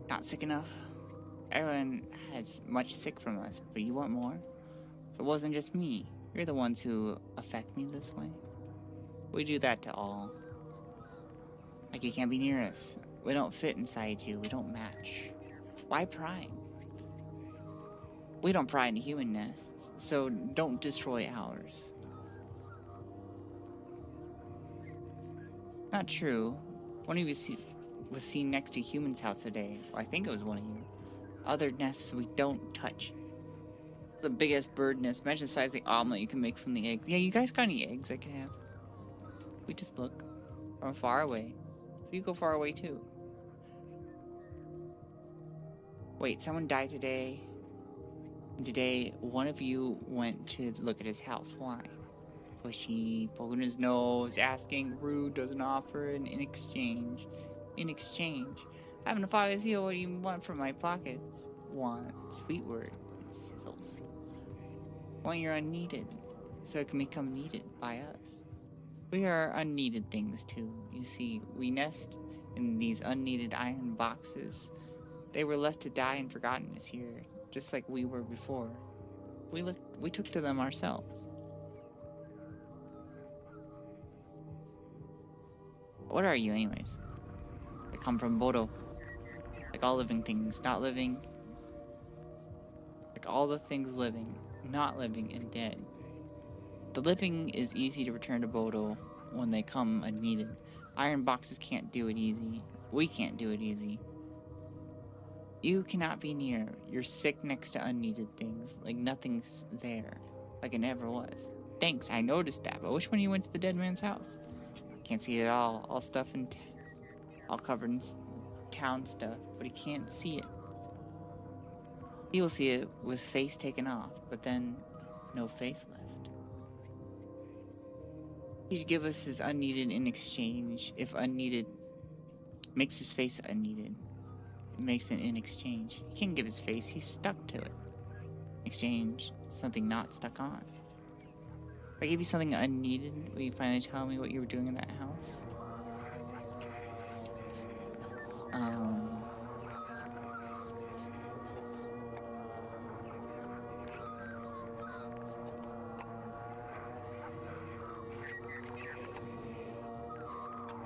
Not sick enough? Everyone has much sick from us, but you want more? So it wasn't just me. You're the ones who affect me this way. We do that to all. Like you can't be near us. We don't fit inside you. We don't match. Why pry? We don't pry into human nests, so don't destroy ours. Not true. One of you was seen next to human's house today. Well, I think it was one of you. Other nests we don't touch. It's the biggest bird nest. Imagine the size of the omelet you can make from the egg. Yeah, you guys got any eggs I could have? We just look from far away. So you go far away too. Wait, someone died today. And today, one of you went to look at his house. Why? Pushy, poking his nose, asking, rude, doesn't offer, and in exchange. Having a father's heel, what do you want from my pockets? Want, sweet word, it sizzles. Want you're unneeded, so it can become needed by us. We are unneeded things too. You see, we nest in these unneeded iron boxes. They were left to die and forgotten us here, just like we were before. We took to them ourselves. What are you anyways? I come from Bodo. Like all living things, not living. Like all the things living, not living, and dead. The living is easy to return to Bodo when they come unneeded. Iron boxes can't do it easy. We can't do it easy. You cannot be near. You're sick next to unneeded things, like nothing's there, like it never was. Thanks, I noticed that, but which one of you went to the dead man's house? Can't see it at all stuff in all covered in town stuff, but he can't see it. He will see it with face taken off, but then no face left. He'd give us his unneeded in exchange. If unneeded makes his face unneeded, it makes it in exchange. He can't give his face, he's stuck to it. Exchange something not stuck on. If I gave you something unneeded, will you finally tell me what you were doing in that house?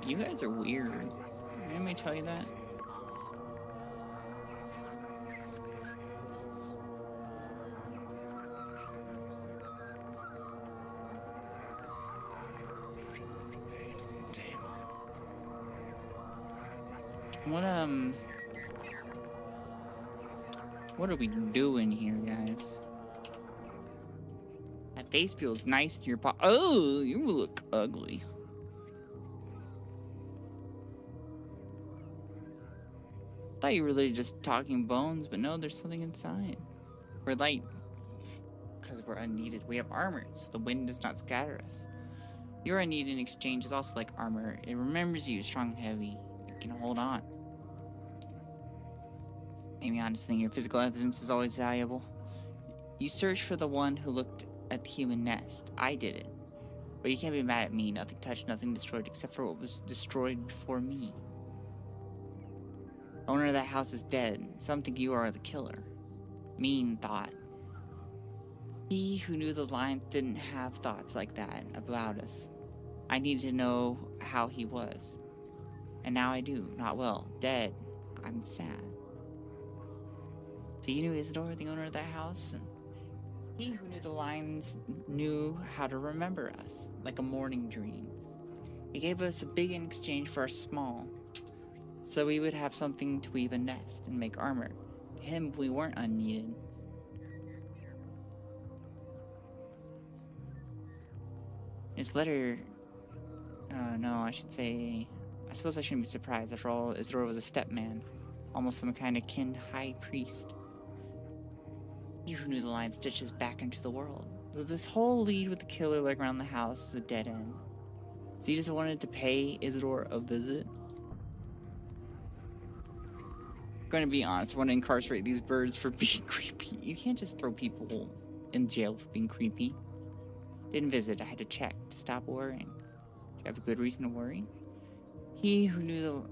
You guys are weird. Did anybody tell you that? What are we doing here, guys? That face feels nice in your paw. Oh, you look ugly. Thought you were really just talking bones, but no, there's something inside. We're light because we're unneeded. We have armor, so the wind does not scatter us. Your unneeded in exchange is also like armor. It remembers you, strong and heavy. You can hold on. Maybe honestly, your physical evidence is always valuable. You searched for the one who looked at the human nest. I did it. But you can't be mad at me. Nothing touched, nothing destroyed, except for what was destroyed before me. The owner of that house is dead. Some think you are the killer. Mean thought. He who knew the lions didn't have thoughts like that about us. I needed to know how he was. And now I do. Not well. Dead. I'm sad. So you knew Isidore, the owner of that house? And he who knew the lions knew how to remember us, like a morning dream. He gave us a big in exchange for a small, so we would have something to weave a nest and make armor. To him, we weren't unneeded. His letter... no, I should say... I suppose I shouldn't be surprised. After all, Isidore was a stepman. Almost some kind of kin high priest. You who knew the lion stitches back into the world. So this whole lead with the killer like around the house is a dead end. So you just wanted to pay Isidore a visit? I'm gonna be honest, I want to incarcerate these birds for being creepy. You can't just throw people in jail for being creepy. Didn't visit, I had to check to stop worrying. Do you have a good reason to worry? He who knew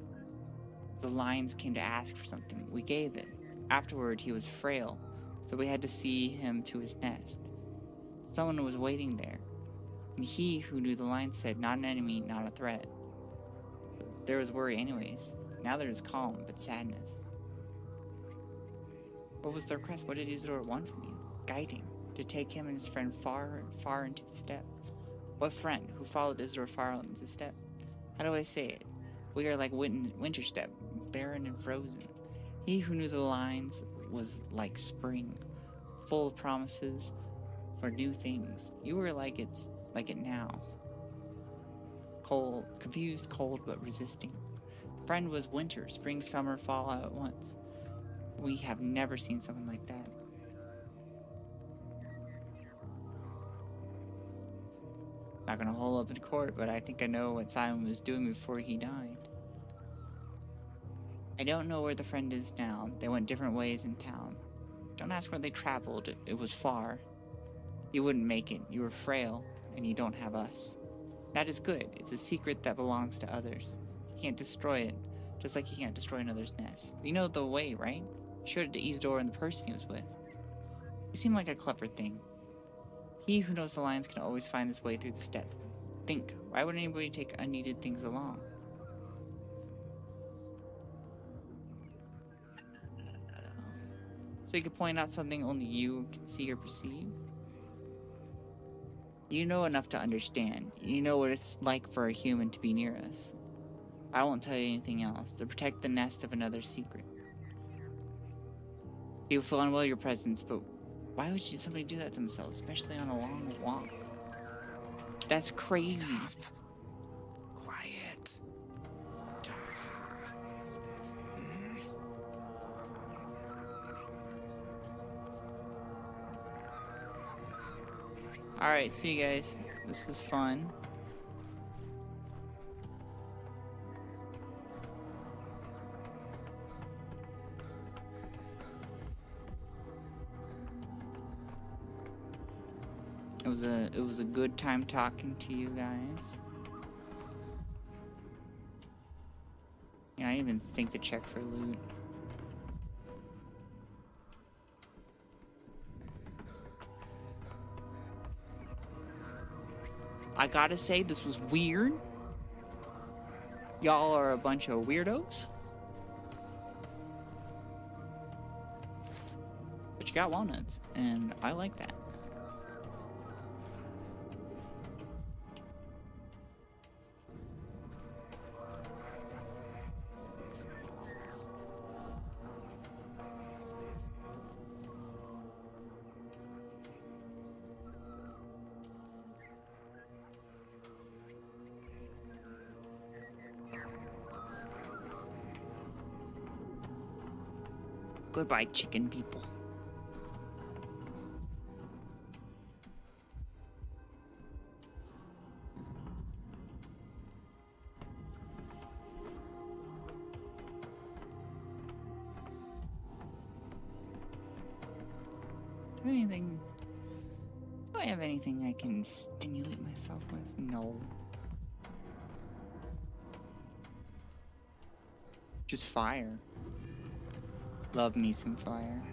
the lions came to ask for something. We gave it. Afterward, he was frail, so we had to see him to his nest. Someone was waiting there, and he who knew the lions said, not an enemy, not a threat. There was worry anyways. Now there is calm, but sadness. What was the request? What did Isidore want from you? Guiding, to take him and his friend far, far into the steppe. What friend who followed Isidore far into the steppe? How do I say it? We are like winter steppe, barren and frozen. He who knew the lines was like spring, full of promises for new things. You were like it now. Cold, confused, cold, but resisting. Friend was winter, spring, summer, fall all at once. We have never seen something like that. Not gonna hold up in court, but I think I know what Simon was doing before he died. I don't know where the friend is now. They went different ways in town. Don't ask where they traveled. It was far. You wouldn't make it. You were frail, and you don't have us. That is good. It's a secret that belongs to others. You can't destroy it, just like you can't destroy another's nest. You know the way, right? You showed it to Isidore and the person he was with. You seem like a clever thing. He who knows the lions can always find his way through the steppe. Think, why would anybody take unneeded things along? So you could point out something only you can see or perceive? You know enough to understand. You know what it's like for a human to be near us. I won't tell you anything else. To protect the nest of another secret. You feel unwell your presence, but why would somebody do that to themselves, especially on a long walk? That's crazy. quiet. Alright, see you guys. This was fun. It was a good time talking to you guys. Yeah, I didn't even think to check for loot. I gotta say, this was weird. Y'all are a bunch of weirdos. But you got walnuts, and I like that. Goodbye, chicken people. Anything? Do I have anything I can stimulate myself with? No. Just fire. Love me some fire.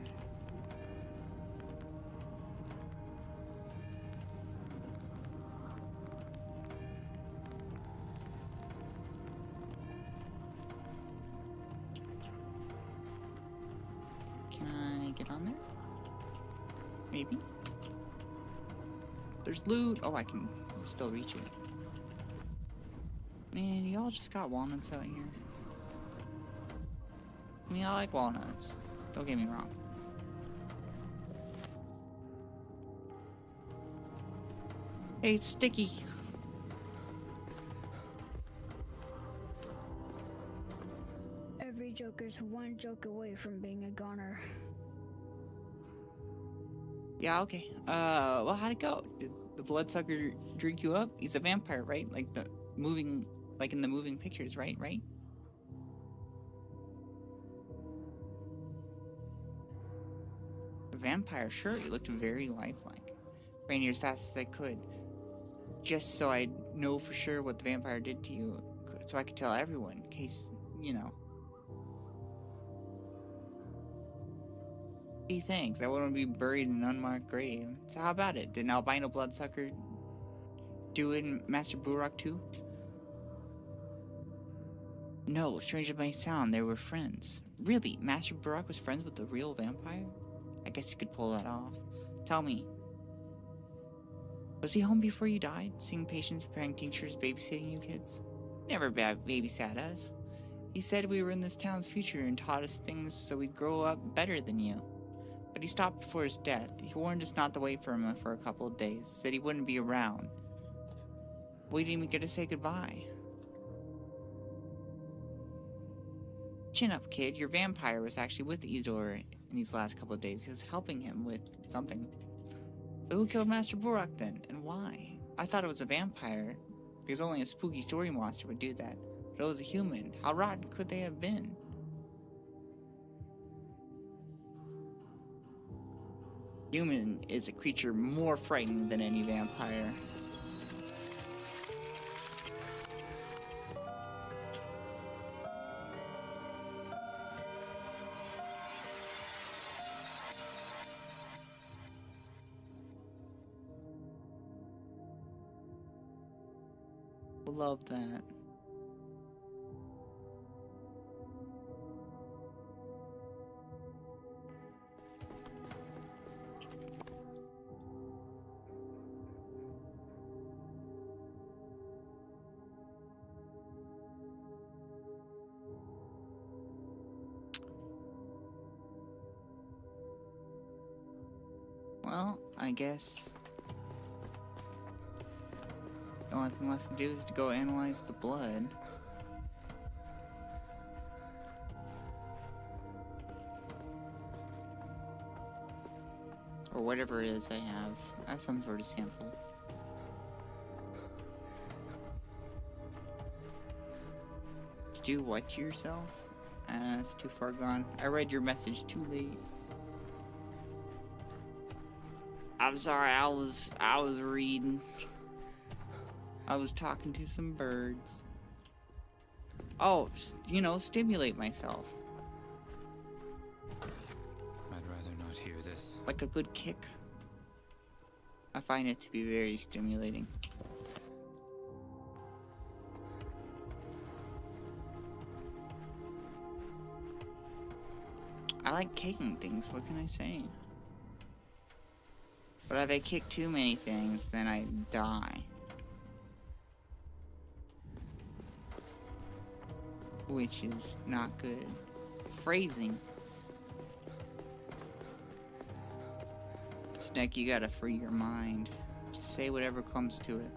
Can I get on there? Maybe? There's loot. Oh, I can still reach it. Man, y'all just got walnuts out here. I mean, I like walnuts. Don't get me wrong. Hey, it's sticky. Every Joker's one joke away from being a goner. Yeah, okay. Well, how'd it go? Did the bloodsucker drink you up? He's a vampire, right? Like the moving, like in the moving pictures, right? Right? Vampire, sure, he looked very lifelike. Ran here as fast as I could, just so I'd know for sure what the vampire did to you, so I could tell everyone, in case, you know. Gee, thanks, I wouldn't be buried in an unmarked grave. So how about it? Did an albino bloodsucker do it in Master Burok too? No, strange as it may sound, they were friends. Really, Master Burok was friends with the real vampire? I guess you could pull that off. Tell me, was he home before you died? Seeing patients, preparing tinctures, babysitting you kids? Never babysat us. He said we were in this town's future and taught us things so we'd grow up better than you. But he stopped before his death. He warned us not to wait for him for a couple of days. Said he wouldn't be around. We didn't even get to say goodbye. Chin up, kid. Your vampire was actually with Izor in these last couple of days. He was helping him with something. So who killed Master Burok then, and why? I thought it was a vampire, because only a spooky story monster would do that. But it was a human. How rotten could they have been? Human is a creature more frightening than any vampire. Love that. Well, I guess the only thing left to do is to go analyze the blood. Or whatever it is I have. I have some sort of sample. To do what to yourself? It's too far gone. I read your message too late. I'm sorry, I was reading. I was talking to some birds. Oh, you know, stimulate myself. I'd rather not hear this. Like a good kick. I find it to be very stimulating. I like kicking things, what can I say? But if I kick too many things, then I die. Which is not good. Phrasing. Snack, you gotta free your mind. Just say whatever comes to it.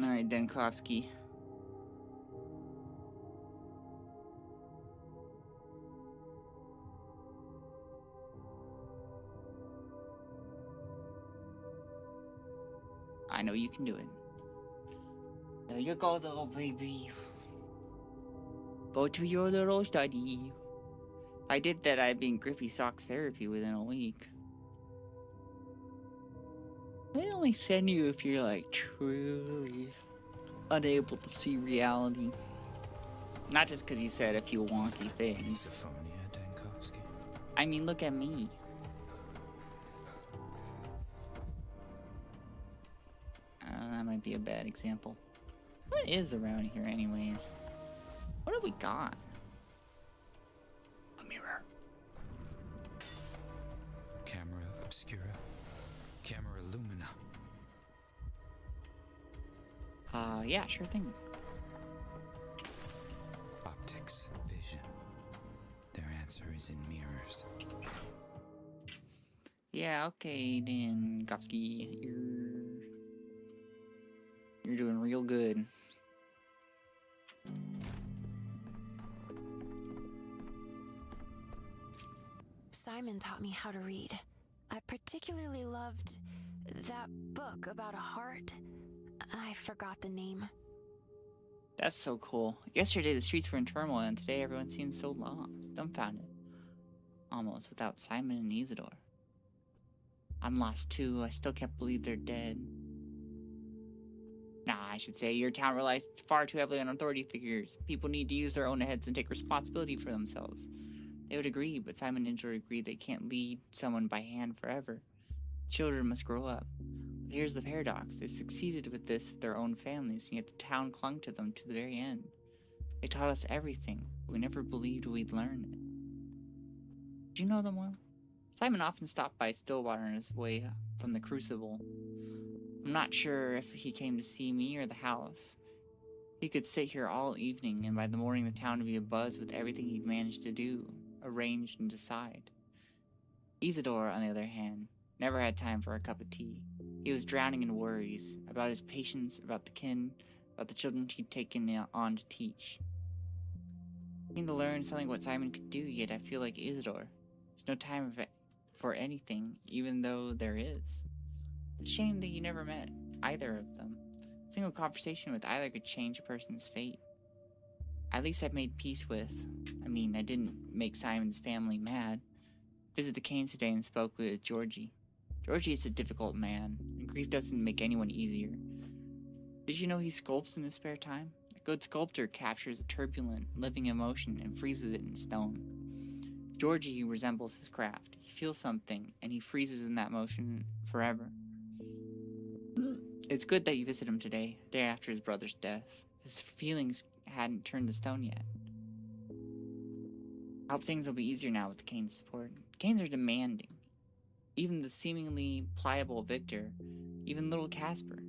Alright, Denkovsky. I know you can do it. There you go, little baby. Go to your little study. If I did that, I'd be in grippy socks therapy within a week. They only send you if you're like truly unable to see reality. Not just because you said a few wonky things. Misophonia, Denkovsky. I mean, look at me. That might be a bad example. What is around here anyways? What do we got? A mirror. Camera obscura. Camera lumina. Yeah, sure thing. Optics, vision. Their answer is in mirrors. Yeah, okay, then, Gofsky, you're doing real good. Simon taught me how to read. I particularly loved that book about a heart. I forgot the name. That's so cool. Yesterday the streets were in turmoil, and today everyone seems so lost, dumbfounded. Almost without Simon and Isidore. I'm lost too. I still can't believe they're dead. Nah, I should say your town relies far too heavily on authority figures. People need to use their own heads and take responsibility for themselves. They would agree, but Simon and Isidore agree they can't lead someone by hand forever. Children must grow up. But here's the paradox. They succeeded with this with their own families, and yet the town clung to them to the very end. They taught us everything, but we never believed we'd learn it. Do you know them well? Simon often stopped by Stillwater on his way from the Crucible. I'm not sure if he came to see me or the house. He could sit here all evening, and by the morning the town would be abuzz with everything he'd managed to do, arrange, and decide. Isidore, on the other hand, never had time for a cup of tea. He was drowning in worries about his patients, about the kin, about the children he'd taken on to teach. I need to learn something what Simon could do, yet I feel like Isidore. There's no time for anything, even though there is. It's a shame that you never met either of them. A single conversation with either could change a person's fate. At least I've made peace with. I didn't make Simon's family mad. Visited the Canes today and spoke with Georgie. Georgie is a difficult man, and grief doesn't make anyone easier. Did you know he sculpts in his spare time? A good sculptor captures a turbulent, living emotion and freezes it in stone. Georgie resembles his craft. He feels something, and he freezes in that motion forever. It's good that you visited him today, the day after his brother's death. His feelings hadn't turned to stone yet. I hope things will be easier now with Kane's support. Kanes are demanding. Even the seemingly pliable Victor, even little Casper.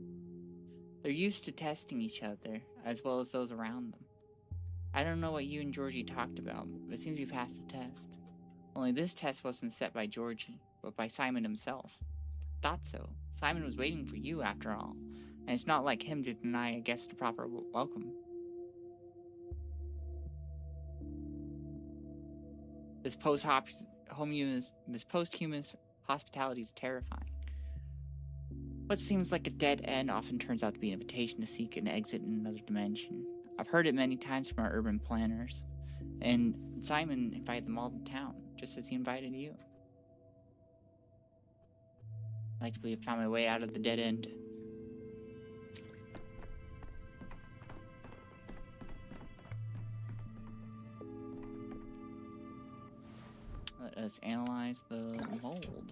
They're used to testing each other, as well as those around them. I don't know what you and Georgie talked about, but it seems you passed the test. Only this test wasn't set by Georgie, but by Simon himself. Thought so. Simon was waiting for you, after all. And it's not like him to deny a guest a proper welcome. This posthumous hospitality is terrifying. What seems like a dead end often turns out to be an invitation to seek an exit in another dimension. I've heard it many times from our urban planners. And Simon invited them all to town, just as he invited you. I like to believe I found my way out of the dead end. Let us analyze the mold.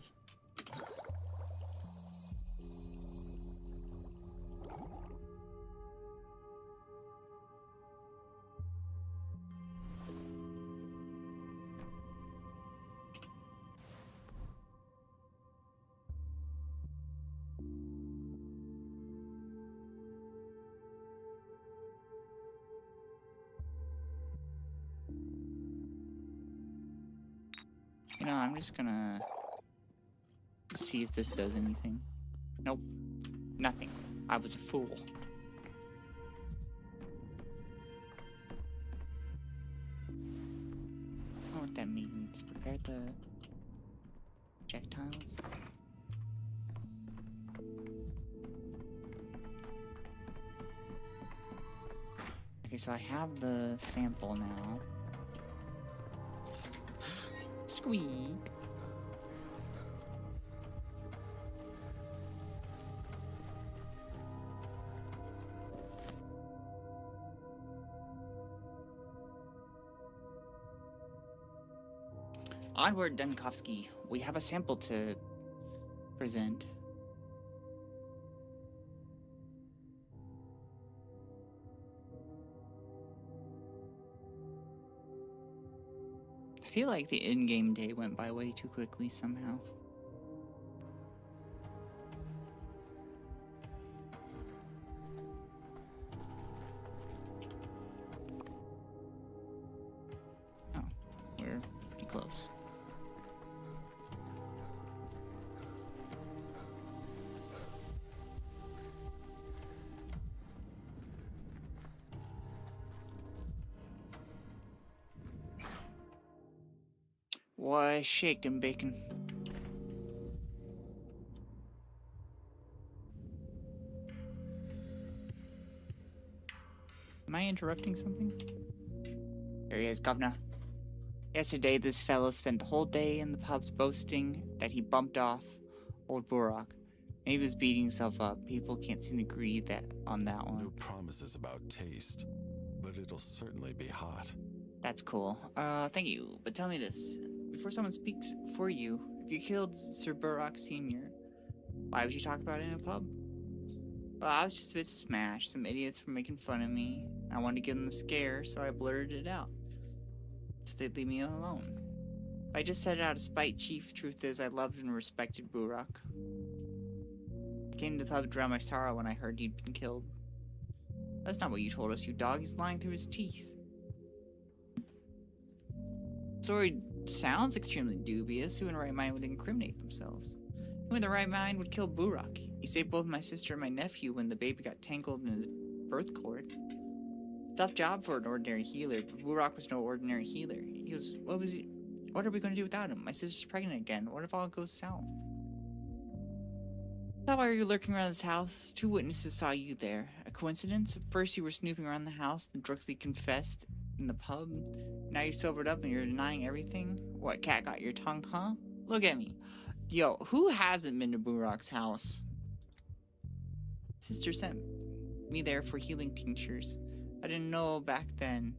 You know, I'm just gonna see if this does anything. Nope. Nothing. I was a fool. I don't know what that means. Prepare the projectiles. Okay, so I have the sample now. Squeak. Onward, Dunkovsky. We have a sample to present. I feel like the in-game day went by way too quickly somehow. Oh, we're pretty close. Why, shake them bacon. Am I interrupting something? There he is, Governor. Yesterday, this fellow spent the whole day in the pubs boasting that he bumped off old Burak. And he was beating himself up. People can't seem to agree on that one. No promises about taste, but it'll certainly be hot. That's cool. Thank you. But tell me this. Before someone speaks for you, if you killed Sir Burak Sr., why would you talk about it in a pub? Well, I was just a bit smashed. Some idiots were making fun of me. I wanted to give them a scare, so I blurted it out. So they'd leave me alone. I just said it out of spite. Chief truth is I loved and respected Burak. I came to the pub to drown my sorrow when I heard he'd been killed. That's not what you told us, you dog. He's lying through his teeth. Story sounds extremely dubious. Who in the right mind would incriminate themselves? Who in the right mind would kill Burak? He saved both my sister and my nephew when the baby got tangled in his birth cord. Tough job for an ordinary healer, but Burak was no ordinary healer. What are we going to do without him? My sister's pregnant again. What if all goes south? Now why are you lurking around this house? 2 witnesses saw you there. A coincidence? First you were snooping around the house, then drunkenly confessed in the pub. Now you're sobered up and you're denying everything? What, cat got your tongue, huh? Look at me. Yo, who hasn't been to Burak's house? Sister sent me there for healing tinctures. I didn't know back then.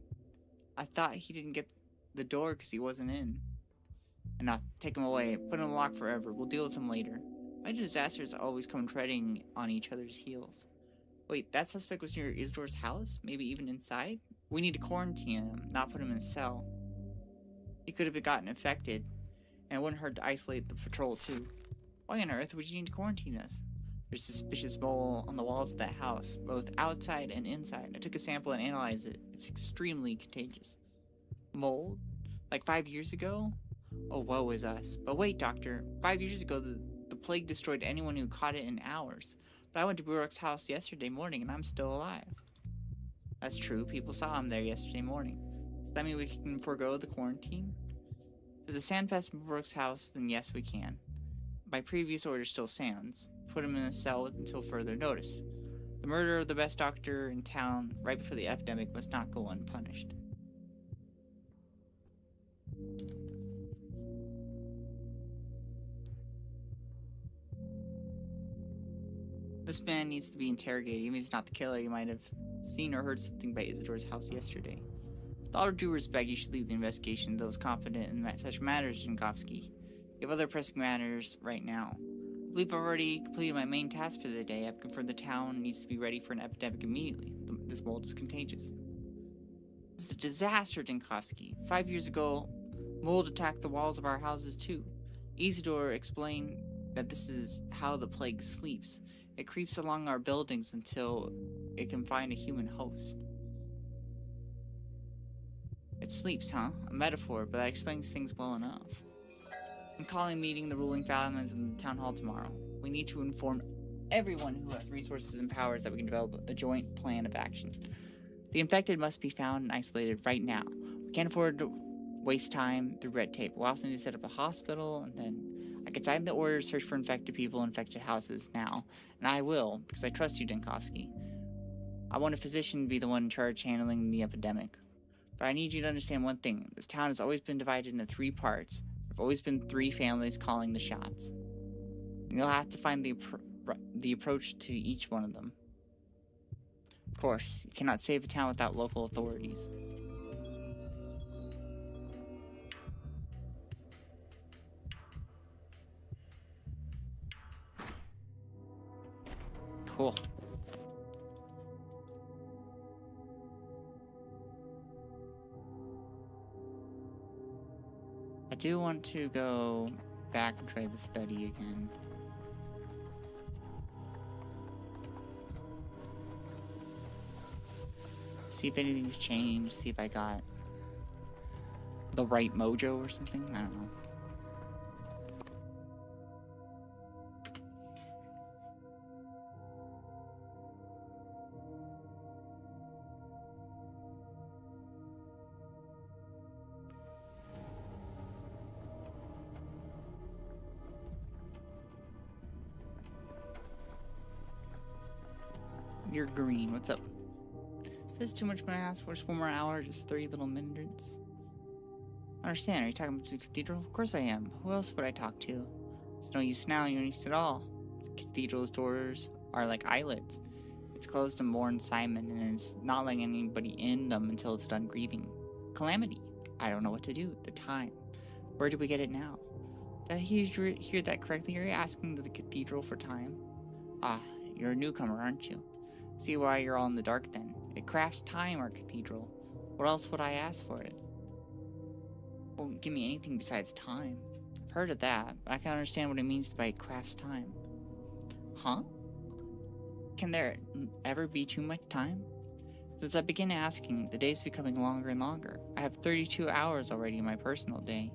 I thought he didn't get the door because he wasn't in. Enough. Take him away. Put him in the lock forever. We'll deal with him later. Why do disasters always come treading on each other's heels? Wait, that suspect was near Isdor's house? Maybe even inside? We need to quarantine him, not put him in a cell. He could have gotten infected, and it wouldn't hurt to isolate the patrol too. Why on earth would you need to quarantine us? There's suspicious mold on the walls of that house, both outside and inside. I took a sample and analyzed it. It's extremely contagious. Mold? Like 5 years ago? Oh, woe is us. But wait, doctor. 5 years ago, the plague destroyed anyone who caught it in hours. But I went to Burok's house yesterday morning, and I'm still alive. That's true. People saw him there yesterday morning. Does that mean we can forego the quarantine? If the sandpest in Burok's house, then yes, we can. My previous order still stands. Put him in a cell until further notice. The murder of the best doctor in town right before the epidemic must not go unpunished. This man needs to be interrogated. Even if he's not the killer, he might have seen or heard something by Isidore's house yesterday. With all due respect, you should leave the investigation to those competent in such matters, Jankowski. You have other pressing matters right now. I believe I've already completed my main task for the day. I've confirmed the town needs to be ready for an epidemic immediately. This mold is contagious. This is a disaster, Jankowski. 5 years ago, mold attacked the walls of our houses too. Isidore explained that this is how the plague sleeps. It creeps along our buildings until it can find a human host. It sleeps, huh? A metaphor, but that explains things well enough. I'm calling a meeting the ruling families in the town hall tomorrow. We need to inform everyone who has resources and powers that we can develop a joint plan of action. The infected must be found and isolated right now. We can't afford to waste time through red tape. We also need to set up a hospital, and then I can sign the order to search for infected people in infected houses now, and I will, because I trust you, Jankowski. I want a physician to be the one in charge handling the epidemic. But I need you to understand one thing. This town has always been divided into 3 parts. There have always been 3 families calling the shots. And you'll have to find the approach to each one of them. Of course, you cannot save a town without local authorities. Cool. I do want to go back and try the study again. See if anything's changed, see if I got the right mojo or something, I don't know. You're green. What's up? This is too much when I ask for just 1 more hour, just 3 little minutes. I understand. Are you talking about the cathedral? Of course I am. Who else would I talk to? It's no use now. You don't use at all. The cathedral's doors are like eyelids. It's closed to mourn Simon, and it's not letting anybody in them until it's done grieving. Calamity. I don't know what to do. The time. Where did we get it now? Did I hear that correctly? Are you asking the cathedral for time? Ah, you're a newcomer, aren't you? See why you're all in the dark then. It crafts time, our cathedral. What else would I ask for it? Won't give me anything besides time. I've heard of that, but I can't understand what it means by it crafts time. Huh? Can there ever be too much time? Since I began asking, the day's becoming longer and longer. I have 32 hours already in my personal day.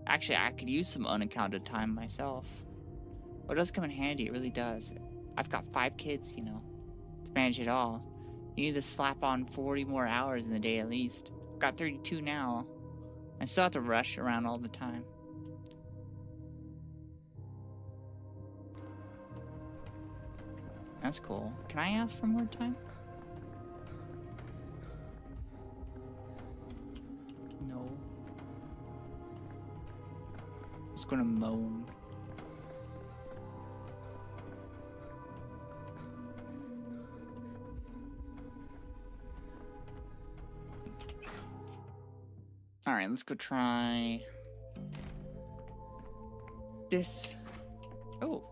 Actually, I could use some unaccounted time myself. But it does come in handy, it really does. I've got 5 kids, you know, to manage it all. You need to slap on 40 more hours in the day at least. I've got 32 now. I still have to rush around all the time. That's cool. Can I ask for more time? No. Just gonna moan. Alright, let's go try this. Oh.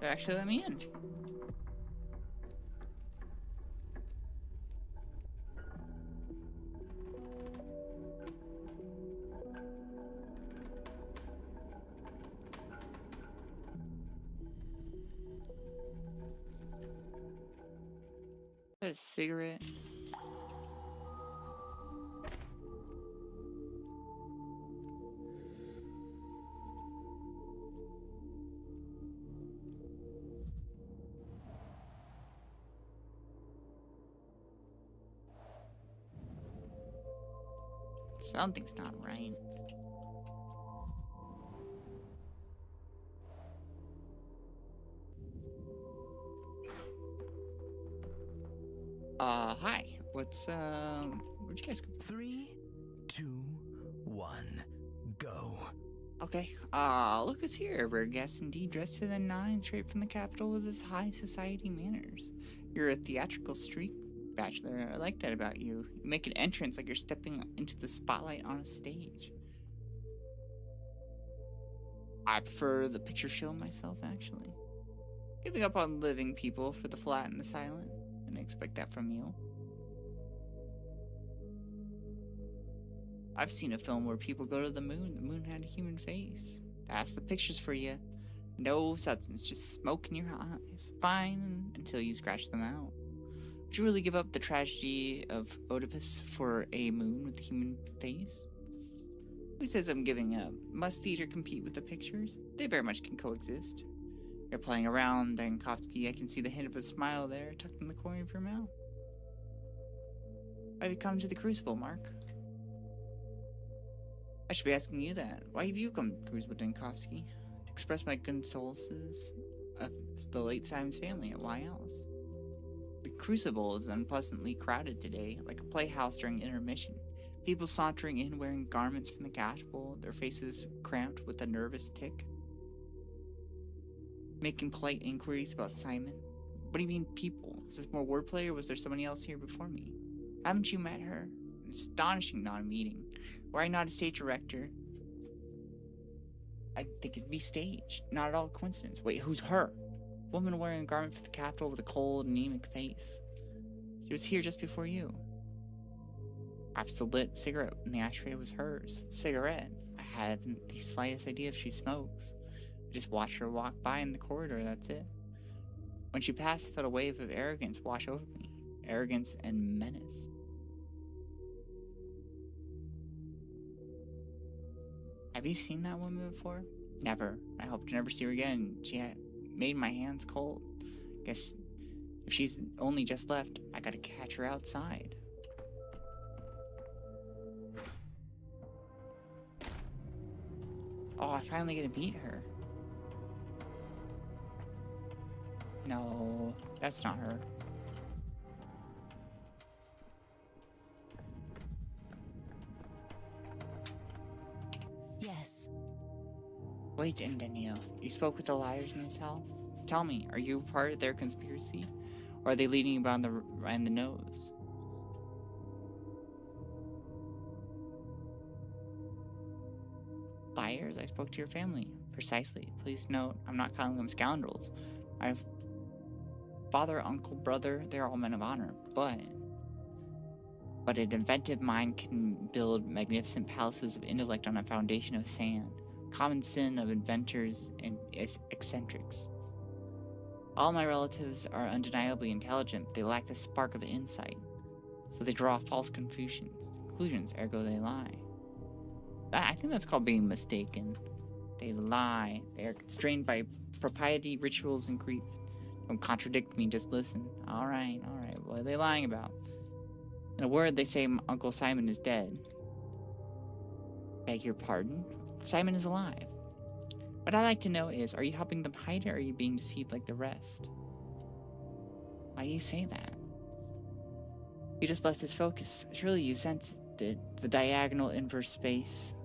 They actually let me in. that a cigarette? Something's not right. Hi. Where'd you guys go? 3, 2, 1, go. Okay, look who's here. We're guests indeed, dressed to the nines, straight from the capital with his high society manners. You're a theatrical street bachelor. I like that about you. You make an entrance like you're stepping into the spotlight on a stage. I prefer the picture show myself, actually. Giving up on living people for the flat and the silent. I didn't expect that from you. I've seen a film where people go to the moon. The moon had a human face. That's the pictures for you. No substance, just smoke in your eyes. Fine until you scratch them out. Would you really give up the tragedy of Oedipus for a moon with a human face? Who says I'm giving up? Must theater compete with the pictures? They very much can coexist. You're playing around, Dankovsky. I can see the hint of a smile there, tucked in the corner of your mouth. Why have you come to the Crucible, Mark? I should be asking you that. Why have you come to Crucible, Dankovsky? To express my condolences of the late Simon's family, and why else? The Crucible is unpleasantly crowded today, like a playhouse during intermission. People sauntering in wearing garments from the capital, their faces cramped with a nervous tic. Making polite inquiries about Simon. What do you mean, people? Is this more wordplay, or was there somebody else here before me? Haven't you met her? An astonishing non-meeting. Were I not a stage director? I think it'd be staged. Not at all coincidence. Wait, who's her? Woman wearing a garment for the capital with a cold, anemic face. She was here just before you. Perhaps the lit cigarette in the ashtray was hers. Cigarette. I haven't the slightest idea if she smokes. I just watched her walk by in the corridor, that's it. When she passed, I felt a wave of arrogance wash over me. Arrogance and menace. Have you seen that woman before? Never. I hope to never see her again. She had made my hands cold. Guess if she's only just left, I gotta catch her outside. Oh, I finally get to meet her. No, that's not her. Yes. Wait, Indenio, you spoke with the liars in this house? Tell me, are you part of their conspiracy? Or are they leading you around the nose? Liars? I spoke to your family. Precisely. Please note, I'm not calling them scoundrels. I've father, uncle, brother, they're all men of honor, but an inventive mind can build magnificent palaces of intellect on a foundation of sand. Common sin of inventors and eccentrics. All my relatives are undeniably intelligent, but they lack the spark of insight. So they draw false conclusions, ergo they lie. I think that's called being mistaken. They lie. They are constrained by propriety, rituals, and grief. Don't contradict me, just listen. Alright. What are they lying about? In a word, they say Uncle Simon is dead. Beg your pardon? Simon is alive. What I'd like to know is, are you helping them hide it, or are you being deceived like the rest? Why do you say that? You just lost his focus. Surely you sensed it, the diagonal inverse space.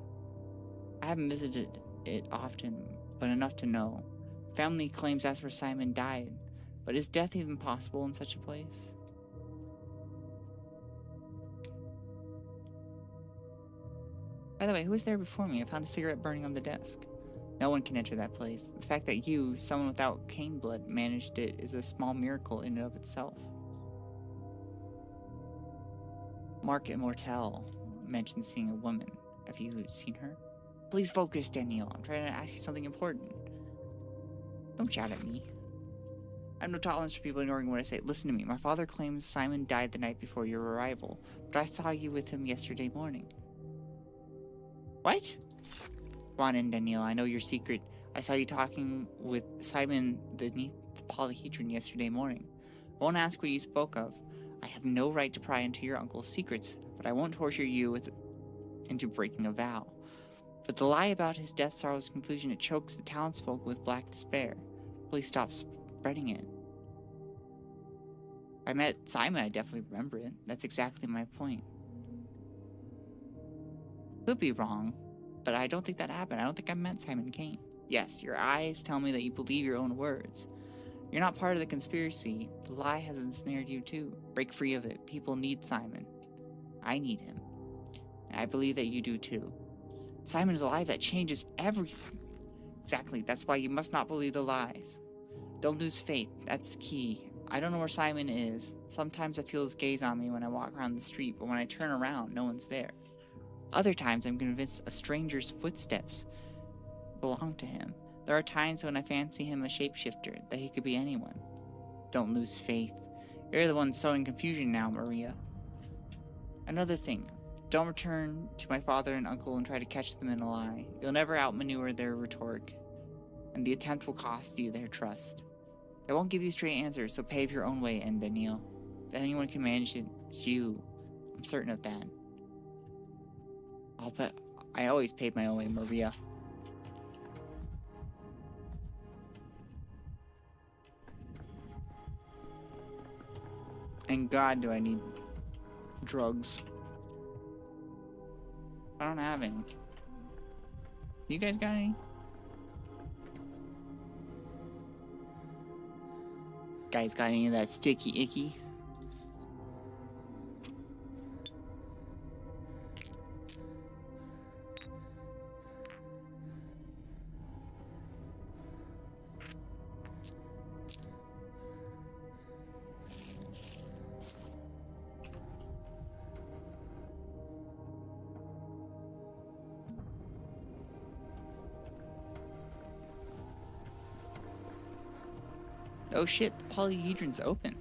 I haven't visited it often, but enough to know. Family claims that's where Simon died, but is death even possible in such a place? By the way, who was there before me? I found a cigarette burning on the desk. No one can enter that place. The fact that you, someone without Cain blood, managed it is a small miracle in and of itself. Mark Immortel mentioned seeing a woman. Have you seen her? Please focus, Daniel. I'm trying to ask you something important. Don't shout at me. I have no tolerance for people ignoring what I say. Listen to me. My father claims Simon died the night before your arrival, but I saw you with him yesterday morning. What? Come on in, Danielle. I know your secret. I saw you talking with Simon beneath the polyhedron yesterday morning. I won't ask what you spoke of. I have no right to pry into your uncle's secrets, but I won't torture you into breaking a vow. But the lie about his death sorrow's conclusion, it chokes the townsfolk with black despair. Please stop spreading it. If I met Simon, I definitely remember it. That's exactly my point. Could be wrong, but I don't think that happened. I don't think I met Simon Kane. Yes, your eyes tell me that you believe your own words. You're not part of the conspiracy. The lie has ensnared you too. Break free of it. People need Simon. I need him. And I believe that you do too. Simon is alive. That changes everything. Exactly. That's why you must not believe the lies. Don't lose faith. That's the key. I don't know where Simon is. Sometimes I feel his gaze on me when I walk around the street, but when I turn around, no one's there. Other times, I'm convinced a stranger's footsteps belong to him. There are times when I fancy him a shapeshifter, that he could be anyone. Don't lose faith. You're the one sowing confusion now, Maria. Another thing. Don't return to my father and uncle and try to catch them in a lie. You'll never outmaneuver their rhetoric, and the attempt will cost you their trust. I won't give you straight answers, so pave your own way, and Danielle. If anyone can manage it, it's you. I'm certain of that. I always pave my own way, Maria. And God, do I need drugs. I don't have any. You guys got any? Guys got any of that sticky icky? Oh shit, the polyhedron's open.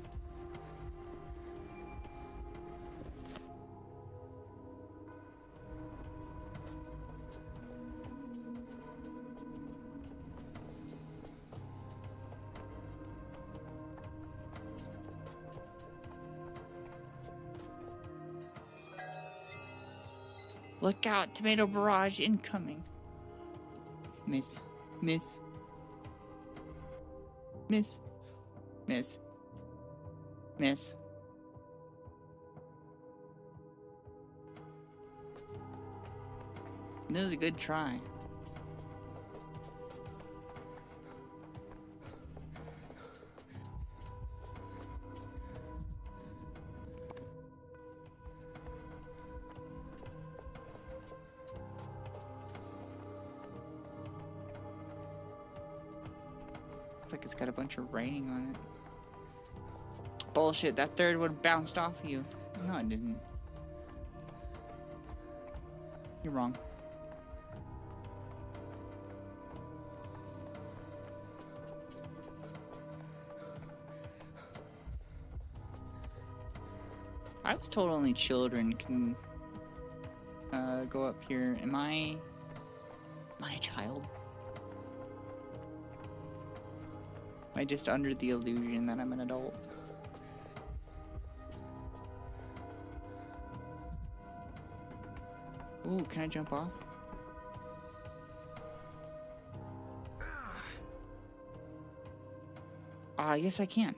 Look out, tomato barrage incoming. Miss. Miss. Miss. Miss. Miss. This is a good try. Looks like it's got a bunch of writing on it. Bullshit, that third one bounced off of you. No, it didn't. You're wrong. I was told only children can go up here. Am I a child? Am I just under the illusion that I'm an adult? Ooh, can I jump off? Yes I can.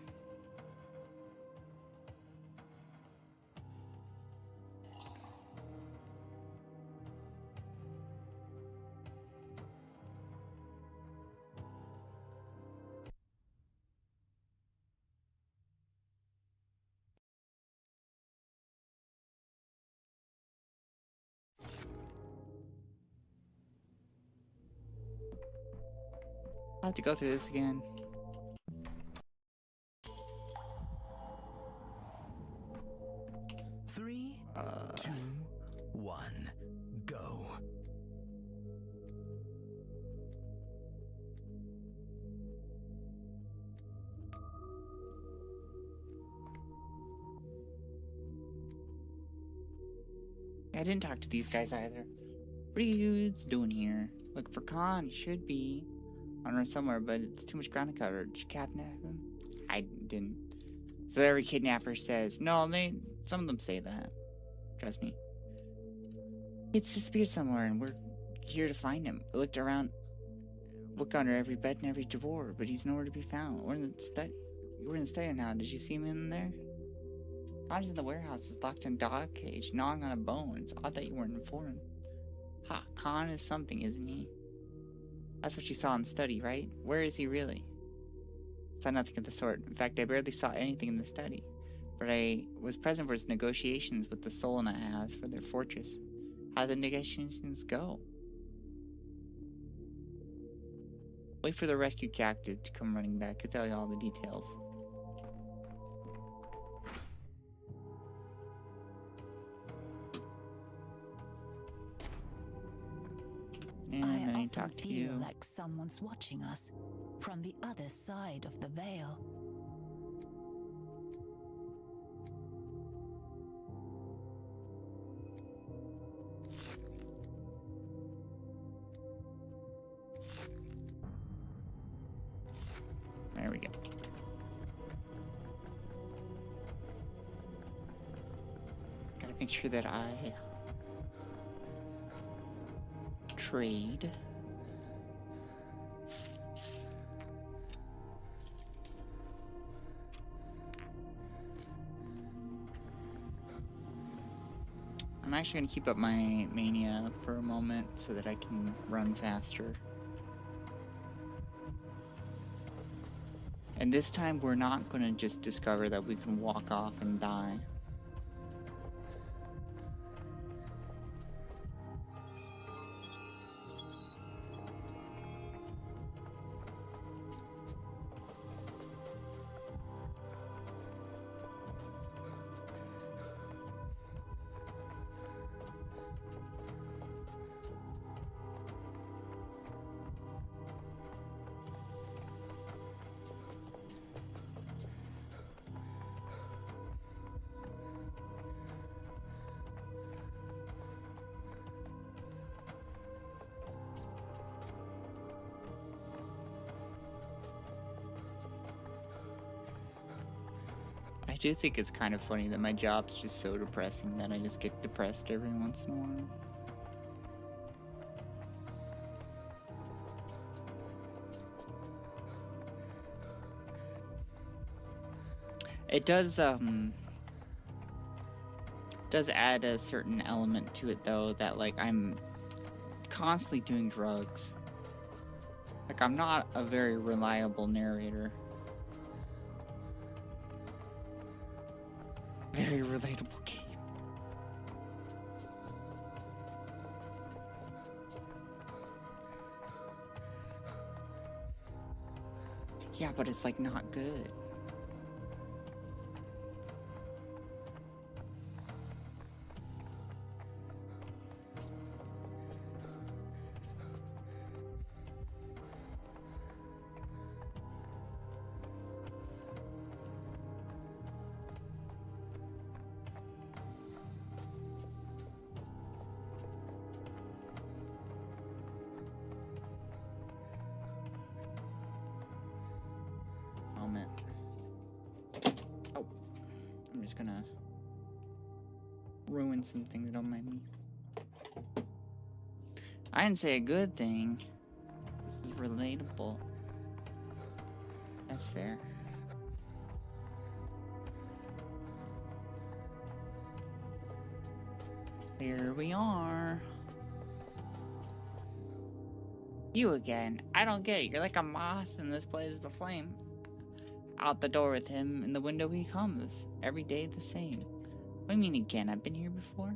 I'll have to go through this again. Three, 2, 1, go. I didn't talk to these guys either. What are you doing here? Look for Khan. He should be on Earth somewhere, but it's too much ground to cover. Did you kidnap him? I didn't. So every kidnapper says. No, some of them say that. Trust me. It's disappeared somewhere, and we're here to find him. I looked around, look under every bed and every drawer, but he's nowhere to be found. We're in the study now. Did you see him in there? Khan's in the warehouse. He's locked in a dog cage, gnawing on a bone. It's odd that you weren't informed. Ha, Khan is something, isn't he? That's what you saw in the study, right? Where is he really? Saw nothing of the sort. In fact, I barely saw anything in the study. But I was present for his negotiations with the Solana House for their fortress. How did the negotiations go? Wait for the rescued captive to come running back. I'll tell you all the details. And I talk to you. Like someone's watching us from the other side of the veil. There we go. Gotta make sure that I trade. I'm actually gonna keep up my mania for a moment so that I can run faster. And this time we're not gonna just discover that we can walk off and die. I do think it's kind of funny that my job's just so depressing that I just get depressed every once in a while. It does add a certain element to it though, that like I'm constantly doing drugs. Like I'm not a very reliable narrator. Very relatable game. Yeah, but it's like not good. Oh, I'm just gonna ruin some things, don't mind me. I didn't say a good thing. This is relatable. That's fair. Here we are. You again. I don't get it. You're like a moth and this blazes the flame. Out the door with him, in the window he comes. Every day the same. What do you mean again? I've been here before?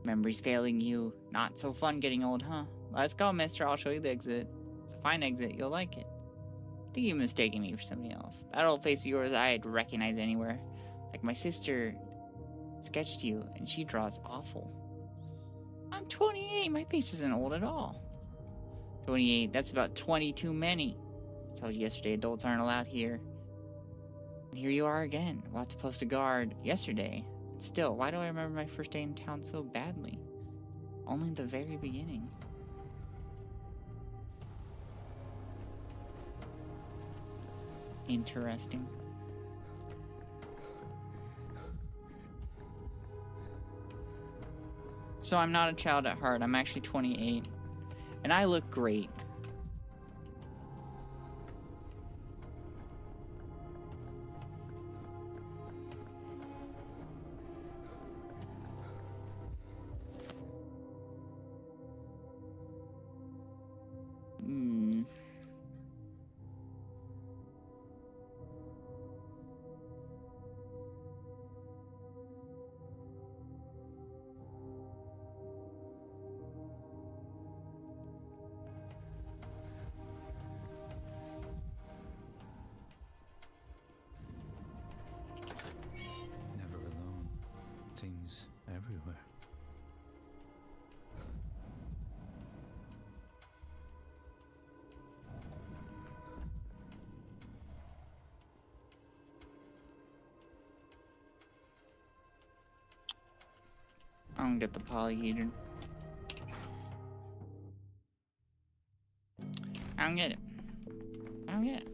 Memory's failing you. Not so fun getting old, huh? Let's go, mister. I'll show you the exit. It's a fine exit. You'll like it. I think you're mistaking me for somebody else. That old face of yours I'd recognize anywhere. Like my sister sketched you, and she draws awful. I'm 28. My face isn't old at all. 28. That's about 20 too many. I told you yesterday adults aren't allowed here. And here you are again. We'll have to post a guard yesterday. Still, why do I remember my first day in town so badly? Only the very beginning. Interesting. So I'm not a child at heart. I'm actually 28. And I look great. Never alone. Things everywhere. I don't get the polyhedron. I don't get it. I don't get it.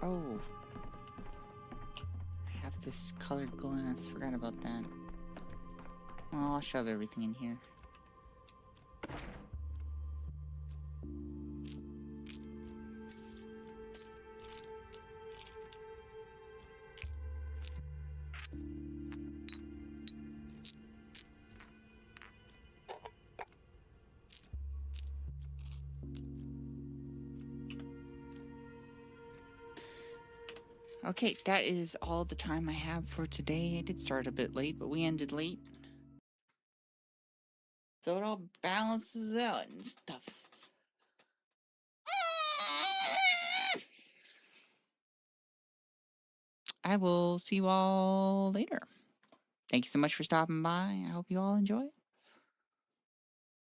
Oh. I have this colored glass. Forgot about that. Well, I'll shove everything in here. Okay, that is all the time I have for today. I did start a bit late, but we ended late. So it all balances out and stuff. I will see you all later. Thank you so much for stopping by. I hope you all enjoy it.